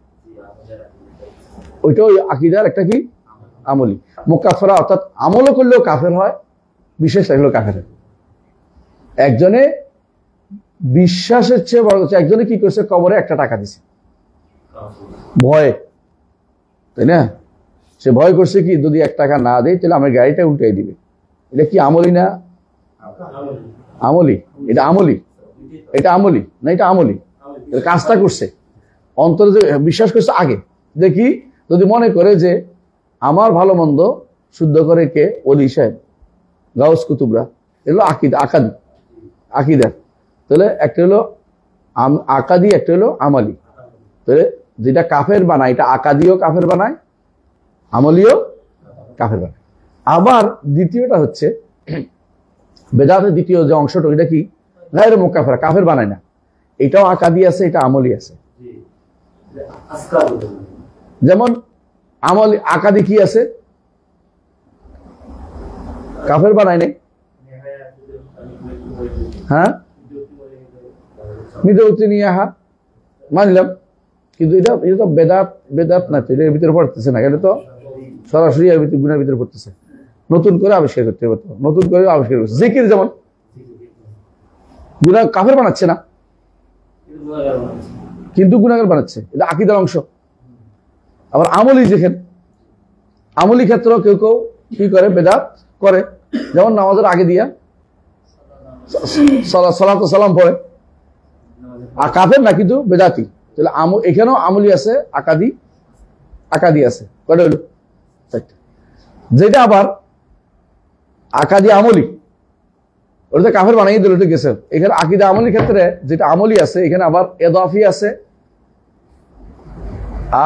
ওইটাও আকিদার, একটা কি আমলি। মুকাফফেরা অর্থাৎ আমলও করলেও কাফের হয়, বিশ্বাস রাখলেও কাফের হয়। একজনে বিশ্বাসের চেয়ে বড় হচ্ছে, একজনে কি করছে, কবরে একটা টাকা দিছে ভয়ে, তাই না? সে ভয় করছে কি, যদি 1 টাকা না দেয় তাহলে আমার গাড়িটা উল্টাই দিবে। এটা কি আমলি না আমলি? এটা আমলি, এটা আমলি না, এটা আমলি। কাজটা করছে, অন্তরে বিশ্বাস করছে আগে। দেখি যদি মনে করে যে আমার ভালো মন্দ শুদ্ধ করে কে, ওলি সাহেব, গাউস কুতুবরা, এগুলো আকিদার। তাহলে একটা হলো আকাদি, একটা হলো আমালি। তাহলে যেটা কাফের বানায়, এটা আকাদিও কাফের বানায়, আমলিও কাফের বানায়। আবার দ্বিতীয়টা হচ্ছে বেদাতের দ্বিতীয় যে অংশটা, এটা কি গায়রে মুকাফফেরা, কাফের বানায় না। এটাও আকাদি আছে, এটা আমলি আছে। যেমন আমলি, আকাদি কি আছে, কাফের বানায় নাই। হ্যাঁ, মিদৌতি নিয়ে মানলাম, কিন্তু এটা তো বেদাত না, এর ভিতরে পড়তেছে না। এটা তো সরাসরি গুণের ভিতরে পড়তেছে। নতুন করে আবিষ্কার করতে হবে, নতুন করে আবিষ্কার করছে। জিকির যেমন গুনাহ কাফের বানাচ্ছে না, কিন্তু গুনাহগার বানাচ্ছে, এটা আকীদার অংশ। আবার আমলি, যেখানে আমলি ক্ষেত্র কেউ কেউ কি করে, বেদাত করে। যেমন নামাজের আগে দিয়া সালাত সালাম পড়ে, আর কাফের না কিন্তু বেদাতি। তাহলে এখানেও আমলি আছে, আকাদি আছে। কয়টা হলো? যেটা আবার আকাদি আমলি, ওটা কাফের বানাই দিল, ওটা গেছে। এখানে আকিদা আমলির ক্ষেত্রে যেটা আমলি আছে, এখানে আবার এদাফি আছে,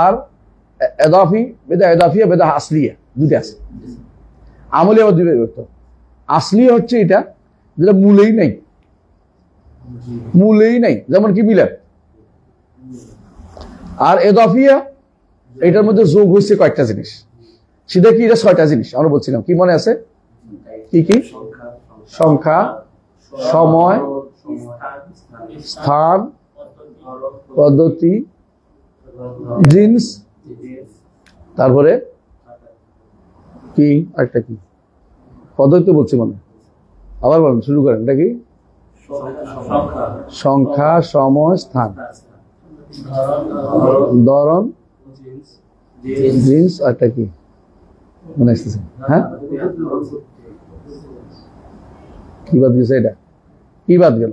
আর এদাফিয়া বেদা আসলিয়া, দুইটা আছে। আমলি আবার দুই বিভক্ত। আসলি হচ্ছে এটা যেটা মূলেই নাই, যেমন কি মিলাদ। আর এদাফিয়া, এটার মধ্যে যোগ হয়েছে কয়েকটা জিনিস। সেটা কি, এটা 6টা জিনিস আমরা বলছিলাম। কি মনে আছে? কি কি? সংখ্যা, সময়, স্থান, পদ্ধতি, জিন্স, তারপরে কি আরেকটা কি পদ্ধতি বলছি মনে, আবার বলেন, শুরু করেন। এটা কি? সংখ্যা, সময়, স্থান, ধরন, জিন্স, আরেকটা কি মনে আসতেছে? হ্যাঁ, কি বাদ গেছে? এটা কি বাদ গেল?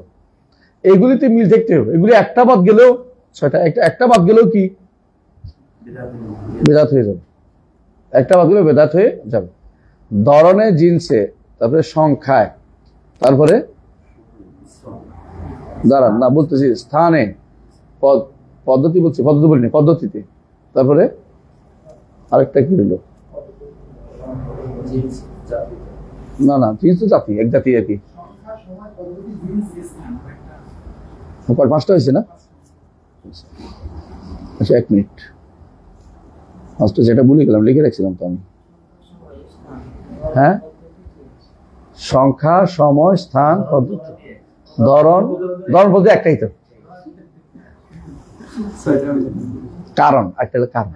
এইগুলিতে মিল দেখতে হবে। এগুলি একটা বাদ গেলেও 6টা, একটা বাদ গেলেও কি বেদাত হয়ে যাবে। একটা বাদ গেলেও বেদাত হয়ে যাবে। ধরনে, জিন্সে, তারপরে সংখ্যায়, তারপরে দাঁড়ান না বলতেছি, স্থানে, পদ্ধতি বলছি, পদ্ধতি বলিনি, পদ্ধতিতে, তারপরে আরেকটা কি হলো? না, জিন্স তো জাতি, এক জাতি আর কি। 5টা হয়েছে না? আচ্ছা, 1 মিনিট, আজকে যেটা ভুলে গেলাম, লিখে রাখছিলাম তো আমি। হ্যাঁ, সংখ্যা, সময়, স্থান, পদ্ধতি, ধরন বলতে একটাই তো। কারণ, একটা হলো কারণ।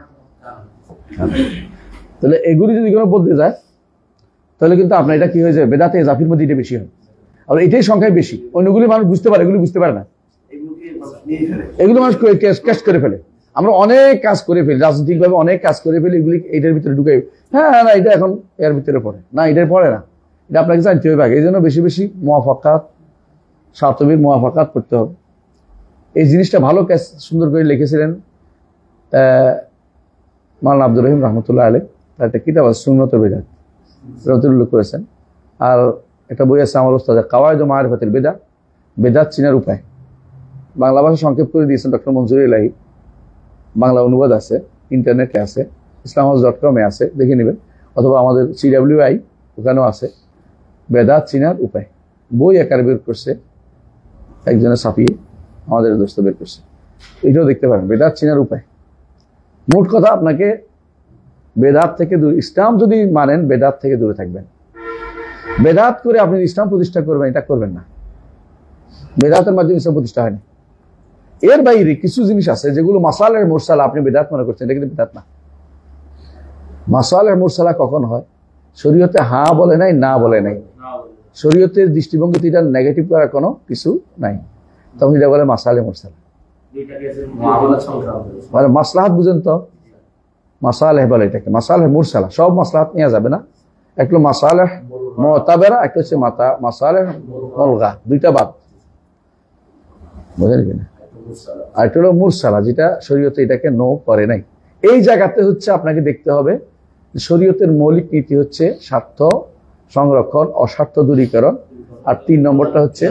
তাহলে এগুলি যদি কোনো বদলে যায় তাহলে কিন্তু আপনার এটা কি হয়ে যায়, বেদাতে ইজাফির মধ্যে এটা বেশি হয়। আর এটাই সংখ্যায় বেশি, অন্যগুলি মানুষ বুঝতে পারে, এগুলি বুঝতে পারে না। এগুলো মানুষ ক্যাশ করে ফেলে। আমরা অনেক কাজ করে ফেলি, রাজনৈতিকভাবে অনেক কাজ করে ফেলি, এগুলি এটার ভিতরে ঢুকে, হ্যাঁ না এটা এখন এর ভিতরে পড়ে না, এটার পড়ে না, এটা আপনাকে জানতে হবে আগে। এই জন্য বেশি বেশি মুওয়াফাকাত, শাতবির মুওয়াফাকাত করতে হবে। এই জিনিসটা ভালো কাজ সুন্দর করে লিখেছিলেন মাওলানা আব্দুর রহিম রহমতুল্লাহ আলাইহ, তার একটা কিতাব আছে সুন্নত বেদাত, উল্লেখ করেছেন। আর একটা বই আছে আমার ওস্তাদ কাওয়ায়েদ মারিফাতুল বেদাত, বেদাত চিনার উপায়, বাংলা ভাষা সংক্ষেপ করে দিয়েছেন ডক্টর মনজুর ইলাহি, বাংলা অনুবাদ আছে, ইন্টারনেটে আছে, islamhouse.com এ আছে, দেখে নেবেন, অথবা আমাদের CWI ওখানেও আছে, বেদাত চিনার উপায় বই আকারে বের করছে একজনের ছাপিয়ে, আমাদের দোস্ত বের করছে, এটাও দেখতে পারেন, বেদাত চিনার উপায়। মোট কথা আপনাকে বেদাত থেকে দূরে, ইসলাম যদি মানেন বেদাত থেকে দূরে থাকবেন। বেদাত করে আপনি ইসলাম প্রতিষ্ঠা করবেন, এটা করবেন না। বেদাতের মাধ্যমে ইসলাম প্রতিষ্ঠা হয়নি। এর বাইরে কিছু জিনিস আছে যেগুলো মাসালের মুরসালা আপনি বেদাত মনে করছেন, এটা কিন্তু বেদাত না। মাসালের মুরসালা কখন হয়? শরীয়তে হ্যাঁ বলে নাই, না বলে নাই, শরীয়তের দৃষ্টিভঙ্গিতে এটা নেগেটিভ করার কোনো কিছু নাই, তখন এটা বলে মাসালে মুরসালা। মানে মাসলাহাত বুঝেন তো, মাসালেহ বলে এটাকে, মাসালেহ মুরসালা। সব মাসলাহাত নেওয়া যাবে না, একটা মাসালেহ মুতাবেরা, একটা হচ্ছে মাসালেহ মুলগা, দুইটা বাদ, বুঝলেন কিনা? আর একটা হলো মুরসালা, যেটা শরীয়তে এটাকে নো করে নাই। এই জায়গাতে হচ্ছে আপনাকে দেখতে হবে শরীয়তের মৌলিক নীতি হচ্ছে স্বার্থ সংরক্ষণ, অস্বার্থ দূরীকরণ, আর 3 নম্বরটা হচ্ছে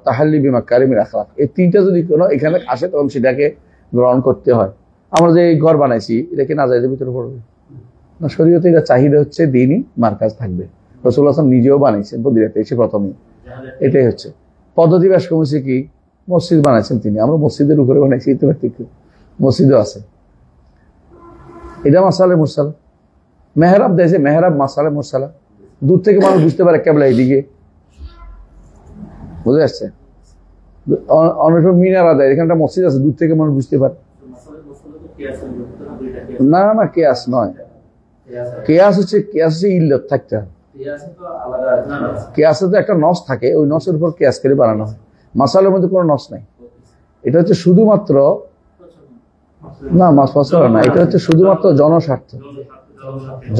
তাহাল্লি বিমাকারিমিল আখলাক। এই 3টা যদি কোনো এখানে আসে তখন সেটাকে গ্রহণ করতে হয়। আমরা যে ঘর বানাইছি এটাকে নাজায়েজের ভিতরে পড়বে না, শরীয়তে এটা চাহিদা হচ্ছে দ্বীনি মারকাজ থাকবে। রাসূলুল্লাহ সাল্লাল্লাহু আলাইহি ওয়াসাল্লাম নিজেও বানাইছেন মদিনাতে এসে প্রথমে, এটাই হচ্ছে পদ্ধতি। ব্যাস কমেছে কি মসজিদ বানাইছেন তিনি, আমরা মসজিদের উপরে বানাইছি, মসজিদও আছে, এটা মাসালে মুরসালা। মেহরাব দেয়, মেহরাব মাসালে মুরসালা, দূর থেকে মানুষ বুঝতে পারে কেবলা এইদিকে, বুঝে আসছে? অনেক সময় মিনারা দেয়, এখানে একটা মসজিদ আছে, দূর থেকে মানুষ বুঝতে পারে। না না কেয়াস নয়, কেয়াস হচ্ছে ইল্লত থাকতে হবে। কেয়াসে তো একটা নস থাকে, ওই নসের উপর কেয়াস করে বানানো হয়। মাসালের মধ্যে কোনো নস নাই, এটা হচ্ছে শুধুমাত্র না মাসলা না, এটা হচ্ছে শুধুমাত্র জনস্বার্থ।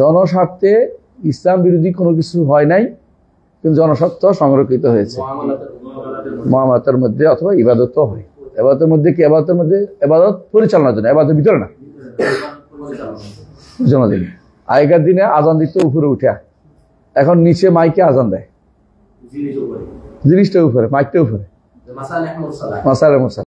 জনস্বার্থে ইসলাম বিরোধী কোনো কিছু হয় নাই, কিন্তু জনস্বার্থ সংরক্ষিত হয়েছে। মুআমালাতের মধ্যে অথবা ইবাদতও হয়, ইবাদতের মধ্যে কি, ইবাদতের মধ্যে ইবাদত পরিচালনার জন্য, ইবাদতের ভিতরে না, জনদিন। আগেকার দিনে আজান দিত উপরে উঠে, এখন নিচে মাইকে আজান দেয়, জিনিসটা উপরে, মাইকটা উপরে, মাসালে মুরসালা।